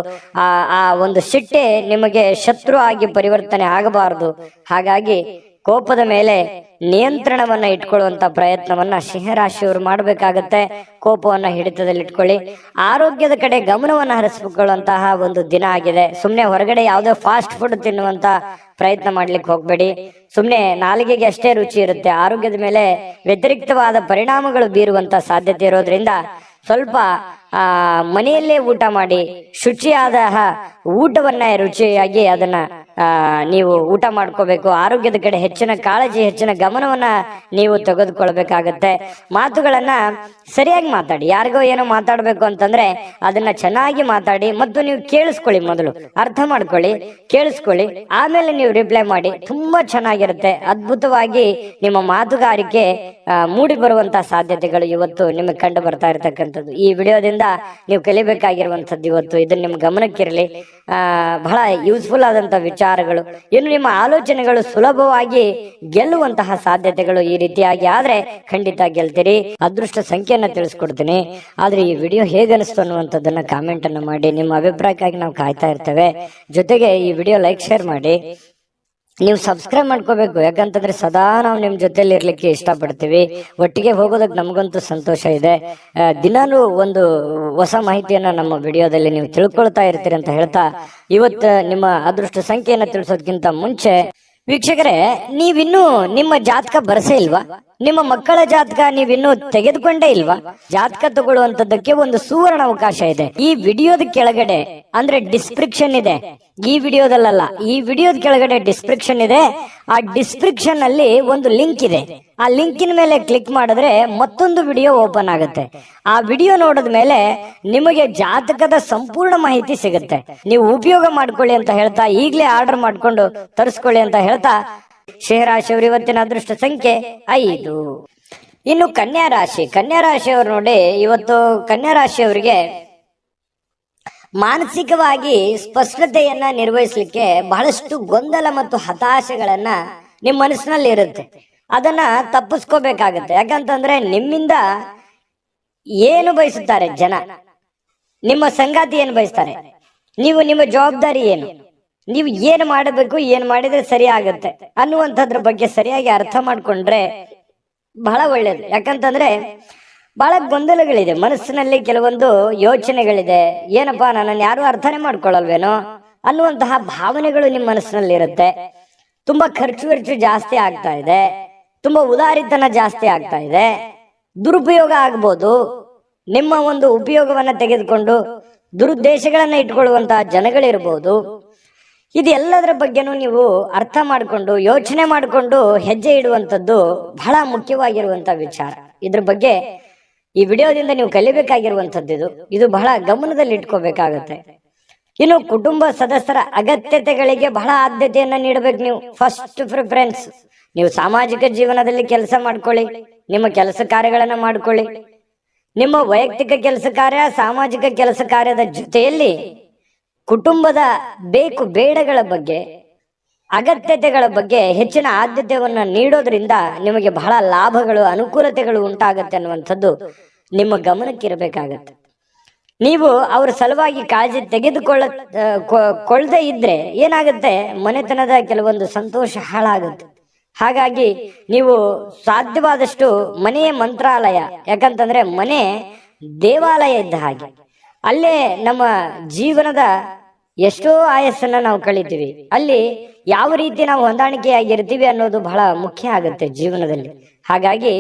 ಆ ಒಂದು ಸಿಟ್ಟೆ ನಿಮಗೆ ಶತ್ರು ಆಗಿ ಪರಿವರ್ತನೆ ಆಗಬಾರದು. ಹಾಗಾಗಿ ಕೋಪದ ಮೇಲೆ ನಿಯಂತ್ರಣವನ್ನ ಇಟ್ಕೊಳ್ಳುವಂತ ಪ್ರಯತ್ನವನ್ನ ಸಿಂಹರಾಶಿಯವರು ಮಾಡಬೇಕಾಗತ್ತೆ. ಕೋಪವನ್ನ ಹಿಡಿತದಲ್ಲಿ ಇಟ್ಕೊಳ್ಳಿ. ಆರೋಗ್ಯದ ಕಡೆ ಗಮನವನ್ನ ಹರಿಸಿಕೊಳ್ಳುವಂತಹ ಒಂದು ದಿನ ಆಗಿದೆ. ಸುಮ್ನೆ ಹೊರಗಡೆ ಯಾವುದೇ ಫಾಸ್ಟ್ ಫುಡ್ ತಿನ್ನುವಂತ ಪ್ರಯತ್ನ ಮಾಡ್ಲಿಕ್ಕೆ ಹೋಗ್ಬೇಡಿ. ಸುಮ್ನೆ ನಾಲಿಗೆಗೆ ಅಷ್ಟೇ ರುಚಿ ಇರುತ್ತೆ, ಆರೋಗ್ಯದ ಮೇಲೆ ವ್ಯತಿರಿಕ್ತವಾದ ಪರಿಣಾಮಗಳು ಬೀರುವಂತ ಸಾಧ್ಯತೆ ಇರೋದ್ರಿಂದ ಸ್ವಲ್ಪ ಮನೆಯಲ್ಲೇ ಊಟ ಮಾಡಿ, ಶುಚಿಯಾದ ಊಟವನ್ನ ರುಚಿಯಾಗಿ ಅದನ್ನ ನೀವು ಊಟ ಮಾಡ್ಕೋಬೇಕು. ಆರೋಗ್ಯದ ಕಡೆ ಹೆಚ್ಚಿನ ಕಾಳಜಿ, ಹೆಚ್ಚಿನ ಗಮನವನ್ನ ನೀವು ತೆಗೆದುಕೊಳ್ಬೇಕಾಗತ್ತೆ. ಮಾತುಗಳನ್ನ ಸರಿಯಾಗಿ ಮಾತಾಡಿ. ಯಾರಿಗೋ ಏನೋ ಮಾತಾಡ್ಬೇಕು ಅಂತಂದ್ರೆ ಅದನ್ನ ಚೆನ್ನಾಗಿ ಮಾತಾಡಿ ಮತ್ತು ನೀವು ಕೇಳಿಸ್ಕೊಳ್ಳಿ. ಮೊದಲು ಅರ್ಥ ಮಾಡ್ಕೊಳ್ಳಿ, ಕೇಳಿಸ್ಕೊಳ್ಳಿ, ಆಮೇಲೆ ನೀವು ರಿಪ್ಲೈ ಮಾಡಿ. ತುಂಬಾ ಚೆನ್ನಾಗಿರುತ್ತೆ. ಅದ್ಭುತವಾಗಿ ನಿಮ್ಮ ಮಾತುಗಾರಿಕೆ ಮೂಡಿ ಬರುವಂತಹ ಸಾಧ್ಯತೆಗಳು ಇವತ್ತು ನಿಮಗೆ ಕಂಡು ಬರ್ತಾ ಇರತಕ್ಕಂಥದ್ದು. ಈ ವಿಡಿಯೋದಿಂದ ನೀವು ಕಲಿಬೇಕಾಗಿರುವಂತದ್ದು ಇವತ್ತು ಇದನ್ನ ನಿಮ್ ಗಮನಕ್ಕಿರಲಿ. ಬಹಳ ಯೂಸ್ಫುಲ್ ಆದಂತಹ ವಿಚಾರಗಳು. ಇನ್ನು ನಿಮ್ಮ ಆಲೋಚನೆಗಳು ಸುಲಭವಾಗಿ ಗೆಲ್ಲುವಂತಹ ಸಾಧ್ಯತೆಗಳು ಈ ರೀತಿಯಾಗಿ ಆದ್ರೆ ಖಂಡಿತ ಗೆಲ್ತೀರಿ. ಅದೃಷ್ಟ ಸಂಖ್ಯೆಯನ್ನ ತಿಳಿಸ್ಕೊಡ್ತೀನಿ. ಆದ್ರೆ ಈ ವಿಡಿಯೋ ಹೇಗನಿಸ್ತು ಅನ್ನುವಂಥದ್ದನ್ನ ಕಾಮೆಂಟ್ ಅನ್ನ ಮಾಡಿ. ನಿಮ್ಮ ಅಭಿಪ್ರಾಯಕ್ಕಾಗಿ ನಾವು ಕಾಯ್ತಾ ಇರ್ತೇವೆ. ಜೊತೆಗೆ ಈ ವಿಡಿಯೋ ಲೈಕ್, ಶೇರ್ ಮಾಡಿ. ನೀವು ಸಬ್ಸ್ಕ್ರೈಬ್ ಮಾಡ್ಕೋಬೇಕು. ಯಾಕಂತಂದ್ರೆ ಸದಾ ನಾವು ನಿಮ್ ಜೊತೆಲಿ ಇರ್ಲಿಕ್ಕೆ ಇಷ್ಟಪಡ್ತೀವಿ. ಒಟ್ಟಿಗೆ ಹೋಗೋದಕ್ಕೆ ನಮಗಂತೂ ಸಂತೋಷ ಇದೆ. ದಿನಾನು ಒಂದು ಹೊಸ ಮಾಹಿತಿಯನ್ನ ನಮ್ಮ ವಿಡಿಯೋದಲ್ಲಿ ನೀವು ತಿಳ್ಕೊಳ್ತಾ ಇರ್ತೀರಿ ಅಂತ ಹೇಳ್ತಾ, ಇವತ್ತು ನಿಮ್ಮ ಅದೃಷ್ಟ ಸಂಖ್ಯೆಯನ್ನ ತಿಳಿಸೋದಕ್ಕಿಂತ ಮುಂಚೆ ವೀಕ್ಷಕರೇ, ನೀವಿನ್ನೂ ನಿಮ್ಮ ಜಾತಕ ಬರಸೇ ಇಲ್ವಾ? ನಿಮ್ಮ ಮಕ್ಕಳ ಜಾತಕ ನೀವಿನ್ನೂ ತೆಗೆದುಕೊಂಡೇ ಇಲ್ವಾ? ಜಾತಕ ತಗೊಳ್ಳುವಂತದ್ದಕ್ಕೆ ಒಂದು ಸುವರ್ಣ ಅವಕಾಶ ಇದೆ. ಈ ವಿಡಿಯೋದ ಕೆಳಗಡೆ ಅಂದ್ರೆ ಡಿಸ್ಕ್ರಿಪ್ಷನ್ ಇದೆ. ಈ ವಿಡಿಯೋದಲ್ಲ, ಈ ವಿಡಿಯೋದ ಕೆಳಗಡೆ ಡಿಸ್ಕ್ರಿಪ್ಷನ್ ಇದೆ. ಆ ಡಿಸ್ಕ್ರಿಪ್ಷನ್ ಅಲ್ಲಿ ಒಂದು ಲಿಂಕ್ ಇದೆ. ಆ ಲಿಂಕಿನ ಮೇಲೆ ಕ್ಲಿಕ್ ಮಾಡಿದ್ರೆ ಮತ್ತೊಂದು ವಿಡಿಯೋ ಓಪನ್ ಆಗುತ್ತೆ. ಆ ವಿಡಿಯೋ ನೋಡಿದ ಮೇಲೆ ನಿಮಗೆ ಜಾತಕದ ಸಂಪೂರ್ಣ ಮಾಹಿತಿ ಸಿಗುತ್ತೆ. ನೀವು ಉಪಯೋಗ ಮಾಡ್ಕೊಳ್ಳಿ ಅಂತ ಹೇಳ್ತಾ, ಈಗಲೇ ಆರ್ಡರ್ ಮಾಡ್ಕೊಂಡು ತರಿಸ್ಕೊಳ್ಳಿ ಅಂತ ಹೇಳ್ತಾ, ಸಿಂಹರಾಶಿಯವರು ಇವತ್ತಿನ ಅದೃಷ್ಟ ಸಂಖ್ಯೆ 5. ಇನ್ನು ಕನ್ಯಾ ರಾಶಿ. ಕನ್ಯಾ ರಾಶಿಯವರು ನೋಡಿ, ಇವತ್ತು ಕನ್ಯಾ ರಾಶಿಯವರಿಗೆ ಮಾನಸಿಕವಾಗಿ ಸ್ಪಷ್ಟತೆಯನ್ನ ನಿರ್ವಹಿಸಲಿಕ್ಕೆ ಬಹಳಷ್ಟು ಗೊಂದಲ ಮತ್ತು ಹತಾಶೆಗಳನ್ನ ನಿಮ್ಮ ಮನಸ್ಸಿನಲ್ಲಿ ಇರುತ್ತೆ. ಅದನ್ನ ತಪ್ಪಿಸ್ಕೋಬೇಕಾಗತ್ತೆ. ಯಾಕಂತಂದ್ರೆ ನಿಮ್ಮಿಂದ ಏನು ಬಯಸುತ್ತಾರೆ ಜನ, ನಿಮ್ಮ ಸಂಗಾತಿ ಏನು ಬಯಸ್ತಾರೆ, ನೀವು ನಿಮ್ಮ ಜವಾಬ್ದಾರಿ ಏನು, ನೀವು ಏನು ಮಾಡಬೇಕು, ಏನು ಮಾಡಿದ್ರೆ ಸರಿ ಆಗತ್ತೆ ಅನ್ನುವಂಥದ್ರ ಬಗ್ಗೆ ಸರಿಯಾಗಿ ಅರ್ಥ ಮಾಡ್ಕೊಂಡ್ರೆ ಬಹಳ ಒಳ್ಳೇದು. ಯಾಕಂತಂದ್ರೆ ಬಹಳ ಗೊಂದಲಗಳಿದೆ ಮನಸ್ಸಿನಲ್ಲಿ, ಕೆಲವೊಂದು ಯೋಚನೆಗಳಿದೆ. ಏನಪ್ಪಾ, ನನ್ನನ್ನು ಯಾರು ಅರ್ಥನೇ ಮಾಡ್ಕೊಳ್ಳಲ್ವೇನೋ ಅನ್ನುವಂತಹ ಭಾವನೆಗಳು ನಿಮ್ಮ ಮನಸ್ಸಿನಲ್ಲಿ ಇರುತ್ತೆ. ತುಂಬಾ ಖರ್ಚು ಜಾಸ್ತಿ ಆಗ್ತಾ ಇದೆ, ತುಂಬಾ ಉದಾರಿತನ ಜಾಸ್ತಿ ಆಗ್ತಾ ಇದೆ, ದುರುಪಯೋಗ ಆಗ್ಬೋದು. ನಿಮ್ಮ ಒಂದು ಉಪಯೋಗವನ್ನ ತೆಗೆದುಕೊಂಡು ದುರುದ್ದೇಶಗಳನ್ನ ಇಟ್ಕೊಳ್ಳುವಂತಹ ಜನಗಳಿರ್ಬೋದು. ಇದೆಲ್ಲದರ ಬಗ್ಗೆನೂ ನೀವು ಅರ್ಥ ಮಾಡಿಕೊಂಡು ಯೋಚನೆ ಮಾಡಿಕೊಂಡು ಹೆಜ್ಜೆ ಇಡುವಂಥದ್ದು ಬಹಳ ಮುಖ್ಯವಾಗಿರುವಂತಹ ವಿಚಾರ. ಇದ್ರ ಬಗ್ಗೆ ಈ ವಿಡಿಯೋದಿಂದ ನೀವು ಕಲಿಬೇಕಾಗಿರುವಂಥದ್ದು ಇದು ಬಹಳ ಗಮನದಲ್ಲಿ ಇಟ್ಕೋಬೇಕಾಗತ್ತೆ. ಇನ್ನು ಕುಟುಂಬ ಸದಸ್ಯರ ಅಗತ್ಯತೆಗಳಿಗೆ ಬಹಳ ಆದ್ಯತೆಯನ್ನ ನೀಡಬೇಕು. ನೀವು ಫಸ್ಟ್ ಪ್ರಿಫರೆನ್ಸ್. ನೀವು ಸಾಮಾಜಿಕ ಜೀವನದಲ್ಲಿ ಕೆಲಸ ಮಾಡ್ಕೊಳ್ಳಿ, ನಿಮ್ಮ ಕೆಲಸ ಕಾರ್ಯಗಳನ್ನ ಮಾಡ್ಕೊಳ್ಳಿ. ನಿಮ್ಮ ವೈಯಕ್ತಿಕ ಕೆಲಸ ಕಾರ್ಯ, ಸಾಮಾಜಿಕ ಕೆಲಸ ಕಾರ್ಯದ ಜೊತೆಯಲ್ಲಿ ಕುಟುಂಬದ ಬೇಕು ಬೇಡಗಳ ಬಗ್ಗೆ, ಅಗತ್ಯತೆಗಳ ಬಗ್ಗೆ ಹೆಚ್ಚಿನ ಆದ್ಯತೆಯನ್ನ ನೀಡೋದ್ರಿಂದ ನಿಮಗೆ ಬಹಳ ಲಾಭಗಳು, ಅನುಕೂಲತೆಗಳು ಉಂಟಾಗತ್ತೆ ಅನ್ನುವಂಥದ್ದು ನಿಮ್ಮ ಗಮನಕ್ಕಿರಬೇಕಾಗತ್ತೆ. ನೀವು ಅವರ ಸಲುವಾಗಿ ಕಾಳಜಿ ತೆಗೆದುಕೊಳ್ಳದೆ ಇದ್ರೆ ಏನಾಗುತ್ತೆ, ಮನೆತನದ ಕೆಲವೊಂದು ಸಂತೋಷ ಹಾಳಾಗುತ್ತೆ. ಹಾಗಾಗಿ ನೀವು ಸಾಧ್ಯವಾದಷ್ಟು ಮನೆಯ ಮಂತ್ರಾಲಯ, ಯಾಕಂತಂದ್ರೆ ಮನೆ ದೇವಾಲಯ ಇದ್ದ ಹಾಗೆ. ಅಲ್ಲೇ ನಮ್ಮ ಜೀವನದ ಎಷ್ಟೋ ಆಯಸ್ಸನ್ನ ನಾವು ಕಳಿತೀವಿ. ಅಲ್ಲಿ ಯಾವ ರೀತಿ ನಾವು ಹೊಂದಾಣಿಕೆಯಾಗಿರ್ತೀವಿ ಅನ್ನೋದು ಬಹಳ ಮುಖ್ಯ ಆಗುತ್ತೆ ಜೀವನದಲ್ಲಿ. ಹಾಗಾಗಿ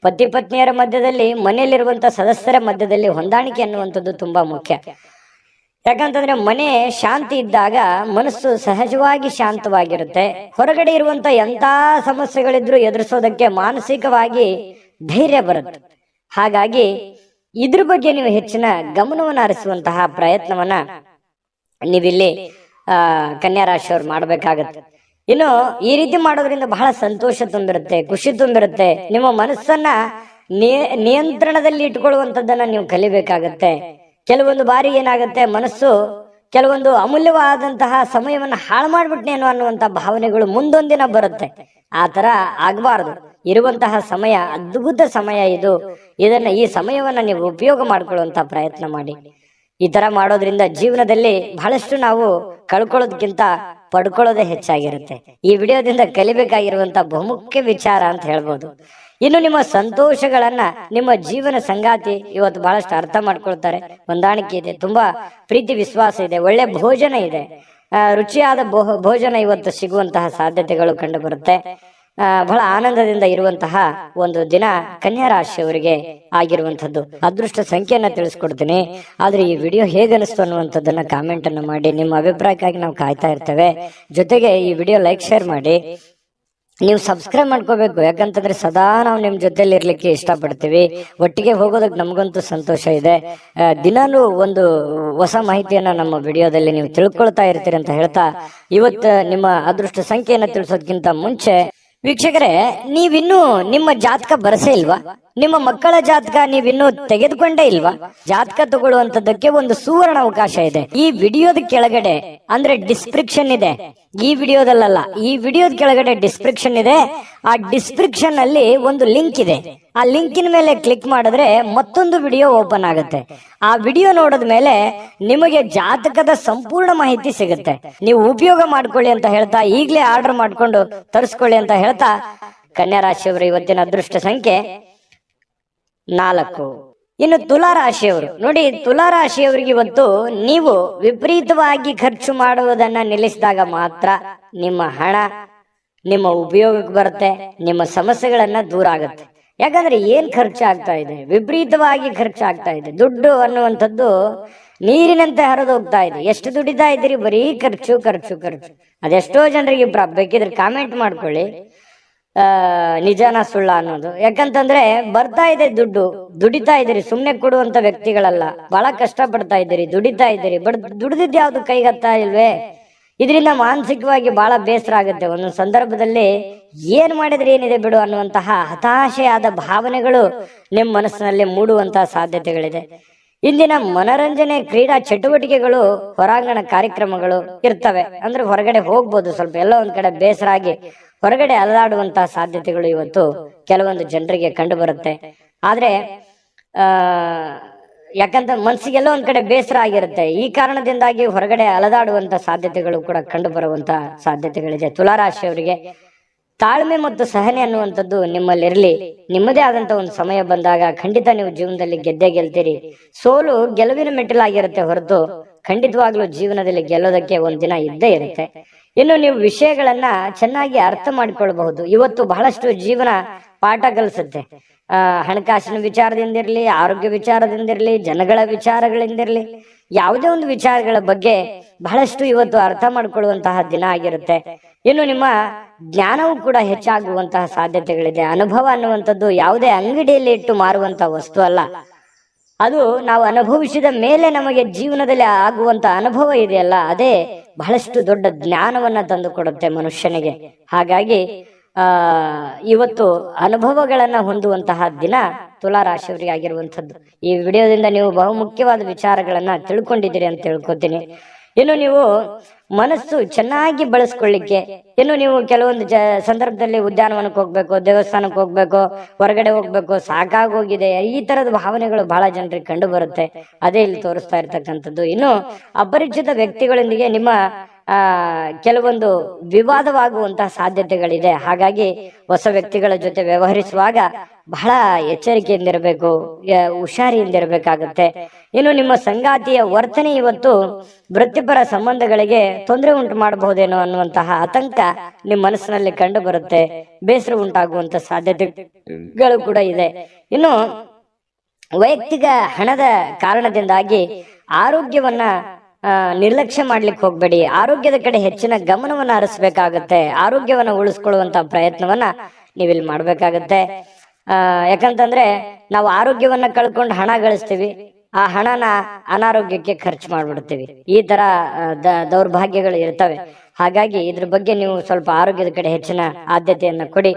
ಪತಿ ಪತ್ನಿಯರ ಮಧ್ಯದಲ್ಲಿ, ಮನೆಯಲ್ಲಿರುವಂತ ಸದಸ್ಯರ ಮಧ್ಯದಲ್ಲಿ ಹೊಂದಾಣಿಕೆ ಅನ್ನುವಂಥದ್ದು ತುಂಬಾ ಮುಖ್ಯ. ಯಾಕಂತಂದ್ರೆ ಮನೆ ಶಾಂತಿ ಇದ್ದಾಗ ಮನಸ್ಸು ಸಹಜವಾಗಿ ಶಾಂತವಾಗಿರುತ್ತೆ. ಹೊರಗಡೆ ಇರುವಂತ ಎಂತ ಸಮಸ್ಯೆಗಳಿದ್ರು ಎದುರಿಸೋದಕ್ಕೆ ಮಾನಸಿಕವಾಗಿ ಧೈರ್ಯ ಬರುತ್ತೆ. ಹಾಗಾಗಿ ಇದ್ರ ಬಗ್ಗೆ ನೀವು ಹೆಚ್ಚಿನ ಗಮನವನ್ನು ಹರಿಸುವಂತಹ ಪ್ರಯತ್ನವನ್ನ ನೀವಿಲ್ಲಿ ಕನ್ಯಾ ರಾಶಿಯವ್ರು ಮಾಡ್ಬೇಕಾಗತ್ತೆ. ಇನ್ನು ಈ ರೀತಿ ಮಾಡೋದ್ರಿಂದ ಬಹಳ ಸಂತೋಷ ತುಂಬಿರುತ್ತೆ, ಖುಷಿ ತುಂಬಿರುತ್ತೆ. ನಿಮ್ಮ ಮನಸ್ಸನ್ನ ನಿಯಂತ್ರಣದಲ್ಲಿ ಇಟ್ಕೊಳ್ಳುವಂಥದ್ದನ್ನ ನೀವು ಕಲಿಬೇಕಾಗತ್ತೆ. ಕೆಲವೊಂದು ಬಾರಿ ಏನಾಗುತ್ತೆ, ಮನಸ್ಸು ಕೆಲವೊಂದು ಅಮೂಲ್ಯವಾದಂತಹ ಸಮಯವನ್ನ ಹಾಳು ಮಾಡ್ಬಿಟ್ನೇನೋ ಅನ್ನುವಂತಹ ಭಾವನೆಗಳು ಮುಂದೊಂದಿನ ಬರುತ್ತೆ. ಆ ತರ ಆಗ್ಬಾರ್ದು. ಇರುವಂತಹ ಸಮಯ ಅದ್ಭುತ ಸಮಯ ಇದು. ಈ ಸಮಯವನ್ನ ನೀವು ಉಪಯೋಗ ಮಾಡ್ಕೊಳ್ಳುವಂತ ಪ್ರಯತ್ನ ಮಾಡಿ. ಈ ತರ ಮಾಡೋದ್ರಿಂದ ಜೀವನದಲ್ಲಿ ಬಹಳಷ್ಟು ನಾವು ಕಳ್ಕೊಳ್ಳೋದಕ್ಕಿಂತ ಪಡ್ಕೊಳ್ಳೋದೇ ಹೆಚ್ಚಾಗಿರುತ್ತೆ. ಈ ವಿಡಿಯೋದಿಂದ ಕಲಿಬೇಕಾಗಿರುವಂತ ಬಹುಮುಖ್ಯ ವಿಚಾರ ಅಂತ ಹೇಳ್ಬೋದು. ಇನ್ನು ನಿಮ್ಮ ಸಂತೋಷಗಳನ್ನ ನಿಮ್ಮ ಜೀವನ ಸಂಗಾತಿ ಇವತ್ತು ಬಹಳಷ್ಟು ಅರ್ಥ ಮಾಡ್ಕೊಳ್ತಾರೆ. ಹೊಂದಾಣಿಕೆ ಇದೆ, ತುಂಬಾ ಪ್ರೀತಿ ವಿಶ್ವಾಸ ಇದೆ, ಒಳ್ಳೆ ಭೋಜನ ಇದೆ, ರುಚಿಯಾದ ಭೋಜನ ಇವತ್ತು ಸಿಗುವಂತಹ ಸಾಧ್ಯತೆಗಳು ಕಂಡು ಬರುತ್ತೆ. ಬಹಳ ಆನಂದದಿಂದ ಇರುವಂತಹ ಒಂದು ದಿನ ಕನ್ಯಾ ರಾಶಿಯವರಿಗೆ ಆಗಿರುವಂತದ್ದು. ಅದೃಷ್ಟ ಸಂಖ್ಯೆಯನ್ನ ತಿಳಿಸ್ಕೊಡ್ತೀನಿ. ಆದ್ರೆ ಈ ವಿಡಿಯೋ ಹೇಗೆ ಅನಿಸ್ತು ಅನ್ನುವಂಥದ್ದನ್ನ ಕಾಮೆಂಟ್ ಅನ್ನು ಮಾಡಿ. ನಿಮ್ಮ ಅಭಿಪ್ರಾಯಕ್ಕಾಗಿ ನಾವು ಕಾಯ್ತಾ ಇರ್ತೇವೆ. ಜೊತೆಗೆ ಈ ವಿಡಿಯೋ ಲೈಕ್ ಶೇರ್ ಮಾಡಿ. ನೀವು ಸಬ್ಸ್ಕ್ರೈಬ್ ಮಾಡ್ಕೋಬೇಕು, ಯಾಕಂತಂದ್ರೆ ಸದಾ ನಾವು ನಿಮ್ ಜೊತೆಲಿ ಇರ್ಲಿಕ್ಕೆ ಇಷ್ಟಪಡ್ತೀವಿ. ಒಟ್ಟಿಗೆ ಹೋಗೋದಕ್ಕೆ ನಮಗಂತೂ ಸಂತೋಷ ಇದೆ. ದಿನಾಲೂ ಒಂದು ಹೊಸ ಮಾಹಿತಿಯನ್ನ ನಮ್ಮ ವಿಡಿಯೋದಲ್ಲಿ ನೀವು ತಿಳ್ಕೊಳ್ತಾ ಇರ್ತೀರಿ ಅಂತ ಹೇಳ್ತಾ, ಇವತ್ತು ನಿಮ್ಮ ಅದೃಷ್ಟ ಸಂಖ್ಯೆಯನ್ನ ತಿಳಿಸೋದಕ್ಕಿಂತ ಮುಂಚೆ ವೀಕ್ಷಕರೇ, ನೀವಿನ್ನೂ ನಿಮ್ಮ ಜಾತಕ ಬರಸೇ ಇಲ್ವಾ? ನಿಮ್ಮ ಮಕ್ಕಳ ಜಾತಕ ನೀವಿನ್ನೂ ತೆಗೆದುಕೊಂಡೇ ಇಲ್ವಾ? ಜಾತಕ ತಗೊಳ್ಳುವಂತದ್ದಕ್ಕೆ ಒಂದು ಸುವರ್ಣ ಅವಕಾಶ ಇದೆ. ಈ ವಿಡಿಯೋದ ಕೆಳಗಡೆ ಅಂದ್ರೆ ಡಿಸ್ಕ್ರಿಪ್ಷನ್ ಇದೆ. ಈ ವಿಡಿಯೋದಲ್ಲ, ಈ ವಿಡಿಯೋದ ಕೆಳಗಡೆ ಡಿಸ್ಕ್ರಿಪ್ಷನ್ ಇದೆ. ಆ ಡಿಸ್ಕ್ರಿಪ್ಷನ್ ಅಲ್ಲಿ ಒಂದು ಲಿಂಕ್ ಇದೆ. ಆ ಲಿಂಕಿನ ಮೇಲೆ ಕ್ಲಿಕ್ ಮಾಡಿದ್ರೆ ಮತ್ತೊಂದು ವಿಡಿಯೋ ಓಪನ್ ಆಗುತ್ತೆ. ಆ ವಿಡಿಯೋ ನೋಡಿದ ಮೇಲೆ ನಿಮಗೆ ಜಾತಕದ ಸಂಪೂರ್ಣ ಮಾಹಿತಿ ಸಿಗುತ್ತೆ. ನೀವು ಉಪಯೋಗ ಮಾಡ್ಕೊಳ್ಳಿ ಅಂತ ಹೇಳ್ತಾ, ಈಗಲೇ ಆರ್ಡರ್ ಮಾಡ್ಕೊಂಡು ತರಿಸ್ಕೊಳ್ಳಿ ಅಂತ ಹೇಳ್ತಾ, ಕನ್ಯಾ ರಾಶಿಯವರು ಇವತ್ತಿನ ಅದೃಷ್ಟ ಸಂಖ್ಯೆ 4. ಇನ್ನು ತುಲಾ ರಾಶಿಯವರು ನೋಡಿ, ತುಲಾ ರಾಶಿಯವರಿಗೆ ಇವತ್ತು ನೀವು ವಿಪರೀತವಾಗಿ ಖರ್ಚು ಮಾಡುವುದನ್ನ ನಿಲ್ಲಿಸಿದಾಗ ಮಾತ್ರ ನಿಮ್ಮ ಹಣ ನಿಮ್ಮ ಉಪಯೋಗಕ್ಕೆ ಬರುತ್ತೆ, ನಿಮ್ಮ ಸಮಸ್ಯೆಗಳನ್ನ ದೂರ ಆಗುತ್ತೆ. ಯಾಕಂದ್ರೆ ಏನ್ ಖರ್ಚಾಗ್ತಾ ಇದೆ, ವಿಪರೀತವಾಗಿ ಖರ್ಚಾಗ್ತಾ ಇದೆ. ದುಡ್ಡು ಅನ್ನುವಂಥದ್ದು ನೀರಿನಂತೆ ಹರಿದು ಹೋಗ್ತಾ ಇದೆ. ಎಷ್ಟು ದುಡಿತಾ ಇದ್ದೀರಿ, ಬರೀ ಖರ್ಚು ಖರ್ಚು ಖರ್ಚು. ಅದೆಷ್ಟೋ ಜನರಿಗೆ ಬೇಕಿದ್ರೆ ಕಾಮೆಂಟ್ ಮಾಡ್ಕೊಳ್ಳಿ, ನಿಜಾನ ಸುಳ್ಳ ಅನ್ನೋದು. ಯಾಕಂತಂದ್ರೆ ಬರ್ತಾ ಇದೆ ದುಡ್ಡು, ದುಡಿತಾ ಇದ್ದೀರಿ, ಸುಮ್ನೆ ಕೊಡುವಂತ ವ್ಯಕ್ತಿಗಳಲ್ಲ. ಬಹಳ ಕಷ್ಟ ಪಡ್ತಾ ಇದ್ದೀರಿ, ದುಡಿತಾ ಇದ್ದೀರಿ, ಬಟ್ ದುಡಿದಿದ್ ಯಾವ್ದು ಕೈಗತ್ತಾ ಇಲ್ವೇ? ಇದರಿಂದ ಮಾನಸಿಕವಾಗಿ ಬಹಳ ಬೇಸರ ಆಗುತ್ತೆ. ಒಂದೊಂದು ಸಂದರ್ಭದಲ್ಲಿ ಏನ್ ಮಾಡಿದ್ರೆ ಏನಿದೆ ಬಿಡು ಅನ್ನುವಂತಹ ಹತಾಶೆಯಾದ ಭಾವನೆಗಳು ನಿಮ್ಮ ಮನಸ್ಸಿನಲ್ಲಿ ಮೂಡುವಂತಹ ಸಾಧ್ಯತೆಗಳಿದೆ. ಇಂದಿನ ಮನರಂಜನೆ ಕ್ರೀಡಾ ಚಟುವಟಿಕೆಗಳು, ಹೊರಾಂಗಣ ಕಾರ್ಯಕ್ರಮಗಳು ಇರ್ತವೆ. ಅಂದ್ರೆ ಹೊರಗಡೆ ಹೋಗ್ಬೋದು, ಸ್ವಲ್ಪ ಎಲ್ಲೋ ಒಂದ್ ಕಡೆ ಬೇಸರ ಆಗಿ ಹೊರಗಡೆ ಅಲದಾಡುವಂತಹ ಸಾಧ್ಯತೆಗಳು ಇವತ್ತು ಕೆಲವೊಂದು ಜನರಿಗೆ ಕಂಡು ಬರುತ್ತೆ. ಆದ್ರೆ ಯಾಕಂತ ಮನಸ್ಸಿಗೆಲ್ಲೋ ಒಂದ್ ಕಡೆ ಬೇಸರ ಆಗಿರುತ್ತೆ. ಈ ಕಾರಣದಿಂದಾಗಿ ಹೊರಗಡೆ ಅಲದಾಡುವಂತ ಸಾಧ್ಯತೆಗಳು ಕೂಡ ಕಂಡು ಬರುವಂತ ಸಾಧ್ಯತೆಗಳಿದೆ. ತುಲಾರಾಶಿಯವರಿಗೆ ತಾಳ್ಮೆ ಮತ್ತು ಸಹನೆ ಅನ್ನುವಂಥದ್ದು ನಿಮ್ಮಲ್ಲಿ ಇರಲಿ. ನಿಮ್ಮದೇ ಆದಂತ ಒಂದು ಸಮಯ ಬಂದಾಗ ಖಂಡಿತ ನೀವು ಜೀವನದಲ್ಲಿ ಗೆದ್ದೇ ಗೆಲ್ತೀರಿ. ಸೋಲು ಗೆಲುವಿನ ಮೆಟ್ಟಿಲಾಗಿರುತ್ತೆ ಹೊರತು ಖಂಡಿತವಾಗ್ಲೂ ಜೀವನದಲ್ಲಿ ಗೆಲ್ಲೋದಕ್ಕೆ ಒಂದಿನ ಇದ್ದೇ ಇರುತ್ತೆ. ಇನ್ನು ನೀವು ವಿಷಯಗಳನ್ನ ಚೆನ್ನಾಗಿ ಅರ್ಥ ಮಾಡಿಕೊಳ್ಬಹುದು. ಇವತ್ತು ಬಹಳಷ್ಟು ಜೀವನ ಪಾಠ ಕಲಿಸುತ್ತೆ. ಹಣಕಾಸಿನ ವಿಚಾರದಿಂದಿರ್ಲಿ, ಆರೋಗ್ಯ ವಿಚಾರದಿಂದಿರ್ಲಿ, ಜನಗಳ ವಿಚಾರಗಳಿಂದಿರ್ಲಿ, ಯಾವುದೇ ಒಂದು ವಿಚಾರಗಳ ಬಗ್ಗೆ ಬಹಳಷ್ಟು ಇವತ್ತು ಅರ್ಥ ಮಾಡಿಕೊಳ್ಳುವಂತಹ ದಿನ ಆಗಿರುತ್ತೆ. ಇನ್ನು ನಿಮ್ಮ ಜ್ಞಾನವೂ ಕೂಡ ಹೆಚ್ಚಾಗುವಂತಹ ಸಾಧ್ಯತೆಗಳಿದೆ. ಅನುಭವ ಅನ್ನುವಂಥದ್ದು ಯಾವುದೇ ಅಂಗಡಿಯಲ್ಲಿ ಇಟ್ಟು ಮಾರುವಂತಹ ವಸ್ತು ಅಲ್ಲ. ಅದು ನಾವು ಅನುಭವಿಸಿದ ಮೇಲೆ ನಮಗೆ ಜೀವನದಲ್ಲಿ ಆಗುವಂತ ಅನುಭವ ಇದೆಯಲ್ಲ, ಅದೇ ಬಹಳಷ್ಟು ದೊಡ್ಡ ಜ್ಞಾನವನ್ನ ತಂದು ಕೊಡುತ್ತೆ ಮನುಷ್ಯನಿಗೆ. ಹಾಗಾಗಿ ಇವತ್ತು ಅನುಭವಗಳನ್ನ ಹೊಂದುವಂತಹ ದಿನ ತುಲಾ ರಾಶಿಯವರಿಗೆ ಆಗಿರುವಂಥದ್ದು. ಈ ವಿಡಿಯೋದಿಂದ ನೀವು ಬಹುಮುಖ್ಯವಾದ ವಿಚಾರಗಳನ್ನ ತಿಳ್ಕೊಂಡಿದ್ದೀರಿ ಅಂತ ತಿಳ್ಕೊತೀನಿ. ಇನ್ನು ನೀವು ಮನಸ್ಸು ಚೆನ್ನಾಗಿ ಬಳಸ್ಕೊಳ್ಳಿಕ್ಕೆ, ಇನ್ನು ನೀವು ಕೆಲವೊಂದು ಸಂದರ್ಭದಲ್ಲಿ ಉದ್ಯಾನವನಕ್ಕೆ ಹೋಗ್ಬೇಕು, ದೇವಸ್ಥಾನಕ್ಕೆ ಹೋಗ್ಬೇಕು, ಹೊರಗಡೆ ಹೋಗ್ಬೇಕು, ಸಾಕಾಗೋಗಿದೆ, ಈ ತರದ ಭಾವನೆಗಳು ಬಹಳ ಜನರಿಗೆ ಕಂಡು ಬರುತ್ತೆ. ಅದೇ ಇಲ್ಲಿ ತೋರಿಸ್ತಾ ಇರ್ತಕ್ಕಂಥದ್ದು. ಇನ್ನು ಅಪರಿಚಿತ ವ್ಯಕ್ತಿಗಳೊಂದಿಗೆ ನಿಮ್ಮ ಕೆಲವೊಂದು ವಿವಾದವಾಗುವಂತಹ ಸಾಧ್ಯತೆಗಳಿದೆ. ಹಾಗಾಗಿ ಹೊಸ ವ್ಯಕ್ತಿಗಳ ಜೊತೆ ವ್ಯವಹರಿಸುವಾಗ ಬಹಳ ಎಚ್ಚರಿಕೆಯಿಂದಿರಬೇಕು, ಹುಷಾರಿಯಿಂದಿರಬೇಕಾಗುತ್ತೆ. ಇನ್ನು ನಿಮ್ಮ ಸಂಗಾತಿಯ ವರ್ತನೆ ಇವತ್ತು ವೃತ್ತಿಪರ ಸಂಬಂಧಗಳಿಗೆ ತೊಂದರೆ ಉಂಟು ಮಾಡಬಹುದೇನೋ ಅನ್ನುವಂತಹ ಆತಂಕ ನಿಮ್ಮ ಮನಸ್ಸಿನಲ್ಲಿ ಕಂಡು ಬರುತ್ತೆ. ಬೇಸರ ಉಂಟಾಗುವಂತ ಸಾಧ್ಯತೆಗಳು ಕೂಡ ಇದೆ. ಇನ್ನು ವೈಯಕ್ತಿಕ ಹಣದ ಕಾರಣದಿಂದಾಗಿ ಆರೋಗ್ಯವನ್ನ ನಿರ್ಲಕ್ಷ್ಯ ಮಾಡ್ಲಿಕ್ಕೆ ಹೋಗ್ಬೇಡಿ. ಆರೋಗ್ಯದ ಕಡೆ ಹೆಚ್ಚಿನ ಗಮನವನ್ನ ಹರಿಸ್ಬೇಕಾಗತ್ತೆ. ಆರೋಗ್ಯವನ್ನ ಉಳಿಸ್ಕೊಳ್ಳುವಂತ ಪ್ರಯತ್ನವನ್ನ ನೀವಿಲ್ಲಿ ಮಾಡ್ಬೇಕಾಗತ್ತೆ. ಯಾಕಂತಂದ್ರೆ ನಾವು ಆರೋಗ್ಯವನ್ನ ಕಳ್ಕೊಂಡು ಹಣ ಗಳಿಸ್ತೀವಿ, ಆ ಹಣನ ಅನಾರೋಗ್ಯಕ್ಕೆ ಖರ್ಚು ಮಾಡ್ಬಿಡ್ತೀವಿ. ಈ ತರ ದೌರ್ಭಾಗ್ಯಗಳು ಇರ್ತವೆ. ಹಾಗಾಗಿ ಇದ್ರ ಬಗ್ಗೆ ನೀವು ಸ್ವಲ್ಪ ಆರೋಗ್ಯದ ಕಡೆ ಹೆಚ್ಚಿನ ಆದ್ಯತೆಯನ್ನ ಕೊಡಿ.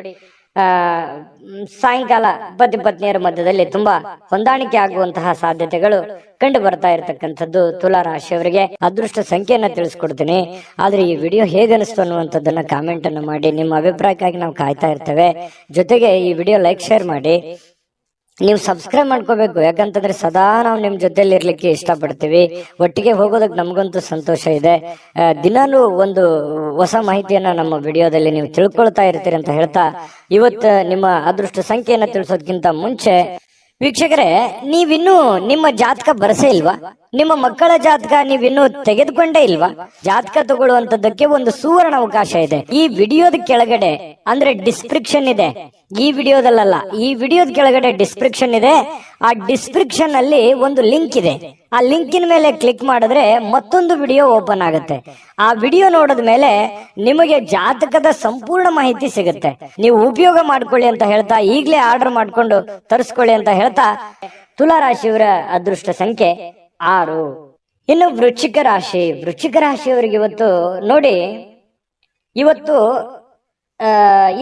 ಸಾಯಂಕಾಲ ಪತಿ ಪತ್ನಿಯರ ಮಧ್ಯದಲ್ಲಿ ತುಂಬಾ ಹೊಂದಾಣಿಕೆ ಆಗುವಂತಹ ಸಾಧ್ಯತೆಗಳು ಕಂಡು ಬರ್ತಾ ಇರತಕ್ಕಂಥದ್ದು ತುಲಾ ರಾಶಿಯವರಿಗೆ. ಅದೃಷ್ಟ ಸಂಖ್ಯೆಯನ್ನ ತಿಳಿಸ್ಕೊಡ್ತೀನಿ. ಆದ್ರೆ ಈ ವಿಡಿಯೋ ಹೇಗನಿಸ್ತು ಅನ್ನುವಂಥದ್ದನ್ನ ಕಾಮೆಂಟ್ ಅನ್ನು ಮಾಡಿ. ನಿಮ್ಮ ಅಭಿಪ್ರಾಯಕ್ಕಾಗಿ ನಾವು ಕಾಯ್ತಾ ಇರ್ತೇವೆ. ಜೊತೆಗೆ ಈ ವಿಡಿಯೋ ಲೈಕ್ ಶೇರ್ ಮಾಡಿ. ನೀವು ಸಬ್ಸ್ಕ್ರೈಬ್ ಮಾಡ್ಕೋಬೇಕು. ಯಾಕಂತಂದ್ರೆ ಸದಾ ನಾವು ನಿಮ್ ಜೊತೆಲಿ ಇರ್ಲಿಕ್ಕೆ ಇಷ್ಟಪಡ್ತೀವಿ. ಒಟ್ಟಿಗೆ ಹೋಗೋದಕ್ಕೆ ನಮಗಂತೂ ಸಂತೋಷ ಇದೆ. ದಿನಾಲೂ ಒಂದು ಹೊಸ ಮಾಹಿತಿಯನ್ನ ನಮ್ಮ ವಿಡಿಯೋದಲ್ಲಿ ನೀವು ತಿಳ್ಕೊಳ್ತಾ ಇರ್ತೀರಿ ಅಂತ ಹೇಳ್ತಾ, ಇವತ್ತು ನಿಮ್ಮ ಅದೃಷ್ಟ ಸಂಖ್ಯೆಯನ್ನ ತಿಳಿಸೋದಕ್ಕಿಂತ ಮುಂಚೆ ವೀಕ್ಷಕರೇ, ನೀವಿನ್ನೂ ನಿಮ್ಮ ಜಾತಕ ಬರಸೇ ಇಲ್ವಾ? ನಿಮ್ಮ ಮಕ್ಕಳ ಜಾತಕ ನೀವಿನ್ನೂ ತೆಗೆದುಕೊಂಡೇ ಇಲ್ವಾ? ಜಾತಕ ತಗೊಳ್ಳುವಂತದ್ದಕ್ಕೆ ಒಂದು ಸುವರ್ಣ ಅವಕಾಶ ಇದೆ. ಈ ವಿಡಿಯೋದ ಕೆಳಗಡೆ ಅಂದ್ರೆ ಡಿಸ್ಕ್ರಿಪ್ಷನ್ ಇದೆ. ಈ ವಿಡಿಯೋದಲ್ಲ, ಈ ವಿಡಿಯೋದ ಕೆಳಗಡೆ ಡಿಸ್ಕ್ರಿಪ್ಷನ್ ಇದೆ. ಆ ಡಿಸ್ಕ್ರಿಪ್ಷನ್ ಅಲ್ಲಿ ಒಂದು ಲಿಂಕ್ ಇದೆ. ಆ ಲಿಂಕಿನ ಮೇಲೆ ಕ್ಲಿಕ್ ಮಾಡಿದ್ರೆ ಮತ್ತೊಂದು ವಿಡಿಯೋ ಓಪನ್ ಆಗುತ್ತೆ. ಆ ವಿಡಿಯೋ ನೋಡಿದ ಮೇಲೆ ನಿಮಗೆ ಜಾತಕದ ಸಂಪೂರ್ಣ ಮಾಹಿತಿ ಸಿಗುತ್ತೆ. ನೀವು ಉಪಯೋಗ ಮಾಡ್ಕೊಳ್ಳಿ ಅಂತ ಹೇಳ್ತಾ, ಈಗಲೇ ಆರ್ಡರ್ ಮಾಡ್ಕೊಂಡು ತರಿಸ್ಕೊಳ್ಳಿ ಅಂತ ಹೇಳ್ತಾ, ತುಲಾ ರಾಶಿಯವರ ಅದೃಷ್ಟ ಸಂಖ್ಯೆ 6. ಇನ್ನು ವೃಶ್ಚಿಕ ರಾಶಿ. ವೃಶ್ಚಿಕ ರಾಶಿಯವರಿಗೆ ಇವತ್ತು ನೋಡಿ, ಇವತ್ತು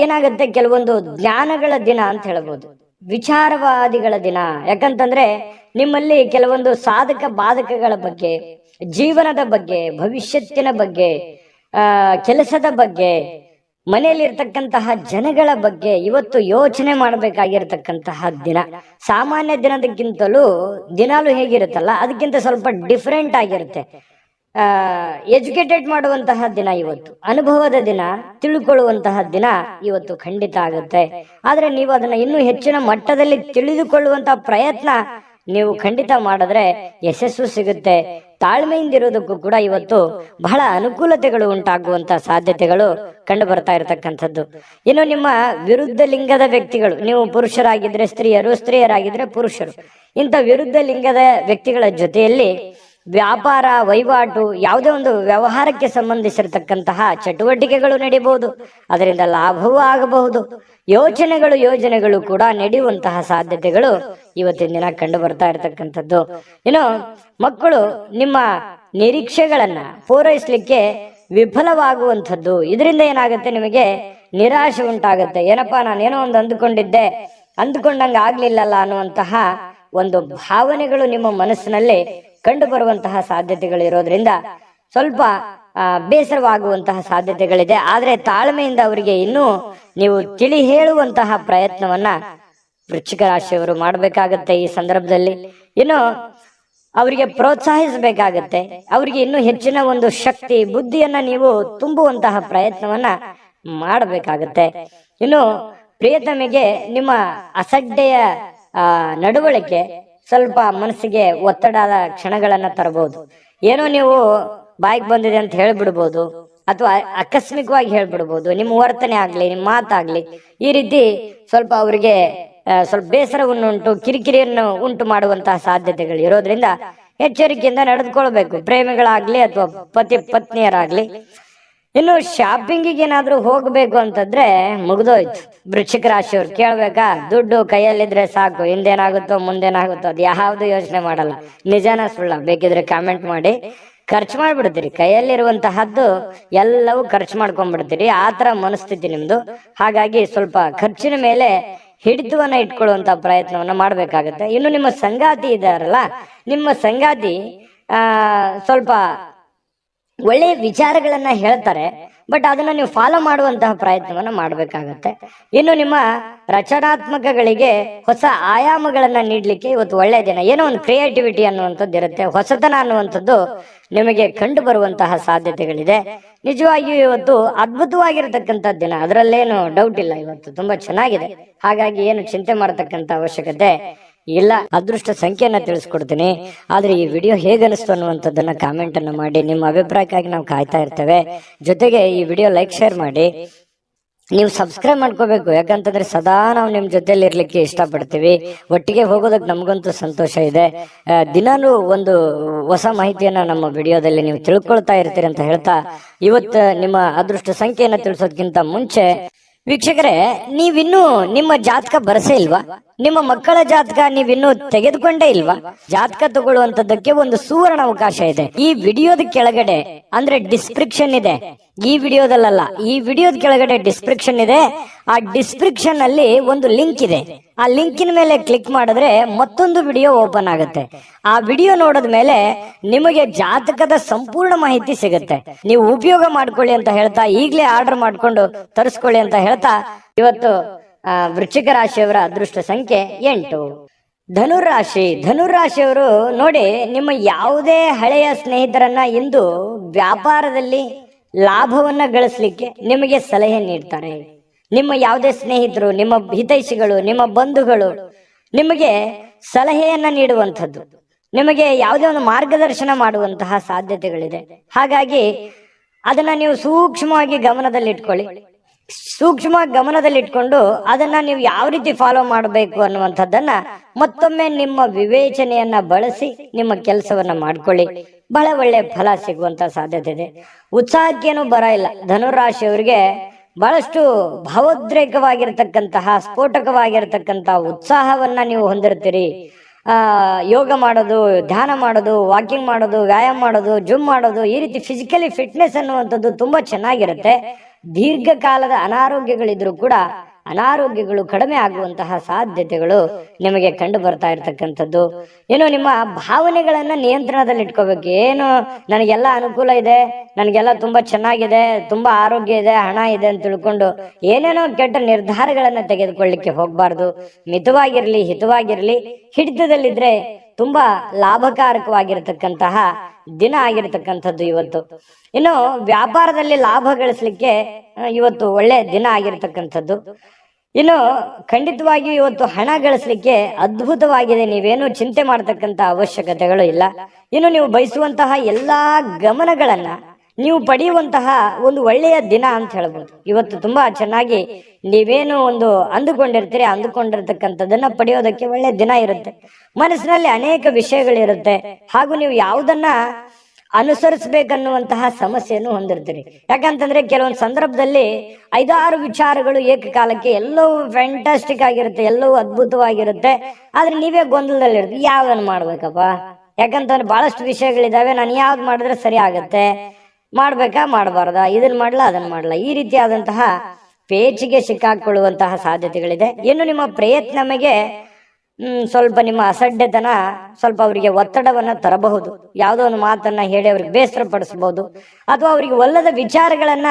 ಏನಾಗುತ್ತೆ, ಕೆಲವೊಂದು ಜ್ಞಾನಗಳ ದಿನ ಅಂತ ಹೇಳ್ಬೋದು, ವಿಚಾರವಾದಿಗಳ ದಿನ. ಯಾಕಂತಂದ್ರೆ ನಿಮ್ಮಲ್ಲಿ ಕೆಲವೊಂದು ಸಾಧಕ ಬಾಧಕಗಳ ಬಗ್ಗೆ, ಜೀವನದ ಬಗ್ಗೆ, ಭವಿಷ್ಯತ್ತಿನ ಬಗ್ಗೆ, ಕೆಲಸದ ಬಗ್ಗೆ, ಮನೆಯಲ್ಲಿರ್ತಕ್ಕಂತಹ ಜನಗಳ ಬಗ್ಗೆ ಇವತ್ತು ಯೋಚನೆ ಮಾಡಬೇಕಾಗಿರ್ತಕ್ಕಂತಹ ದಿನ. ಸಾಮಾನ್ಯ ದಿನದಕ್ಕಿಂತಲೂ ದಿನಾಲು ಹೇಗಿರುತ್ತಲ್ಲ ಅದಕ್ಕಿಂತ ಸ್ವಲ್ಪ ಡಿಫ್ರೆಂಟ್ ಆಗಿರುತ್ತೆ. ಎಜುಕೇಟೆಡ್ ಮಾಡುವಂತಹ ದಿನ ಇವತ್ತು, ಅನುಭವದ ದಿನ, ತಿಳ್ಕೊಳ್ಳುವಂತಹ ದಿನ ಇವತ್ತು ಖಂಡಿತ ಆಗುತ್ತೆ. ಆದ್ರೆ ನೀವು ಅದನ್ನ ಇನ್ನೂ ಹೆಚ್ಚಿನ ಮಟ್ಟದಲ್ಲಿ ತಿಳಿದುಕೊಳ್ಳುವಂತಹ ಪ್ರಯತ್ನ ನೀವು ಖಂಡಿತ ಮಾಡಿದ್ರೆ ಯಶಸ್ಸು ಸಿಗುತ್ತೆ. ತಾಳ್ಮೆಯಿಂದಿರೋದಕ್ಕೂ ಕೂಡ ಇವತ್ತು ಬಹಳ ಅನುಕೂಲತೆಗಳು ಉಂಟಾಗುವಂತ ಸಾಧ್ಯತೆಗಳು ಕಂಡು ಬರ್ತಾ ಇರತಕ್ಕಂಥದ್ದು. ಇನ್ನು ನಿಮ್ಮ ವಿರುದ್ಧ ಲಿಂಗದ ವ್ಯಕ್ತಿಗಳು, ನೀವು ಪುರುಷರಾಗಿದ್ರೆ ಸ್ತ್ರೀಯರು, ಸ್ತ್ರೀಯರಾಗಿದ್ರೆ ಪುರುಷರು, ಇಂಥ ವಿರುದ್ಧ ಲಿಂಗದ ವ್ಯಕ್ತಿಗಳ ಜೊತೆಯಲ್ಲಿ ವ್ಯಾಪಾರ ವಹಿವಾಟು, ಯಾವುದೇ ಒಂದು ವ್ಯವಹಾರಕ್ಕೆ ಸಂಬಂಧಿಸಿರತಕ್ಕಂತಹ ಚಟುವಟಿಕೆಗಳು ನಡೀಬಹುದು. ಅದರಿಂದ ಲಾಭವೂ ಆಗಬಹುದು. ಯೋಜನೆಗಳು ಕೂಡ ನಡೆಯುವಂತಹ ಸಾಧ್ಯತೆಗಳು ಇವತ್ತಿನ ದಿನ ಕಂಡು ಬರ್ತಾ ಇರತಕ್ಕಂಥದ್ದು. ಇನ್ನು ಮಕ್ಕಳು ನಿಮ್ಮ ನಿರೀಕ್ಷೆಗಳನ್ನ ಪೂರೈಸಲಿಕ್ಕೆ ವಿಫಲವಾಗುವಂಥದ್ದು. ಇದರಿಂದ ಏನಾಗುತ್ತೆ, ನಿಮಗೆ ನಿರಾಶೆ ಉಂಟಾಗುತ್ತೆ. ಏನಪ್ಪಾ, ನಾನೇನೋ ಒಂದು ಅಂದುಕೊಂಡಂಗ ಆಗ್ಲಿಲ್ಲಲ್ಲ ಅನ್ನುವಂತಹ ಒಂದು ಭಾವನೆಗಳು ನಿಮ್ಮ ಮನಸ್ಸಿನಲ್ಲಿ ಕಂಡು ಬರುವಂತಹ ಸಾಧ್ಯತೆಗಳು ಇರೋದ್ರಿಂದ ಸ್ವಲ್ಪ ಬೇಸರವಾಗುವಂತಹ ಸಾಧ್ಯತೆಗಳಿದೆ. ಆದ್ರೆ ತಾಳ್ಮೆಯಿಂದ ಅವರಿಗೆ ಇನ್ನೂ ನೀವು ತಿಳಿ ಹೇಳುವಂತಹ ಪ್ರಯತ್ನವನ್ನ ವೃಶ್ಚಿಕ ರಾಶಿಯವರು ಮಾಡಬೇಕಾಗತ್ತೆ. ಈ ಸಂದರ್ಭದಲ್ಲಿ ಇನ್ನು ಅವರಿಗೆ ಪ್ರೋತ್ಸಾಹಿಸಬೇಕಾಗತ್ತೆ. ಅವರಿಗೆ ಇನ್ನೂ ಹೆಚ್ಚಿನ ಒಂದು ಶಕ್ತಿ, ಬುದ್ಧಿಯನ್ನ ನೀವು ತುಂಬುವಂತಹ ಪ್ರಯತ್ನವನ್ನ ಮಾಡಬೇಕಾಗತ್ತೆ. ಇನ್ನು ಪ್ರಿಯತಮೆಗೆ ನಿಮ್ಮ ಅಸಡ್ಡೆಯ ನಡವಳಿಕೆ ಸ್ವಲ್ಪ ಮನಸ್ಸಿಗೆ ಒತ್ತಡದ ಕ್ಷಣಗಳನ್ನ ತರಬಹುದು. ಏನೋ ನೀವು ಬಾಯಿಗೆ ಬಂದಿದೆ ಅಂತ ಹೇಳ್ಬಿಡ್ಬೋದು, ಅಥವಾ ಆಕಸ್ಮಿಕವಾಗಿ ಹೇಳ್ಬಿಡ್ಬೋದು. ನಿಮ್ಮ ವರ್ತನೆ ಆಗ್ಲಿ, ನಿಮ್ಮ ಮಾತಾಗ್ಲಿ ಈ ರೀತಿ ಸ್ವಲ್ಪ ಅವರಿಗೆ ಸ್ವಲ್ಪ ಬೇಸರವನ್ನುಂಟು, ಕಿರಿಕಿರಿಯನ್ನು ಉಂಟು ಮಾಡುವಂತಹ ಸಾಧ್ಯತೆಗಳು ಇರೋದ್ರಿಂದ ಎಚ್ಚರಿಕೆಯಿಂದ ನಡೆದುಕೊಳ್ಬೇಕು, ಪ್ರೇಮಿಗಳಾಗ್ಲಿ ಅಥವಾ ಪತಿ ಪತ್ನಿಯರಾಗ್ಲಿ. ಇನ್ನು ಶಾಪಿಂಗಿಗೆ ಏನಾದ್ರೂ ಹೋಗ್ಬೇಕು ಅಂತಂದ್ರೆ ಮುಗ್ದೋಯ್ತು. ವೃಶ್ಚಿಕ ರಾಶಿಯವ್ರು ಕೇಳ್ಬೇಕಾ, ದುಡ್ಡು ಕೈಯಲ್ಲಿದ್ರೆ ಸಾಕು, ಹಿಂದೇನಾಗುತ್ತೋ ಮುಂದೇನಾಗುತ್ತೋ ಅದು ಯಾವ್ದು ಯೋಚನೆ ಮಾಡಲ್ಲ. ನಿಜಾನ ಸುಳ್ಳ ಬೇಕಿದ್ರೆ ಕಾಮೆಂಟ್ ಮಾಡಿ. ಖರ್ಚು ಮಾಡ್ಬಿಡ್ತೀರಿ, ಕೈಯಲ್ಲಿರುವಂತಹದ್ದು ಎಲ್ಲವೂ ಖರ್ಚು ಮಾಡ್ಕೊಂಡ್ಬಿಡ್ತೀರಿ. ಆ ತರ ಮನಸ್ಥಿತಿ ನಿಮ್ದು. ಹಾಗಾಗಿ ಸ್ವಲ್ಪ ಖರ್ಚಿನ ಮೇಲೆ ಹಿಡಿತವನ್ನ ಇಟ್ಕೊಳ್ಳುವಂತ ಪ್ರಯತ್ನವನ್ನ ಮಾಡ್ಬೇಕಾಗತ್ತೆ. ಇನ್ನು ನಿಮ್ಮ ಸಂಗಾತಿ ಇದಾರಲ್ಲ, ನಿಮ್ಮ ಸಂಗಾತಿ ಸ್ವಲ್ಪ ಒಳ್ಳೆಯ ವಿಚಾರಗಳನ್ನ ಹೇಳ್ತಾರೆ. ಬಟ್ ಅದನ್ನ ನೀವು ಫಾಲೋ ಮಾಡುವಂತಹ ಪ್ರಯತ್ನವನ್ನ ಮಾಡಬೇಕಾಗತ್ತೆ. ಇನ್ನು ನಿಮ್ಮ ರಚನಾತ್ಮಕಗಳಿಗೆ ಹೊಸ ಆಯಾಮಗಳನ್ನ ನೀಡ್ಲಿಕ್ಕೆ ಇವತ್ತು ಒಳ್ಳೆಯ ದಿನ. ಏನೋ ಒಂದು ಕ್ರಿಯೇಟಿವಿಟಿ ಅನ್ನುವಂಥದ್ದು ಇರುತ್ತೆ, ಹೊಸತನ ಅನ್ನುವಂಥದ್ದು ನಿಮಗೆ ಕಂಡು ಬರುವಂತಹ ಸಾಧ್ಯತೆಗಳಿದೆ. ನಿಜವಾಗಿಯೂ ಇವತ್ತು ಅದ್ಭುತವಾಗಿರತಕ್ಕಂಥ ದಿನ, ಅದರಲ್ಲೇನು ಡೌಟ್ ಇಲ್ಲ. ಇವತ್ತು ತುಂಬಾ ಚೆನ್ನಾಗಿದೆ, ಹಾಗಾಗಿ ಏನು ಚಿಂತೆ ಮಾಡತಕ್ಕಂಥ ಅವಶ್ಯಕತೆ ಇಲ್ಲ. ಅದೃಷ್ಟ ಸಂಖ್ಯೆಯನ್ನ ತಿಳಿಸ್ಕೊಡ್ತೀನಿ, ಆದ್ರೆ ಈ ವಿಡಿಯೋ ಹೇಗನಿಸ್ತು ಅನ್ನುವಂಥದ್ದನ್ನ ಕಾಮೆಂಟ್ ಅನ್ನ ಮಾಡಿ. ನಿಮ್ಮ ಅಭಿಪ್ರಾಯಕ್ಕಾಗಿ ನಾವು ಕಾಯ್ತಾ ಇರ್ತೇವೆ. ಜೊತೆಗೆ ಈ ವಿಡಿಯೋ ಲೈಕ್ ಶೇರ್ ಮಾಡಿ. ನೀವು ಸಬ್ಸ್ಕ್ರೈಬ್ ಮಾಡ್ಕೋಬೇಕು, ಯಾಕಂತಂದ್ರೆ ಸದಾ ನಾವು ನಿಮ್ ಜೊತೆಲಿ ಇರ್ಲಿಕ್ಕೆ ಇಷ್ಟಪಡ್ತೀವಿ. ಒಟ್ಟಿಗೆ ಹೋಗೋದಕ್ಕೆ ನಮಗಂತೂ ಸಂತೋಷ ಇದೆ. ದಿನಾಲೂ ಒಂದು ಹೊಸ ಮಾಹಿತಿಯನ್ನ ನಮ್ಮ ವಿಡಿಯೋದಲ್ಲಿ ನೀವು ತಿಳ್ಕೊಳ್ತಾ ಇರ್ತೀರಿ ಅಂತ ಹೇಳ್ತಾ, ಇವತ್ತು ನಿಮ್ಮ ಅದೃಷ್ಟ ಸಂಖ್ಯೆಯನ್ನ ತಿಳಿಸೋದಕ್ಕಿಂತ ಮುಂಚೆ ವೀಕ್ಷಕರೇ, ನೀವಿನ್ನೂ ನಿಮ್ಮ ಜಾತಕ ಬರಸೇ ಇಲ್ವಾ? ನಿಮ್ಮ ಮಕ್ಕಳ ಜಾತಕ ನೀವಿನ್ನೂ ತೆಗೆದುಕೊಂಡೇ ಇಲ್ವಾ? ಜಾತಕ ತಗೊಳ್ಳುವಂತದ್ದಕ್ಕೆ ಒಂದು ಸುವರ್ಣ ಅವಕಾಶ ಇದೆ. ಈ ವಿಡಿಯೋದ ಕೆಳಗಡೆ ಅಂದ್ರೆ ಡಿಸ್ಕ್ರಿಪ್ಷನ್ ಇದೆ, ಈ ವಿಡಿಯೋದಲ್ಲ, ಈ ವಿಡಿಯೋದ ಕೆಳಗಡೆ ಡಿಸ್ಕ್ರಿಪ್ಷನ್ ಇದೆ. ಆ ಡಿಸ್ಕ್ರಿಪ್ಷನ್ ಅಲ್ಲಿ ಒಂದು ಲಿಂಕ್ ಇದೆ. ಆ ಲಿಂಕಿನ ಮೇಲೆ ಕ್ಲಿಕ್ ಮಾಡಿದ್ರೆ ಮತ್ತೊಂದು ವಿಡಿಯೋ ಓಪನ್ ಆಗುತ್ತೆ. ಆ ವಿಡಿಯೋ ನೋಡಿದ ಮೇಲೆ ನಿಮಗೆ ಜಾತಕದ ಸಂಪೂರ್ಣ ಮಾಹಿತಿ ಸಿಗುತ್ತೆ. ನೀವು ಉಪಯೋಗ ಮಾಡ್ಕೊಳ್ಳಿ ಅಂತ ಹೇಳ್ತಾ, ಈಗಲೇ ಆರ್ಡರ್ ಮಾಡ್ಕೊಂಡು ತರಿಸ್ಕೊಳ್ಳಿ ಅಂತ ಹೇಳ್ತಾ, ಇವತ್ತು ವೃಶ್ಚಿಕ ರಾಶಿಯವರ ಅದೃಷ್ಟ ಸಂಖ್ಯೆ 8. ಧನುರಾಶಿಯವರು ನೋಡಿ, ನಿಮ್ಮ ಯಾವುದೇ ಹಳೆಯ ಸ್ನೇಹಿತರನ್ನ ಇಂದು ವ್ಯಾಪಾರದಲ್ಲಿ ಲಾಭವನ್ನ ಗಳಿಸ್ಲಿಕ್ಕೆ ನಿಮಗೆ ಸಲಹೆ ನೀಡ್ತಾರೆ. ನಿಮ್ಮ ಯಾವುದೇ ಸ್ನೇಹಿತರು, ನಿಮ್ಮ ಹಿತೈಷಿಗಳು, ನಿಮ್ಮ ಬಂಧುಗಳು ನಿಮಗೆ ಸಲಹೆಯನ್ನ ನೀಡುವಂಥದ್ದು, ನಿಮಗೆ ಯಾವುದೇ ಒಂದು ಮಾರ್ಗದರ್ಶನ ಮಾಡುವಂತಹ ಸಾಧ್ಯತೆಗಳಿದೆ. ಹಾಗಾಗಿ ಅದನ್ನ ನೀವು ಸೂಕ್ಷ್ಮವಾಗಿ ಗಮನದಲ್ಲಿಟ್ಕೊಳ್ಳಿ. ಗಮನದಲ್ಲಿಟ್ಕೊಂಡು ಅದನ್ನ ನೀವು ಯಾವ ರೀತಿ ಫಾಲೋ ಮಾಡಬೇಕು ಅನ್ನುವಂಥದ್ದನ್ನ ಮತ್ತೊಮ್ಮೆ ನಿಮ್ಮ ವಿವೇಚನೆಯನ್ನ ಬಳಸಿ ನಿಮ್ಮ ಕೆಲಸವನ್ನ ಮಾಡ್ಕೊಳ್ಳಿ. ಬಹಳ ಒಳ್ಳೆ ಫಲ ಸಿಗುವಂತ ಸಾಧ್ಯತೆ ಇದೆ. ಉತ್ಸಾಹಕ್ಕೇನು ಬರ ಇಲ್ಲ. ಧನುರಾಶಿಯವರಿಗೆ ಬಹಳಷ್ಟು ಭಾವೋದ್ರೇಕವಾಗಿರ್ತಕ್ಕಂತಹ, ಸ್ಫೋಟಕವಾಗಿರ್ತಕ್ಕಂತಹ ಉತ್ಸಾಹವನ್ನ ನೀವು ಹೊಂದಿರ್ತೀರಿ. ಯೋಗ ಮಾಡೋದು, ಧ್ಯಾನ ಮಾಡೋದು, ವಾಕಿಂಗ್ ಮಾಡೋದು, ವ್ಯಾಯಾಮ ಮಾಡೋದು, ಜಿಮ್ ಮಾಡೋದು, ಈ ರೀತಿ ಫಿಸಿಕಲಿ ಫಿಟ್ನೆಸ್ ಅನ್ನುವಂಥದ್ದು ತುಂಬಾ ಚೆನ್ನಾಗಿರುತ್ತೆ. ದೀರ್ಘಕಾಲದ ಅನಾರೋಗ್ಯಗಳಿದ್ರು ಕೂಡ ಅನಾರೋಗ್ಯಗಳು ಕಡಿಮೆ ಆಗುವಂತಹ ಸಾಧ್ಯತೆಗಳು ನಿಮಗೆ ಕಂಡು ಬರ್ತಾ ಇರ್ತಕ್ಕಂಥದ್ದು. ಏನು, ನಿಮ್ಮ ಭಾವನೆಗಳನ್ನ ನಿಯಂತ್ರಣದಲ್ಲಿ ಇಟ್ಕೋಬೇಕು. ಏನು, ನನಗೆಲ್ಲ ಅನುಕೂಲ ಇದೆ, ನನಗೆಲ್ಲ ತುಂಬಾ ಚೆನ್ನಾಗಿದೆ, ತುಂಬಾ ಆರೋಗ್ಯ ಇದೆ, ಹಣ ಇದೆ ಅಂತ ತಿಳ್ಕೊಂಡು ಏನೇನೋ ಕೆಟ್ಟ ನಿರ್ಧಾರಗಳನ್ನ ತೆಗೆದುಕೊಳ್ಳಿಕ್ಕೆ ಹೋಗ್ಬಾರ್ದು. ಮಿತವಾಗಿರ್ಲಿ, ಹಿತವಾಗಿರ್ಲಿ. ಹಿಡಿತದಲ್ಲಿದ್ರೆ ತುಂಬಾ ಲಾಭಕಾರಕವಾಗಿರತಕ್ಕಂತಹ ದಿನ ಆಗಿರತಕ್ಕಂಥದ್ದು ಇವತ್ತು. ಇನ್ನು ವ್ಯಾಪಾರದಲ್ಲಿ ಲಾಭ ಗಳಿಸ್ಲಿಕ್ಕೆ ಇವತ್ತು ಒಳ್ಳೆ ದಿನ ಆಗಿರತಕ್ಕಂಥದ್ದು. ಇನ್ನು ಖಂಡಿತವಾಗಿಯೂ ಇವತ್ತು ಹಣ ಗಳಿಸ್ಲಿಕ್ಕೆ ಅದ್ಭುತವಾಗಿದೆ. ನೀವೇನು ಚಿಂತೆ ಮಾಡತಕ್ಕಂತ ಅವಶ್ಯಕತೆಗಳು ಇಲ್ಲ. ಇನ್ನು ನೀವು ಬಯಸುವಂತಹ ಎಲ್ಲಾ ಗಮನಗಳನ್ನ ನೀವು ಪಡೆಯುವಂತಹ ಒಂದು ಒಳ್ಳೆಯ ದಿನ ಅಂತ ಹೇಳ್ಬೋದು. ಇವತ್ತು ತುಂಬಾ ಚೆನ್ನಾಗಿ ನೀವೇನು ಒಂದು ಅಂದುಕೊಂಡಿರ್ತೀರಿ, ಅಂದುಕೊಂಡಿರ್ತಕ್ಕಂಥದ್ದನ್ನ ಪಡೆಯೋದಕ್ಕೆ ಒಳ್ಳೆ ದಿನ ಇರುತ್ತೆ. ಮನಸ್ಸಿನಲ್ಲಿ ಅನೇಕ ವಿಷಯಗಳಿರುತ್ತೆ, ಹಾಗೂ ನೀವು ಯಾವುದನ್ನ ಅನುಸರಿಸಬೇಕನ್ನುವಂತಹ ಸಮಸ್ಯೆಯನ್ನು ಹೊಂದಿರ್ತೀರಿ. ಯಾಕಂತಂದ್ರೆ ಕೆಲವೊಂದು ಸಂದರ್ಭದಲ್ಲಿ 5-6 ವಿಚಾರಗಳು ಏಕಕಾಲಕ್ಕೆ ಎಲ್ಲವೂ ಫ್ಯಾಂಟಾಸ್ಟಿಕ್ ಆಗಿರುತ್ತೆ, ಎಲ್ಲವೂ ಅದ್ಭುತವಾಗಿರುತ್ತೆ. ಆದ್ರೆ ನೀವೇ ಗೊಂದಲದಲ್ಲಿರ್ತೀವಿ, ಯಾವ್ದನ್ನ ಮಾಡ್ಬೇಕಪ್ಪ? ಯಾಕಂತಂದ್ರೆ ಬಹಳಷ್ಟು ವಿಷಯಗಳಿದಾವೆ, ನಾನು ಯಾವ್ದು ಮಾಡಿದ್ರೆ ಸರಿ ಆಗತ್ತೆ, ಮಾಡ್ಬೇಕಾ ಮಾಡಬಾರ್ದ, ಇದನ್ನ ಮಾಡ್ಲಾ ಅದನ್ನ ಮಾಡ್ಲಾ, ಈ ರೀತಿಯಾದಂತಹ ಪೇಚಿಗೆ ಸಿಕ್ಕಾಕೊಳ್ಳುವಂತಹ ಸಾಧ್ಯತೆಗಳಿದೆ. ಇನ್ನು ನಿಮ್ಮ ಪ್ರಯತ್ನಮಗೆ ಸ್ವಲ್ಪ ನಿಮ್ಮ ಅಸಡ್ಡೆತನ ಸ್ವಲ್ಪ ಅವರಿಗೆ ಒತ್ತಡವನ್ನ ತರಬಹುದು. ಯಾವುದೋ ಒಂದು ಮಾತನ್ನ ಹೇಳಿ ಅವ್ರಿಗೆ ಬೇಸರ ಪಡಿಸಬಹುದು, ಅಥವಾ ಅವರಿಗೆ ಒಲ್ಲದ ವಿಚಾರಗಳನ್ನ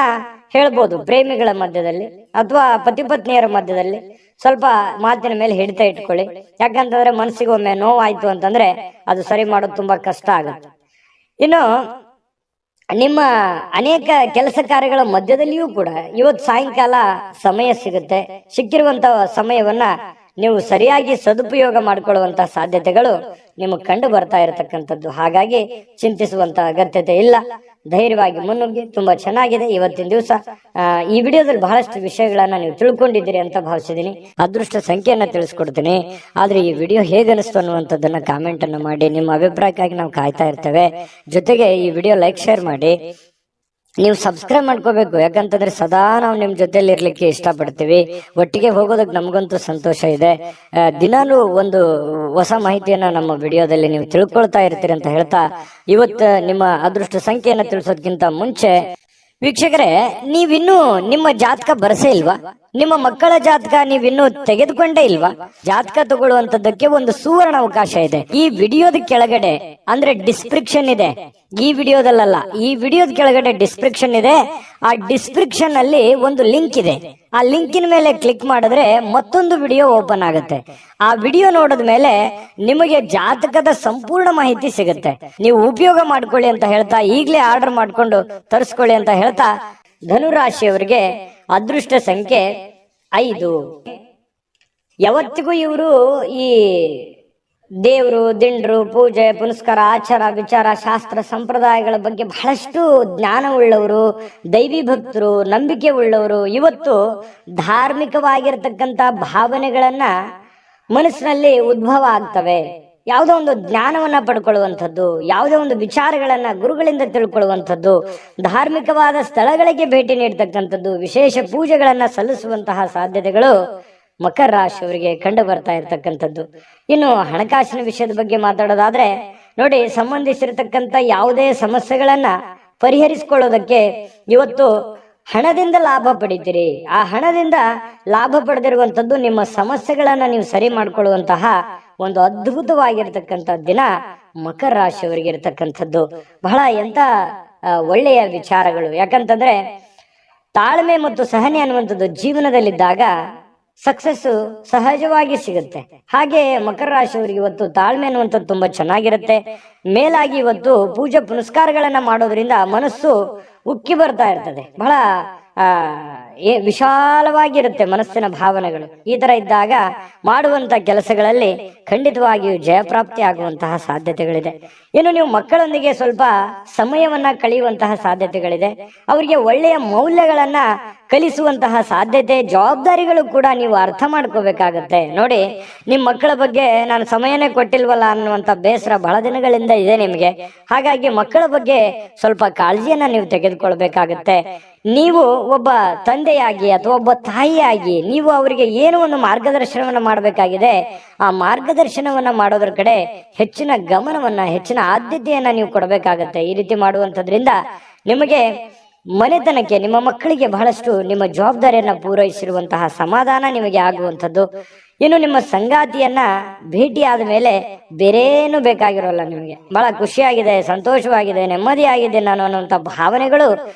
ಹೇಳ್ಬೋದು. ಪ್ರೇಮಿಗಳ ಮಧ್ಯದಲ್ಲಿ ಅಥವಾ ಪತಿ ಪತ್ನಿಯರ ಮಧ್ಯದಲ್ಲಿ ಸ್ವಲ್ಪ ಮಾತಿನ ಮೇಲೆ ಹಿಡಿತ ಇಟ್ಕೊಳ್ಳಿ. ಯಾಕಂತಂದ್ರೆ ಮನಸ್ಸಿಗೆ ಒಮ್ಮೆ ನೋವಾಯ್ತು ಅಂತಂದ್ರೆ ಅದು ಸರಿ ಮಾಡೋದು ತುಂಬಾ ಕಷ್ಟ ಆಗುತ್ತೆ. ಇನ್ನು ನಿಮ್ಮ ಅನೇಕ ಕೆಲಸ ಕಾರ್ಯಗಳ ಮಧ್ಯದಲ್ಲಿಯೂ ಕೂಡ ಇವತ್ತು ಸಾಯಂಕಾಲ ಸಮಯ ಸಿಗುತ್ತೆ. ಸಿಕ್ಕಿರುವಂತಹ ಸಮಯವನ್ನ ನೀವು ಸರಿಯಾಗಿ ಸದುಪಯೋಗ ಮಾಡಿಕೊಳ್ಳುವಂತಹ ಸಾಧ್ಯತೆಗಳು ನಿಮಗೆ ಕಂಡು ಬರ್ತಾ ಇರತಕ್ಕಂಥದ್ದು. ಹಾಗಾಗಿ ಚಿಂತಿಸುವಂತಹ ಅಗತ್ಯತೆ ಇಲ್ಲ. ಧೈರ್ಯವಾಗಿ ಮುನ್ನುಗ್ಗಿ. ತುಂಬಾ ಚೆನ್ನಾಗಿದೆ ಇವತ್ತಿನ ದಿವಸ. ಈ ವಿಡಿಯೋದಲ್ಲಿ ಬಹಳಷ್ಟು ವಿಷಯಗಳನ್ನ ನೀವು ತಿಳ್ಕೊಂಡಿದ್ದೀರಿ ಅಂತ ಭಾವಿಸಿದೀನಿ. ಅದೃಷ್ಟ ಸಂಖ್ಯೆಯನ್ನ ತಿಳಿಸ್ಕೊಡ್ತೀನಿ, ಆದ್ರೆ ಈ ವಿಡಿಯೋ ಹೇಗನಿಸ್ತು ಅನ್ನುವಂಥದ್ದನ್ನ ಕಾಮೆಂಟ್ ಅನ್ನ ಮಾಡಿ. ನಿಮ್ಮ ಅಭಿಪ್ರಾಯಕ್ಕಾಗಿ ನಾವು ಕಾಯ್ತಾ ಇರ್ತೇವೆ. ಜೊತೆಗೆ ಈ ವಿಡಿಯೋ ಲೈಕ್ ಶೇರ್ ಮಾಡಿ. ನೀವು ಸಬ್ಸ್ಕ್ರೈಬ್ ಮಾಡ್ಕೋಬೇಕು, ಯಾಕಂತಂದ್ರೆ ಸದಾ ನಾವು ನಿಮ್ ಜೊತೆಲಿ ಇರ್ಲಿಕ್ಕೆ ಇಷ್ಟಪಡ್ತೀವಿ. ಒಟ್ಟಿಗೆ ಹೋಗೋದಕ್ಕೆ ನಮಗಂತೂ ಸಂತೋಷ ಇದೆ. ದಿನಾಲೂ ಒಂದು ಹೊಸ ಮಾಹಿತಿಯನ್ನ ನಮ್ಮ ವಿಡಿಯೋದಲ್ಲಿ ನೀವು ತಿಳ್ಕೊಳ್ತಾ ಇರ್ತೀರಿ ಅಂತ ಹೇಳ್ತಾ, ಇವತ್ತು ನಿಮ್ಮ ಅದೃಷ್ಟ ಸಂಖ್ಯೆಯನ್ನ ತಿಳಿಸೋದಕ್ಕಿಂತ ಮುಂಚೆ ವೀಕ್ಷಕರೇ, ನೀವಿನ್ನೂ ನಿಮ್ಮ ಜಾತಕ ಬರಸೇ ಇಲ್ವಾ? ನಿಮ್ಮ ಮಕ್ಕಳ ಜಾತಕ ನೀವಿನ್ನೂ ತೆಗೆದುಕೊಂಡೇ ಇಲ್ವಾ? ಜಾತಕ ತಗೊಳ್ಳುವಂತದ್ದಕ್ಕೆ ಒಂದು ಸುವರ್ಣ ಅವಕಾಶ ಇದೆ. ಈ ವಿಡಿಯೋದ ಕೆಳಗಡೆ ಅಂದ್ರೆ ಡಿಸ್ಕ್ರಿಪ್ಷನ್ ಇದೆ, ಈ ವಿಡಿಯೋದಲ್ಲ, ಈ ವಿಡಿಯೋದ ಕೆಳಗಡೆ ಡಿಸ್ಕ್ರಿಪ್ಷನ್ ಇದೆ. ಆ ಡಿಸ್ಕ್ರಿಪ್ಷನ್ ಅಲ್ಲಿ ಒಂದು ಲಿಂಕ್ ಇದೆ. ಆ ಲಿಂಕಿನ ಮೇಲೆ ಕ್ಲಿಕ್ ಮಾಡಿದ್ರೆ ಮತ್ತೊಂದು ವಿಡಿಯೋ ಓಪನ್ ಆಗುತ್ತೆ. ಆ ವಿಡಿಯೋ ನೋಡಿದ ಮೇಲೆ ನಿಮಗೆ ಜಾತಕದ ಸಂಪೂರ್ಣ ಮಾಹಿತಿ ಸಿಗುತ್ತೆ. ನೀವು ಉಪಯೋಗ ಮಾಡ್ಕೊಳ್ಳಿ ಅಂತ ಹೇಳ್ತಾ, ಈಗಲೇ ಆರ್ಡರ್ ಮಾಡ್ಕೊಂಡು ತರಿಸ್ಕೊಳ್ಳಿ ಅಂತ ಹೇಳ್ತಾ, ಧನುರಾಶಿಯವರಿಗೆ ಅದೃಷ್ಟ ಸಂಖ್ಯೆ 5. ಯಾವತ್ತಿಗೂ ಇವರು ಈ ದೇವರು, ದಿಂಡ್ರು, ಪೂಜೆ ಪುನಸ್ಕಾರ, ಆಚಾರ ವಿಚಾರ, ಶಾಸ್ತ್ರ ಸಂಪ್ರದಾಯಗಳ ಬಗ್ಗೆ ಬಹಳಷ್ಟು ಜ್ಞಾನವುಳ್ಳವರು, ದೈವಿ ಭಕ್ತರು, ನಂಬಿಕೆ ಉಳ್ಳವರು. ಇವತ್ತು ಧಾರ್ಮಿಕವಾಗಿರ್ತಕ್ಕಂಥ ಭಾವನೆಗಳನ್ನ ಮನಸ್ಸಿನಲ್ಲಿ ಉದ್ಭವ ಆಗ್ತವೆ. ಯಾವುದೋ ಒಂದು ಜ್ಞಾನವನ್ನ ಪಡ್ಕೊಳ್ಳುವಂಥದ್ದು, ಯಾವುದೋ ಒಂದು ವಿಚಾರಗಳನ್ನ ಗುರುಗಳಿಂದ ತಿಳ್ಕೊಳ್ಳುವಂಥದ್ದು, ಧಾರ್ಮಿಕವಾದ ಸ್ಥಳಗಳಿಗೆ ಭೇಟಿ ನೀಡ್ತಕ್ಕಂಥದ್ದು, ವಿಶೇಷ ಪೂಜೆಗಳನ್ನ ಸಲ್ಲಿಸುವಂತಹ ಸಾಧ್ಯತೆಗಳು ಮಕರ ರಾಶಿಯವರಿಗೆ ಕಂಡು ಬರ್ತಾ ಇರ್ತಕ್ಕಂಥದ್ದು. ಇನ್ನು ಹಣಕಾಸಿನ ವಿಷಯದ ಬಗ್ಗೆ ಮಾತಾಡೋದಾದ್ರೆ ನೋಡಿ, ಸಂಬಂಧಿಸಿರತಕ್ಕಂಥ ಯಾವುದೇ ಸಮಸ್ಯೆಗಳನ್ನ ಪರಿಹರಿಸಿಕೊಳ್ಳೋದಕ್ಕೆ ಇವತ್ತು ಹಣದಿಂದ ಲಾಭ ಪಡಿತೀರಿ. ಆ ಹಣದಿಂದ ಲಾಭ ಪಡೆದಿರುವಂತದ್ದು ನಿಮ್ಮ ಸಮಸ್ಯೆಗಳನ್ನ ನೀವು ಸರಿ ಮಾಡ್ಕೊಳ್ಳುವಂತಹ ಒಂದು ಅದ್ಭುತವಾಗಿರ್ತಕ್ಕಂಥ ದಿನ ಮಕರ ರಾಶಿಯವರಿಗೆ ಇರತಕ್ಕಂಥದ್ದು. ಬಹಳ ಎಂತ ಒಳ್ಳೆಯ ವಿಚಾರಗಳು. ಯಾಕಂತಂದ್ರೆ ತಾಳ್ಮೆ ಮತ್ತು ಸಹನೆ ಅನ್ನುವಂಥದ್ದು ಜೀವನದಲ್ಲಿದ್ದಾಗ ಸಕ್ಸಸ್ ಸಹಜವಾಗಿ ಸಿಗುತ್ತೆ. ಹಾಗೆ ಮಕರ ರಾಶಿಯವರಿಗೆ ಇವತ್ತು ತಾಳ್ಮೆ ಅನ್ನುವಂಥದ್ದು ತುಂಬಾ ಚೆನ್ನಾಗಿರುತ್ತೆ. ಮೇಲಾಗಿ ಇವತ್ತು ಪೂಜೆ ಪುನಸ್ಕಾರಗಳನ್ನ ಮಾಡೋದ್ರಿಂದ ಮನಸ್ಸು ಉಕ್ಕಿ ಬರ್ತಾ ಇರ್ತದೆ. ಬಹಳ ವಿಶಾಲವಾಗಿರುತ್ತೆ ಮನಸ್ಸಿನ ಭಾವನೆಗಳು. ಈ ತರ ಇದ್ದಾಗ ಮಾಡುವಂತ ಕೆಲಸಗಳಲ್ಲಿ ಖಂಡಿತವಾಗಿಯೂ ಜಯಪ್ರಾಪ್ತಿ ಆಗುವಂತಹ ಸಾಧ್ಯತೆಗಳಿದೆ. ಇನ್ನು ನೀವು ಮಕ್ಕಳೊಂದಿಗೆ ಸ್ವಲ್ಪ ಸಮಯವನ್ನ ಕಳೆಯುವಂತಹ ಸಾಧ್ಯತೆಗಳಿದೆ. ಅವರಿಗೆ ಒಳ್ಳೆಯ ಮೌಲ್ಯಗಳನ್ನ ಕಲಿಸುವಂತಹ ಸಾಧ್ಯತೆ, ಜವಾಬ್ದಾರಿಗಳು ಕೂಡ ನೀವು ಅರ್ಥ ಮಾಡ್ಕೋಬೇಕಾಗತ್ತೆ. ನೋಡಿ, ನಿಮ್ಮ ಮಕ್ಕಳ ಬಗ್ಗೆ ನಾನು ಸಮಯನೇ ಕೊಟ್ಟಿಲ್ವಲ್ಲ ಅನ್ನುವಂತ ಬೇಸರ ಬಹಳ ದಿನಗಳಿಂದ ಇದೆ ನಿಮಗೆ. ಹಾಗಾಗಿ ಮಕ್ಕಳ ಬಗ್ಗೆ ಸ್ವಲ್ಪ ಕಾಳಜಿಯನ್ನ ನೀವು ತೆಗೆದುಕೊಳ್ಬೇಕಾಗತ್ತೆ. ನೀವು ಒಬ್ಬ ತಂದೆಯಾಗಿ ಅಥವಾ ಒಬ್ಬ ತಾಯಿಯಾಗಿ ನೀವು ಅವರಿಗೆ ಏನೋ ಒಂದು ಮಾರ್ಗದರ್ಶನವನ್ನ ಮಾಡಬೇಕಾಗಿದೆ. ಆ ಮಾರ್ಗದರ್ಶನವನ್ನ ಮಾಡೋದ್ರ ಕಡೆ ಹೆಚ್ಚಿನ ಗಮನವನ್ನ, ಹೆಚ್ಚಿನ ಆದ್ಯತೆಯನ್ನ ನೀವು ಕೊಡಬೇಕಾಗತ್ತೆ. ಈ ರೀತಿ ಮಾಡುವಂತದ್ರಿಂದ ನಿಮಗೆ ಮನೆತನಕ್ಕೆ, ನಿಮ್ಮ ಮಕ್ಕಳಿಗೆ ಬಹಳಷ್ಟು ನಿಮ್ಮ ಜವಾಬ್ದಾರಿಯನ್ನ ಪೂರೈಸಿರುವಂತಹ ಸಮಾಧಾನ ನಿಮಗೆ ಆಗುವಂಥದ್ದು. ಇನ್ನು ನಿಮ್ಮ ಸಂಗಾತಿಯನ್ನ ಭೇಟಿ ಆದ ಮೇಲೆ ಬೇರೇನು ಬೇಕಾಗಿರೋಲ್ಲ. ನಿಮಗೆ ಬಹಳ ಖುಷಿಯಾಗಿದೆ, ಸಂತೋಷವಾಗಿದೆ, ನೆಮ್ಮದಿಯಾಗಿದೆ ನಾನು ಅನ್ನುವಂಥ ಭಾವನೆಗಳು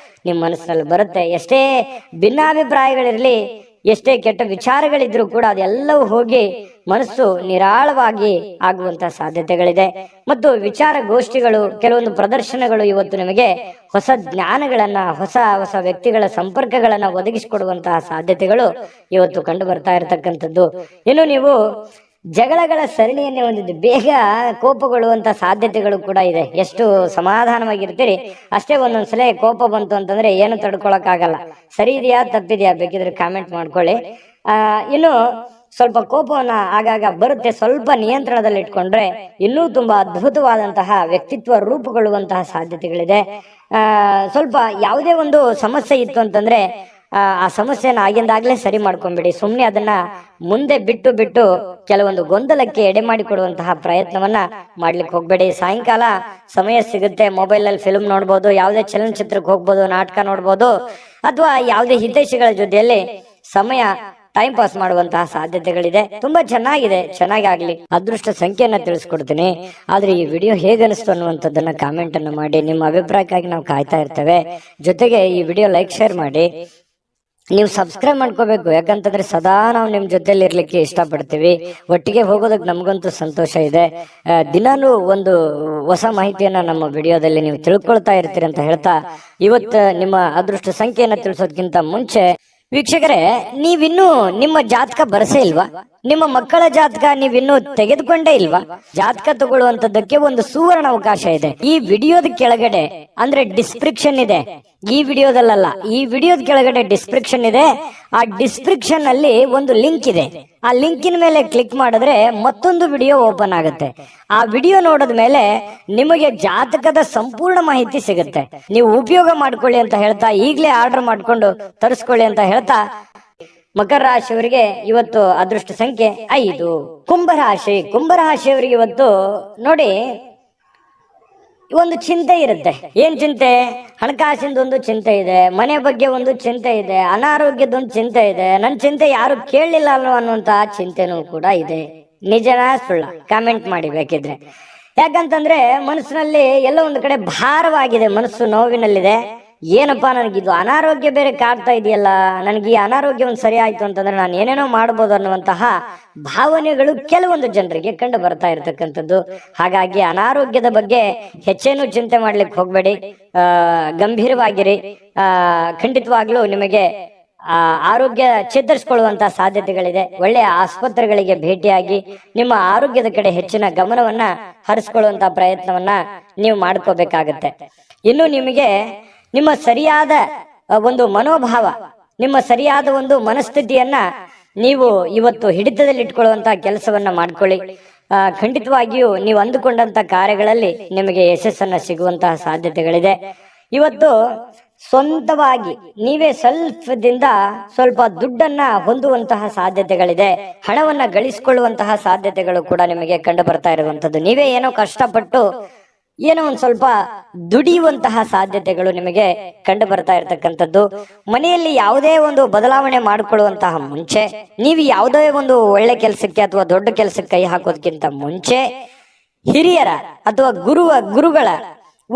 ನಿಮ್ಮ ಮನಸ್ಸಿನಲ್ಲಿ ಬರುತ್ತೆ. ಎಷ್ಟೇ ಭಿನ್ನಾಭಿಪ್ರಾಯಗಳಿರಲಿ, ಎಷ್ಟೇ ಕೆಟ್ಟ ವಿಚಾರಗಳಿದ್ರು ಕೂಡ ಅದೆಲ್ಲವೂ ಹೋಗಿ ಮನಸ್ಸು ನಿರಾಳವಾಗಿ ಆಗುವಂತಹ ಸಾಧ್ಯತೆಗಳಿದೆ. ಮತ್ತು ವಿಚಾರ ಗೋಷ್ಠಿಗಳು, ಕೆಲವೊಂದು ಪ್ರದರ್ಶನಗಳು ಇವತ್ತು ನಿಮಗೆ ಹೊಸ ಜ್ಞಾನಗಳನ್ನ, ಹೊಸ ಹೊಸ ವ್ಯಕ್ತಿಗಳ ಸಂಪರ್ಕಗಳನ್ನ ಒದಗಿಸಿಕೊಡುವಂತಹ ಸಾಧ್ಯತೆಗಳು ಇವತ್ತು ಕಂಡು ಬರ್ತಾ ಇರತಕ್ಕಂಥದ್ದು. ಇನ್ನು ನೀವು ಜಗಳಗಳ ಸರಣಿಯನ್ನೇ ಹೊಂದಿದ್ದು ಬೇಗ ಕೋಪಗೊಳ್ಳುವಂತ ಸಾಧ್ಯತೆಗಳು ಕೂಡ ಇದೆ. ಎಷ್ಟು ಸಮಾಧಾನವಾಗಿರ್ತೀರಿ ಅಷ್ಟೇ ಒಂದೊಂದ್ಸಲ ಕೋಪ ಬಂತು ಅಂತಂದ್ರೆ ಏನು ತಡ್ಕೊಳಕ್ಕಾಗಲ್ಲ. ಸರಿ ಇದೆಯಾ ತಪ್ಪಿದೆಯಾ ಬೇಕಿದ್ರೆ ಕಾಮೆಂಟ್ ಮಾಡ್ಕೊಳ್ಳಿ. ಇನ್ನು ಸ್ವಲ್ಪ ಕೋಪವನ್ನ ಆಗಾಗ ಬರುತ್ತೆ, ಸ್ವಲ್ಪ ನಿಯಂತ್ರಣದಲ್ಲಿ ಇಟ್ಕೊಂಡ್ರೆ ಇನ್ನೂ ತುಂಬಾ ಅದ್ಭುತವಾದಂತಹ ವ್ಯಕ್ತಿತ್ವ ರೂಪುಗೊಳ್ಳುವಂತಹ ಸಾಧ್ಯತೆಗಳಿದೆ. ಸ್ವಲ್ಪ ಯಾವುದೇ ಒಂದು ಸಮಸ್ಯೆ ಇತ್ತು ಅಂತಂದ್ರೆ ಆ ಸಮಸ್ಯೆನ ಆಗಿಂದಾಗ್ಲೇ ಸರಿ ಮಾಡ್ಕೊಂಡ್ಬಿಡಿ. ಸುಮ್ಮನೆ ಅದನ್ನ ಮುಂದೆ ಬಿಟ್ಟು ಕೆಲವೊಂದು ಗೊಂದಲಕ್ಕೆ ಎಡೆ ಮಾಡಿಕೊಡುವಂತಹ ಪ್ರಯತ್ನವನ್ನ ಮಾಡ್ಲಿಕ್ಕೆ ಹೋಗ್ಬೇಡಿ. ಸಾಯಂಕಾಲ ಸಮಯ ಸಿಗುತ್ತೆ, ಮೊಬೈಲ್ ಅಲ್ಲಿ ಫಿಲ್ಮ್ ನೋಡ್ಬೋದು, ಯಾವುದೇ ಚಲನಚಿತ್ರಕ್ಕೆ ಹೋಗ್ಬೋದು, ನಾಟಕ ನೋಡ್ಬೋದು, ಅಥವಾ ಯಾವುದೇ ಹಿತೈಷಿಗಳ ಜೊತೆಯಲ್ಲಿ ಸಮಯ ಟೈಮ್ ಪಾಸ್ ಮಾಡುವಂತಹ ಸಾಧ್ಯತೆಗಳಿದೆ. ತುಂಬಾ ಚೆನ್ನಾಗಿದೆ, ಚೆನ್ನಾಗಿ ಆಗ್ಲಿ. ಅದೃಷ್ಟ ಸಂಖ್ಯೆಯನ್ನ ತಿಳಿಸ್ಕೊಡ್ತೀನಿ. ಆದ್ರೆ ಈ ವಿಡಿಯೋ ಹೇಗೆ ಅನಿಸ್ತು ಅನ್ನುವಂಥದ್ದನ್ನ ಕಾಮೆಂಟ್ ಅನ್ನು ಮಾಡಿ. ನಿಮ್ಮ ಅಭಿಪ್ರಾಯಕ್ಕಾಗಿ ನಾವು ಕಾಯ್ತಾ ಇರ್ತೇವೆ. ಜೊತೆಗೆ ಈ ವಿಡಿಯೋ ಲೈಕ್, ಶೇರ್ ಮಾಡಿ. ನೀವು ಸಬ್ಸ್ಕ್ರೈಬ್ ಮಾಡ್ಕೋಬೇಕು. ಯಾಕಂತಂದ್ರೆ ಸದಾ ನಾವು ನಿಮ್ ಜೊತೆಲಿ ಇರ್ಲಿಕ್ಕೆ ಇಷ್ಟಪಡ್ತೀವಿ. ಒಟ್ಟಿಗೆ ಹೋಗೋದಕ್ಕೆ ನಮಗಂತೂ ಸಂತೋಷ ಇದೆ. ದಿನಾನು ಒಂದು ಹೊಸ ಮಾಹಿತಿಯನ್ನ ನಮ್ಮ ವಿಡಿಯೋದಲ್ಲಿ ನೀವು ತಿಳ್ಕೊಳ್ತಾ ಇರ್ತೀರಿ ಅಂತ ಹೇಳ್ತಾ, ಇವತ್ತು ನಿಮ್ಮ ಅದೃಷ್ಟ ಸಂಖ್ಯೆಯನ್ನ ತಿಳಿಸೋದಕ್ಕಿಂತ ಮುಂಚೆ ವೀಕ್ಷಕರೇ, ನೀವಿನ್ನೂ ನಿಮ್ಮ ಜಾತಕ ಬರಸೇ ಇಲ್ವಾ? ನಿಮ್ಮ ಮಕ್ಕಳ ಜಾತಕ ನೀವಿನ್ನೂ ತೆಗೆದುಕೊಂಡೇ ಇಲ್ವಾ? ಜಾತಕ ತಗೊಳ್ಳುವಂತದ್ದಕ್ಕೆ ಒಂದು ಸುವರ್ಣ ಅವಕಾಶ ಇದೆ. ಈ ವಿಡಿಯೋದ ಕೆಳಗಡೆ ಅಂದ್ರೆ ಡಿಸ್ಕ್ರಿಪ್ಷನ್ ಇದೆ, ಈ ವಿಡಿಯೋದಲ್ಲ, ಈ ವಿಡಿಯೋದ ಕೆಳಗಡೆ ಡಿಸ್ಕ್ರಿಪ್ಷನ್ ಇದೆ. ಆ ಡಿಸ್ಕ್ರಿಪ್ಷನ್ ಅಲ್ಲಿ ಒಂದು ಲಿಂಕ್ ಇದೆ. ಆ ಲಿಂಕಿನ ಮೇಲೆ ಕ್ಲಿಕ್ ಮಾಡಿದ್ರೆ ಮತ್ತೊಂದು ವಿಡಿಯೋ ಓಪನ್ ಆಗುತ್ತೆ. ಆ ವಿಡಿಯೋ ನೋಡಿದ ಮೇಲೆ ನಿಮಗೆ ಜಾತಕದ ಸಂಪೂರ್ಣ ಮಾಹಿತಿ ಸಿಗುತ್ತೆ. ನೀವು ಉಪಯೋಗ ಮಾಡ್ಕೊಳ್ಳಿ ಅಂತ ಹೇಳ್ತಾ, ಈಗಲೇ ಆರ್ಡರ್ ಮಾಡ್ಕೊಂಡು ತರಿಸ್ಕೊಳ್ಳಿ ಅಂತ ಹೇಳ್ತಾ, ಮಕರ ರಾಶಿಯವರಿಗೆ ಇವತ್ತು ಅದೃಷ್ಟ ಸಂಖ್ಯೆ 5. ಕುಂಭರಾಶಿಯವರಿಗೆ ಇವತ್ತು ನೋಡಿ, ಒಂದು ಚಿಂತೆ ಇರುತ್ತೆ. ಏನ್ ಚಿಂತೆ? ಹಣಕಾಸಿಂದ ಒಂದು ಚಿಂತೆ ಇದೆ, ಮನೆ ಬಗ್ಗೆ ಒಂದು ಚಿಂತೆ ಇದೆ, ಅನಾರೋಗ್ಯದ ಒಂದು ಚಿಂತೆ ಇದೆ, ನನ್ನ ಚಿಂತೆ ಯಾರು ಕೇಳಲಿಲ್ಲ ಅನ್ನುವಂತಹ ಚಿಂತೆನೂ ಕೂಡ ಇದೆ. ನಿಜನಾ ಸುಳ್ಳ? ಕಾಮೆಂಟ್ ಮಾಡಿ ಬೇಕಿದ್ರೆ. ಯಾಕಂತಂದ್ರೆ ಮನಸ್ಸಿನಲ್ಲಿ ಎಲ್ಲೋ ಒಂದು ಕಡೆ ಭಾರವಾಗಿದೆ, ಮನಸ್ಸು ನೋವಿನಲ್ಲಿದೆ. ಏನಪ್ಪಾ, ನನಗಿದು ಅನಾರೋಗ್ಯ ಬೇರೆ ಕಾಡ್ತಾ ಇದೆಯಲ್ಲ, ನನಗೆ ಈ ಅನಾರೋಗ್ಯ ಒಂದು ಸರಿ ಆಯ್ತು ಅಂತಂದ್ರೆ ನಾನು ಏನೇನೋ ಮಾಡ್ಬೋದು ಅನ್ನುವಂತಹ ಭಾವನೆಗಳು ಕೆಲವೊಂದು ಜನರಿಗೆ ಕಂಡು ಬರ್ತಾ ಇರತಕ್ಕಂಥದ್ದು. ಹಾಗಾಗಿ ಅನಾರೋಗ್ಯದ ಬಗ್ಗೆ ಹೆಚ್ಚೇನು ಚಿಂತೆ ಮಾಡ್ಲಿಕ್ಕೆ ಹೋಗ್ಬೇಡಿ, ಗಂಭೀರವಾಗಿರಿ. ಖಂಡಿತವಾಗ್ಲೂ ನಿಮಗೆ ಆರೋಗ್ಯ ಚೇತರಿಸಿಕೊಳ್ಳುವಂತಹ ಸಾಧ್ಯತೆಗಳಿದೆ. ಒಳ್ಳೆಯ ಆಸ್ಪತ್ರೆಗಳಿಗೆ ಭೇಟಿಯಾಗಿ ನಿಮ್ಮ ಆರೋಗ್ಯದ ಕಡೆ ಹೆಚ್ಚಿನ ಗಮನವನ್ನ ಹರಿಸ್ಕೊಳ್ಳುವಂತಹ ಪ್ರಯತ್ನವನ್ನ ನೀವು ಮಾಡ್ಕೋಬೇಕಾಗತ್ತೆ. ಇನ್ನು ನಿಮಗೆ ನಿಮ್ಮ ಸರಿಯಾದ ಒಂದು ಮನೋಭಾವ, ನಿಮ್ಮ ಸರಿಯಾದ ಒಂದು ಮನಸ್ಥಿತಿಯನ್ನ ನೀವು ಇವತ್ತು ಹಿಡಿತದಲ್ಲಿ ಇಟ್ಕೊಳ್ಳುವಂತಹ ಕೆಲಸವನ್ನ ಮಾಡ್ಕೊಳ್ಳಿ. ಖಂಡಿತವಾಗಿಯೂ ನೀವು ಅಂದುಕೊಂಡಂತ ಕಾರ್ಯಗಳಲ್ಲಿ ನಿಮಗೆ ಯಶಸ್ಸನ್ನ ಸಿಗುವಂತಹ ಸಾಧ್ಯತೆಗಳಿದೆ. ಇವತ್ತು ಸ್ವಂತವಾಗಿ ನೀವೇ ಸ್ವಲ್ಪ ದುಡ್ಡನ್ನ ಹೊಂದುವಂತಹ ಸಾಧ್ಯತೆಗಳಿದೆ. ಹಣವನ್ನ ಗಳಿಸಿಕೊಳ್ಳುವಂತಹ ಸಾಧ್ಯತೆಗಳು ಕೂಡ ನಿಮಗೆ ಕಂಡು ಬರ್ತಾ ಇರುವಂತದ್ದು. ನೀವೇ ಏನೋ ಕಷ್ಟಪಟ್ಟು ಏನೋ ಒಂದ್ ಸ್ವಲ್ಪ ದುಡಿಯುವಂತಹ ಸಾಧ್ಯತೆಗಳು ನಿಮಗೆ ಕಂಡು ಬರ್ತಾ ಇರತಕ್ಕಂಥದ್ದು. ಮನೆಯಲ್ಲಿ ಯಾವುದೇ ಒಂದು ಬದಲಾವಣೆ ಮಾಡಿಕೊಳ್ಳುವಂತಹ ಮುಂಚೆ, ನೀವು ಯಾವುದೇ ಒಂದು ಒಳ್ಳೆ ಕೆಲಸಕ್ಕೆ ಅಥವಾ ದೊಡ್ಡ ಕೆಲಸಕ್ಕೆ ಕೈ ಹಾಕೋದಕ್ಕಿಂತ ಮುಂಚೆ ಹಿರಿಯರ ಅಥವಾ ಗುರುಗಳ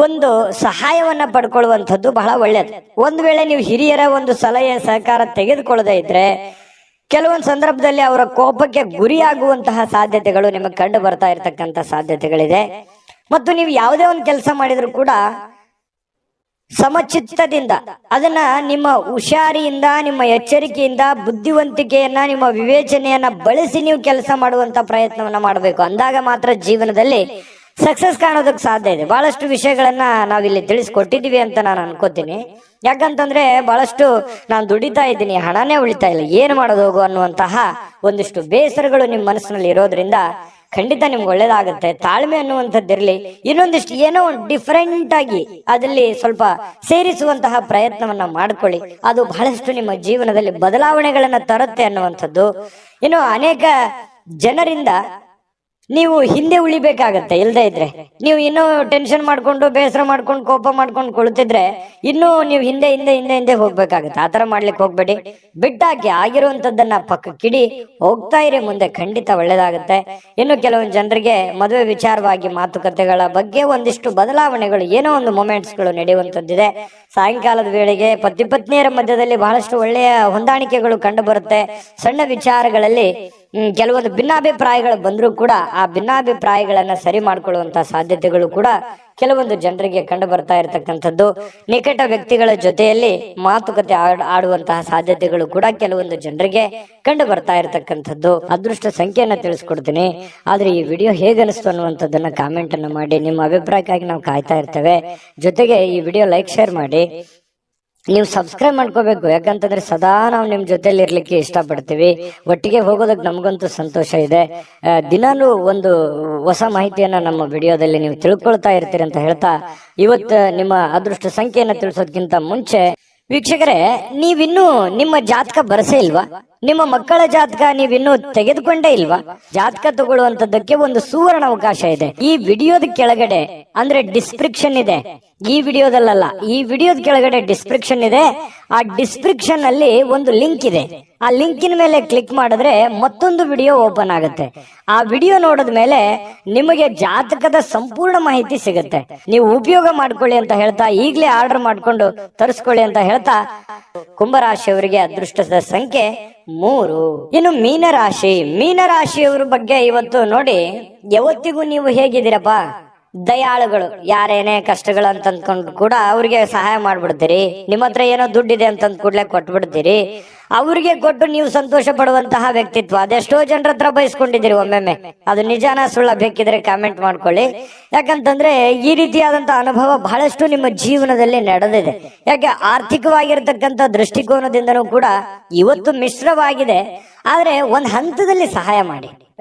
ಒಂದು ಸಹಾಯವನ್ನ ಪಡ್ಕೊಳ್ಳುವಂಥದ್ದು ಬಹಳ ಒಳ್ಳೆಯದು. ಒಂದು ವೇಳೆ ನೀವು ಹಿರಿಯರ ಒಂದು ಸಲಹೆ ಸಹಕಾರ ತೆಗೆದುಕೊಳ್ಳದೆ ಇದ್ರೆ ಕೆಲವೊಂದು ಸಂದರ್ಭದಲ್ಲಿ ಅವರ ಕೋಪಕ್ಕೆ ಗುರಿಯಾಗುವಂತಹ ಸಾಧ್ಯತೆಗಳು ನಿಮಗೆ ಕಂಡು ಬರ್ತಾ ಇರತಕ್ಕಂತ ಸಾಧ್ಯತೆಗಳಿದೆ. ಮತ್ತು ನೀವು ಯಾವುದೇ ಒಂದು ಕೆಲಸ ಮಾಡಿದ್ರು ಕೂಡ ಸಮಚಿತ್ತದಿಂದ ಅದನ್ನ ನಿಮ್ಮ ಹುಷಾರಿಯಿಂದ, ನಿಮ್ಮ ಎಚ್ಚರಿಕೆಯಿಂದ, ಬುದ್ಧಿವಂತಿಕೆಯನ್ನ, ನಿಮ್ಮ ವಿವೇಚನೆಯನ್ನ ಬಳಸಿ ನೀವು ಕೆಲಸ ಮಾಡುವಂತ ಪ್ರಯತ್ನವನ್ನ ಮಾಡಬೇಕು. ಅಂದಾಗ ಮಾತ್ರ ಜೀವನದಲ್ಲಿ ಸಕ್ಸಸ್ ಕಾಣೋದಕ್ಕೆ ಸಾಧ್ಯ ಇದೆ. ಬಹಳಷ್ಟು ವಿಷಯಗಳನ್ನ ನಾವಿಲ್ಲಿ ತಿಳಿಸ್ಕೊಟ್ಟಿದೀವಿ ಅಂತ ನಾನು ಅನ್ಕೋತೀನಿ. ಯಾಕಂತಂದ್ರೆ ಬಹಳಷ್ಟು ನಾನು ದುಡಿತಾ ಇದ್ದೀನಿ, ಹಣನೇ ಉಳಿತಾ ಇಲ್ಲ, ಏನ್ ಮಾಡೋದು ಹೋಗು ಅನ್ನುವಂತಹ ಒಂದಿಷ್ಟು ಬೇಸರಗಳು ನಿಮ್ಮ ಮನಸ್ಸಿನಲ್ಲಿ ಇರೋದ್ರಿಂದ ಖಂಡಿತ ನಿಮ್ಗೆ ಒಳ್ಳೇದಾಗುತ್ತೆ. ತಾಳ್ಮೆ ಅನ್ನುವಂಥದ್ದಿರಲಿ, ಇನ್ನೊಂದಿಷ್ಟು ಏನೋ ಒಂದು ಡಿಫರೆಂಟ್ ಆಗಿ ಅದರಲ್ಲಿ ಸ್ವಲ್ಪ ಸೇರಿಸುವಂತಹ ಪ್ರಯತ್ನವನ್ನ ಮಾಡ್ಕೊಳ್ಳಿ. ಅದು ಬಹಳಷ್ಟು ನಿಮ್ಮ ಜೀವನದಲ್ಲಿ ಬದಲಾವಣೆಗಳನ್ನ ತರುತ್ತೆ ಅನ್ನುವಂಥದ್ದು. ಇನ್ನು ಅನೇಕ ಜನರಿಂದ ನೀವು ಹಿಂದೆ ಉಳಿಬೇಕಾಗತ್ತೆ. ಇಲ್ದೇ ಇದ್ರೆ ನೀವು ಇನ್ನೂ ಟೆನ್ಷನ್ ಮಾಡ್ಕೊಂಡು, ಬೇಸರ ಮಾಡ್ಕೊಂಡು, ಕೋಪ ಮಾಡ್ಕೊಂಡು ಕೊಳ್ತಿದ್ರೆ ಇನ್ನೂ ನೀವು ಹಿಂದೆ ಹೋಗ್ಬೇಕಾಗತ್ತೆ. ಆತರ ಮಾಡ್ಲಿಕ್ಕೆ ಹೋಗ್ಬೇಡಿ. ಬಿಟ್ಟಾಕಿ ಆಗಿರುವಂತದ್ದನ್ನ ಪಕ್ಕಕ್ಕಿಡಿ, ಹೋಗ್ತಾ ಇರಿ ಮುಂದೆ, ಖಂಡಿತ ಒಳ್ಳೇದಾಗುತ್ತೆ. ಇನ್ನು ಕೆಲವೊಂದು ಜನರಿಗೆ ಮದುವೆ ವಿಚಾರವಾಗಿ ಮಾತುಕತೆಗಳ ಬಗ್ಗೆ ಒಂದಿಷ್ಟು ಬದಲಾವಣೆಗಳು, ಏನೋ ಒಂದು ಮೊಮೆಂಟ್ಸ್ಗಳು ನಡೆಯುವಂತದ್ದಿದೆ. ಸಾಯಂಕಾಲದ ವೇಳೆಗೆ ಪತಿ ಪತ್ನಿಯರ ಮಧ್ಯದಲ್ಲಿ ಬಹಳಷ್ಟು ಒಳ್ಳೆಯ ಹೊಂದಾಣಿಕೆಗಳು ಕಂಡು ಬರುತ್ತೆ. ಸಣ್ಣ ವಿಚಾರಗಳಲ್ಲಿ ಕೆಲವೊಂದು ಭಿನ್ನಾಭಿಪ್ರಾಯಗಳು ಬಂದರೂ ಕೂಡ ಆ ಭಿನ್ನಾಭಿಪ್ರಾಯಗಳನ್ನ ಸರಿ ಮಾಡ್ಕೊಳ್ಳುವಂತಹ ಸಾಧ್ಯತೆಗಳು ಕೂಡ ಕೆಲವೊಂದು ಜನರಿಗೆ ಕಂಡು ಬರ್ತಾ ಇರತಕ್ಕಂಥದ್ದು. ನಿಕಟ ವ್ಯಕ್ತಿಗಳ ಜೊತೆಯಲ್ಲಿ ಮಾತುಕತೆ ಆಡುವಂತಹ ಸಾಧ್ಯತೆಗಳು ಕೂಡ ಕೆಲವೊಂದು ಜನರಿಗೆ ಕಂಡು ಬರ್ತಾ ಇರತಕ್ಕಂಥದ್ದು. ಅದೃಷ್ಟ ಸಂಖ್ಯೆಯನ್ನ ತಿಳಿಸ್ಕೊಡ್ತೀನಿ. ಆದ್ರೆ ಈ ವಿಡಿಯೋ ಹೇಗನಿಸ್ತು ಅನ್ನುವಂಥದ್ದನ್ನ ಕಾಮೆಂಟ್ ಅನ್ನ ಮಾಡಿ. ನಿಮ್ಮ ಅಭಿಪ್ರಾಯಕ್ಕಾಗಿ ನಾವು ಕಾಯ್ತಾ ಇರ್ತೇವೆ. ಜೊತೆಗೆ ಈ ವಿಡಿಯೋ ಲೈಕ್, ಶೇರ್ ಮಾಡಿ. ನೀವು ಸಬ್ಸ್ಕ್ರೈಬ್ ಮಾಡ್ಕೋಬೇಕು. ಯಾಕಂತಂದ್ರೆ ಸದಾ ನಾವು ನಿಮ್ ಜೊತೆಲಿ ಇರ್ಲಿಕ್ಕೆ ಇಷ್ಟಪಡ್ತೀವಿ. ಒಟ್ಟಿಗೆ ಹೋಗೋದಕ್ಕೆ ನಮಗಂತೂ ಸಂತೋಷ ಇದೆ. ದಿನಾಲೂ ಒಂದು ಹೊಸ ಮಾಹಿತಿಯನ್ನ ನಮ್ಮ ವಿಡಿಯೋದಲ್ಲಿ ನೀವು ತಿಳ್ಕೊಳ್ತಾ ಇರ್ತೀರಿ ಅಂತ ಹೇಳ್ತಾ, ಇವತ್ತು ನಿಮ್ಮ ಅದೃಷ್ಟ ಸಂಖ್ಯೆಯನ್ನ ತಿಳಿಸೋದಕ್ಕಿಂತ ಮುಂಚೆ ವೀಕ್ಷಕರೇ, ನೀವಿನ್ನೂ ನಿಮ್ಮ ಜಾತಕ ಬರಸೇ ಇಲ್ವಾ? ನಿಮ್ಮ ಮಕ್ಕಳ ಜಾತಕ ನೀವಿನ್ನೂ ತೆಗೆದುಕೊಂಡೇ ಇಲ್ವಾ? ಜಾತಕ ತಗೊಳ್ಳುವಂತದ್ದಕ್ಕೆ ಒಂದು ಸುವರ್ಣ ಅವಕಾಶ ಇದೆ. ಈ ವಿಡಿಯೋದ ಕೆಳಗಡೆ ಅಂದ್ರೆ ಡಿಸ್ಕ್ರಿಪ್ಷನ್ ಇದೆ. ಈ ವಿಡಿಯೋದಲ್ಲ, ಈ ವಿಡಿಯೋದ ಕೆಳಗಡೆ ಡಿಸ್ಕ್ರಿಪ್ಷನ್ ಇದೆ. ಆ ಡಿಸ್ಕ್ರಿಪ್ಷನ್ ಅಲ್ಲಿ ಒಂದು ಲಿಂಕ್ ಇದೆ. ಆ ಲಿಂಕಿನ ಮೇಲೆ ಕ್ಲಿಕ್ ಮಾಡಿದ್ರೆ ಮತ್ತೊಂದು ವಿಡಿಯೋ ಓಪನ್ ಆಗುತ್ತೆ. ಆ ವಿಡಿಯೋ ನೋಡಿದ ಮೇಲೆ ನಿಮಗೆ ಜಾತಕದ ಸಂಪೂರ್ಣ ಮಾಹಿತಿ ಸಿಗುತ್ತೆ. ನೀವು ಉಪಯೋಗ ಮಾಡ್ಕೊಳ್ಳಿ ಅಂತ ಹೇಳ್ತಾ, ಈಗಲೇ ಆರ್ಡರ್ ಮಾಡ್ಕೊಂಡು ತರಿಸ್ಕೊಳ್ಳಿ ಅಂತ ಹೇಳ್ತಾ, ಕುಂಭರಾಶಿಯವರಿಗೆ ಅದೃಷ್ಟದ ಸಂಖ್ಯೆ 3. ಇನ್ನು ಮೀನರಾಶಿಯವರ ಬಗ್ಗೆ ಇವತ್ತು ನೋಡಿ. ಯಾವತ್ತಿಗೂ ನೀವು ಹೇಗಿದ್ದೀರಪ್ಪ? ದಯಾಳುಗಳು. ಯಾರೇನೇ ಕಷ್ಟಗಳು ಅಂತಂದ್ಕೊಂಡು ಕೂಡ ಅವ್ರಿಗೆ ಸಹಾಯ ಮಾಡ್ಬಿಡ್ತೀರಿ. ನಿಮ್ಮ ಹತ್ರ ಏನೋ ದುಡ್ಡಿದೆ ಅಂತಂದ್ ಕೂಡ್ಲೆ ಕೊಟ್ಬಿಡ್ತೀರಿ. ಅವ್ರಿಗೆ ಕೊಟ್ಟು ನೀವು ಸಂತೋಷ ಪಡುವಂತಹ ವ್ಯಕ್ತಿತ್ವ ಅದೆಷ್ಟೋ ಜನರ ಹತ್ರ ಬಯಸ್ಕೊಂಡಿದ್ದೀರಿ. ಒಮ್ಮೊಮ್ಮೆ ಅದು ನಿಜಾನ ಸುಳ್ಳ ಬೇಕಿದ್ರೆ ಕಾಮೆಂಟ್ ಮಾಡ್ಕೊಳ್ಳಿ. ಯಾಕಂತಂದ್ರೆ ಈ ರೀತಿಯಾದಂತಹ ಅನುಭವ ಬಹಳಷ್ಟು ನಿಮ್ಮ ಜೀವನದಲ್ಲಿ ನಡೆದಿದೆ. ಯಾಕೆ ಆರ್ಥಿಕವಾಗಿರ್ತಕ್ಕಂಥ ದೃಷ್ಟಿಕೋನದಿಂದನೂ ಕೂಡ ಇವತ್ತು ಮಿಶ್ರವಾಗಿದೆ. ಆದ್ರೆ ಒಂದ್ ಹಂತದಲ್ಲಿ ಸಹಾಯ ಮಾಡಿ,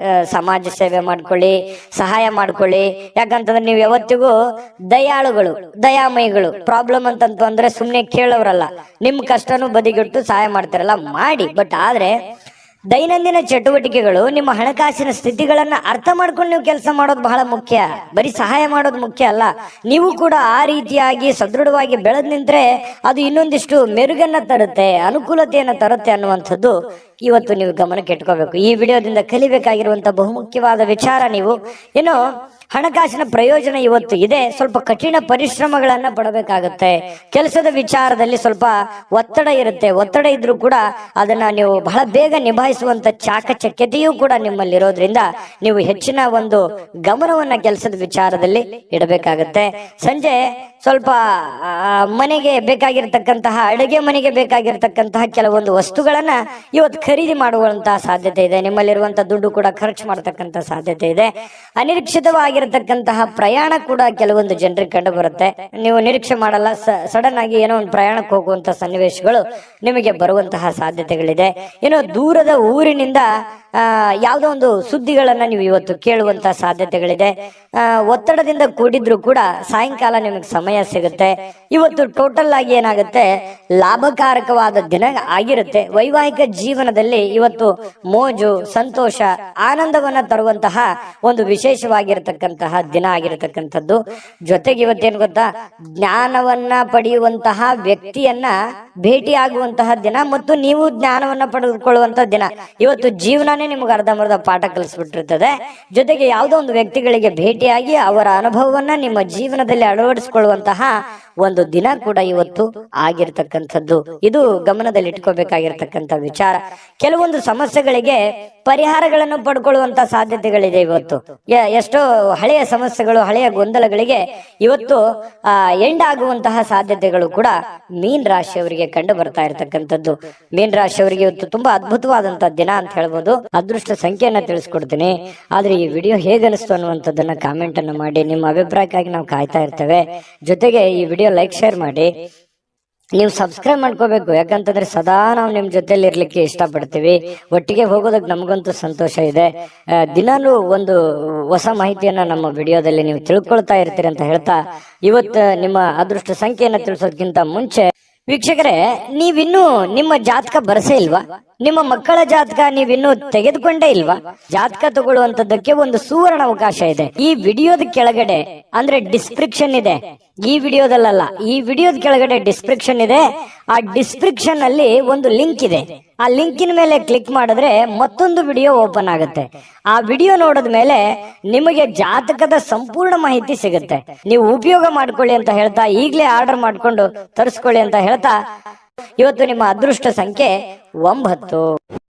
ಸಮಾಜ ಸೇವೆ ಮಾಡ್ಕೊಳ್ಳಿ, ಸಹಾಯ ಮಾಡ್ಕೊಳ್ಳಿ. ಯಾಕಂತಂದ್ರೆ ನೀವು ಯಾವತ್ತಿಗೂ ದಯಾಳುಗಳು, ದಯಾಮಯಿಗಳು. ಪ್ರಾಬ್ಲಮ್ ಅಂತಂತು ಅಂದ್ರೆ ಸುಮ್ನೆ ಕೇಳೋರಲ್ಲ, ನಿಮ್ ಕಷ್ಟನೂ ಬದಿಗಿಟ್ಟು ಸಹಾಯ ಮಾಡ್ತಾರಲ್ಲ ಮಾಡಿ. ಬಟ್ ಆದ್ರೆ ದೈನಂದಿನ ಚಟುವಟಿಕೆಗಳು ನಿಮ್ಮ ಹಣಕಾಸಿನ ಸ್ಥಿತಿಗಳನ್ನ ಅರ್ಥ ಮಾಡ್ಕೊಂಡು ನೀವು ಕೆಲಸ ಮಾಡೋದು ಬಹಳ ಮುಖ್ಯ. ಬರೀ ಸಹಾಯ ಮಾಡೋದು ಮುಖ್ಯ ಅಲ್ಲ, ನೀವು ಕೂಡ ಆ ರೀತಿಯಾಗಿ ಸದೃಢವಾಗಿ ಬೆಳೆದ್ ನಿಂತ್ರೆ ಅದು ಇನ್ನೊಂದಿಷ್ಟು ಮೆರುಗನ್ನ ತರುತ್ತೆ, ಅನುಕೂಲತೆಯನ್ನ ತರುತ್ತೆ ಅನ್ನುವಂಥದ್ದು ಇವತ್ತು ನೀವು ಗಮನಕ್ಕೆ ಇಟ್ಕೋಬೇಕು. ಈ ವಿಡಿಯೋದಿಂದ ಕಲಿಬೇಕಾಗಿರುವಂತ ಬಹುಮುಖ್ಯವಾದ ವಿಚಾರ, ನೀವು ಏನು ಹಣಕಾಸಿನ ಪ್ರಯೋಜನ ಇವತ್ತು ಇದೆ, ಸ್ವಲ್ಪ ಕಠಿಣ ಪರಿಶ್ರಮಗಳನ್ನ ಪಡಬೇಕಾಗತ್ತೆ. ಕೆಲಸದ ವಿಚಾರದಲ್ಲಿ ಸ್ವಲ್ಪ ಒತ್ತಡ ಇರುತ್ತೆ, ಒತ್ತಡ ಇದ್ರೂ ಕೂಡ ಅದನ್ನ ನೀವು ಬಹಳ ಬೇಗ ನಿಭಾಯಿಸುವಂತ ಚಾಕಚಕ್ಯತೆಯೂ ಕೂಡ ನಿಮ್ಮಲ್ಲಿ ಇರೋದ್ರಿಂದ ನೀವು ಹೆಚ್ಚಿನ ಒಂದು ಗಮನವನ್ನ ಕೆಲಸದ ವಿಚಾರದಲ್ಲಿ ಇಡಬೇಕಾಗತ್ತೆ. ಸಂಜೆ ಸ್ವಲ್ಪ ಮನೆಗೆ ಬೇಕಾಗಿರ್ತಕ್ಕಂತಹ, ಅಡುಗೆ ಮನೆಗೆ ಬೇಕಾಗಿರ್ತಕ್ಕಂತಹ ಕೆಲವೊಂದು ವಸ್ತುಗಳನ್ನ ಇವತ್ತು ಖರೀದಿ ಮಾಡುವಂತಹ ಸಾಧ್ಯತೆ ಇದೆ. ನಿಮ್ಮಲ್ಲಿರುವಂತಹ ದುಡ್ಡು ಕೂಡ ಖರ್ಚು ಮಾಡತಕ್ಕಂತ ಸಾಧ್ಯತೆ ಇದೆ. ಅನಿರೀಕ್ಷಿತವಾಗಿರತಕ್ಕಂತಹ ಪ್ರಯಾಣ ಕೂಡ ಕೆಲವೊಂದು ಜನರಿಗೆ ಕಂಡು ಬರುತ್ತೆ. ನೀವು ನಿರೀಕ್ಷೆ ಮಾಡಲ್ಲ, ಸಡನ್ ಆಗಿ ಏನೋ ಒಂದು ಪ್ರಯಾಣಕ್ಕೆ ಹೋಗುವಂತ ಸನ್ನಿವೇಶಗಳು ನಿಮಗೆ ಬರುವಂತಹ ಸಾಧ್ಯತೆಗಳಿದೆ. ಏನೋ ದೂರದ ಊರಿನಿಂದ ಯಾವುದೋ ಒಂದು ಸುದ್ದಿಗಳನ್ನ ನೀವು ಇವತ್ತು ಕೇಳುವಂತಹ ಸಾಧ್ಯತೆಗಳಿದೆ. ಒತ್ತಡದಿಂದ ಕೂಡಿದ್ರು ಕೂಡ ಸಾಯಂಕಾಲ ನಿಮಗೆ ಸಮಯ ಸಿಗುತ್ತೆ. ಇವತ್ತು ಟೋಟಲ್ ಆಗಿ ಏನಾಗುತ್ತೆ, ಲಾಭಕಾರಕವಾದ ದಿನ ಆಗಿರುತ್ತೆ. ವೈವಾಹಿಕ ಜೀವನದಲ್ಲಿ ಇವತ್ತು ಮೋಜು, ಸಂತೋಷ, ಆನಂದವನ್ನ ತರುವಂತಹ ಒಂದು ವಿಶೇಷವಾಗಿರತಕ್ಕಂತಹ ದಿನ ಆಗಿರತಕ್ಕಂಥದ್ದು. ಜೊತೆಗೆ ಇವತ್ತೇನು ಗೊತ್ತಾ, ಜ್ಞಾನವನ್ನ ಪಡೆಯುವಂತಹ ವ್ಯಕ್ತಿಯನ್ನ ಭೇಟಿಯಾಗುವಂತಹ ದಿನ ಮತ್ತು ನೀವು ಜ್ಞಾನವನ್ನ ಪಡೆದುಕೊಳ್ಳುವಂತಹ ದಿನ. ಇವತ್ತು ಜೀವನನೇ ನಿಮ್ಗೆ ಅರ್ಧಂಬರ್ಧ ಪಾಠ ಕಲಿಸ್ಬಿಟ್ಟಿರ್ತದೆ. ಜೊತೆಗೆ ಯಾವುದೋ ಒಂದು ವ್ಯಕ್ತಿಗಳಿಗೆ ಭೇಟಿಯಾಗಿ ಅವರ ಅನುಭವವನ್ನ ನಿಮ್ಮ ಜೀವನದಲ್ಲಿ ಅಳವಡಿಸಿಕೊಳ್ಳುವಂತಹ ಒಂದು ದಿನ ಕೂಡ ಇವತ್ತು ಆಗಿರ್ತಕ್ಕಂಥದ್ದು. ಇದು ಗಮನದಲ್ಲಿ ಇಟ್ಕೋಬೇಕಾಗಿರ್ತಕ್ಕಂಥ ವಿಚಾರ. ಕೆಲವೊಂದು ಸಮಸ್ಯೆಗಳಿಗೆ ಪರಿಹಾರಗಳನ್ನು ಪಡ್ಕೊಳ್ಳುವಂತ ಸಾಧ್ಯತೆಗಳಿದೆ. ಇವತ್ತು ಎಷ್ಟೋ ಹಳೆಯ ಸಮಸ್ಯೆಗಳು, ಹಳೆಯ ಗೊಂದಲಗಳಿಗೆ ಇವತ್ತು ಎಂಡ್ ಆಗುವಂತಹ ಸಾಧ್ಯತೆಗಳು ಕೂಡ ಮೀನ್ ರಾಶಿಯವರಿಗೆ ಕಂಡು ಬರ್ತಾ ಇರತಕ್ಕಂಥದ್ದು. ಮೀನ್ ರಾಶಿಯವರಿಗೆ ಇವತ್ತು ತುಂಬಾ ಅದ್ಭುತವಾದಂತಹ ದಿನ ಅಂತ ಹೇಳ್ಬೋದು. ಅದೃಷ್ಟ ಸಂಖ್ಯೆಯನ್ನ ತಿಳಿಸ್ಕೊಡ್ತೀನಿ. ಆದ್ರೆ ಈ ವಿಡಿಯೋ ಹೇಗೆ ಅನಿಸ್ತು ಅನ್ನುವಂಥದ್ದನ್ನ ಕಾಮೆಂಟ್ ಅನ್ನು ಮಾಡಿ. ನಿಮ್ಮ ಅಭಿಪ್ರಾಯಕ್ಕಾಗಿ ನಾವು ಕಾಯ್ತಾ ಇರ್ತೇವೆ. ಜೊತೆಗೆ ಈ ವಿಡಿಯೋ ಲೈಕ್, ಶೇರ್ ಮಾಡಿ. ನೀವು ಸಬ್ಸ್ಕ್ರೈಬ್ ಮಾಡ್ಕೋಬೇಕು, ಯಾಕಂತಂದ್ರೆ ಸದಾ ನಾವು ನಿಮ್ ಜೊತೆಲಿ ಇರ್ಲಿಕ್ಕೆ ಇಷ್ಟಪಡ್ತೀವಿ. ಒಟ್ಟಿಗೆ ಹೋಗೋದಕ್ಕೆ ನಮಗಂತೂ ಸಂತೋಷ ಇದೆ. ದಿನಾಲೂ ಒಂದು ಹೊಸ ಮಾಹಿತಿಯನ್ನ ನಮ್ಮ ವಿಡಿಯೋದಲ್ಲಿ ನೀವು ತಿಳ್ಕೊಳ್ತಾ ಇರ್ತೀರಿ ಅಂತ ಹೇಳ್ತಾ, ಇವತ್ತು ನಿಮ್ಮ ಅದೃಷ್ಟ ಸಂಖ್ಯೆಯನ್ನ ತಿಳಿಸೋದಕ್ಕಿಂತ ಮುಂಚೆ ವೀಕ್ಷಕರೇ, ನೀವಿನ್ನೂ ನಿಮ್ಮ ಜಾತಕ ಬರಸೇ ಇಲ್ವಾ? ನಿಮ್ಮ ಮಕ್ಕಳ ಜಾತಕ ನೀವಿನ್ನೂ ತೆಗೆದುಕೊಂಡೇ ಇಲ್ವಾ? ಜಾತಕ ತಗೊಳ್ಳುವಂತದ್ದಕ್ಕೆ ಒಂದು ಸುವರ್ಣ ಅವಕಾಶ ಇದೆ. ಈ ವಿಡಿಯೋದ ಕೆಳಗಡೆ ಅಂದ್ರೆ ಡಿಸ್ಕ್ರಿಪ್ಷನ್ ಇದೆ, ಈ ವಿಡಿಯೋದಲ್ಲ, ಈ ವಿಡಿಯೋದ ಕೆಳಗಡೆ ಡಿಸ್ಕ್ರಿಪ್ಷನ್ ಇದೆ. ಆ ಡಿಸ್ಕ್ರಿಪ್ಷನ್ ಅಲ್ಲಿ ಒಂದು ಲಿಂಕ್ ಇದೆ. ಆ ಲಿಂಕಿನ ಮೇಲೆ ಕ್ಲಿಕ್ ಮಾಡಿದ್ರೆ ಮತ್ತೊಂದು ವಿಡಿಯೋ ಓಪನ್ ಆಗುತ್ತೆ. ಆ ವಿಡಿಯೋ ನೋಡಿದ ಮೇಲೆ ನಿಮಗೆ ಜಾತಕದ ಸಂಪೂರ್ಣ ಮಾಹಿತಿ ಸಿಗುತ್ತೆ. ನೀವು ಉಪಯೋಗ ಮಾಡ್ಕೊಳ್ಳಿ ಅಂತ ಹೇಳ್ತಾ, ಈಗಲೇ ಆರ್ಡರ್ ಮಾಡ್ಕೊಂಡು ತರಿಸ್ಕೊಳ್ಳಿ ಅಂತ ಹೇಳ್ತಾ, ಇವತ್ತು ನಿಮ್ಮ ಅದೃಷ್ಟ ಸಂಖ್ಯೆ 9.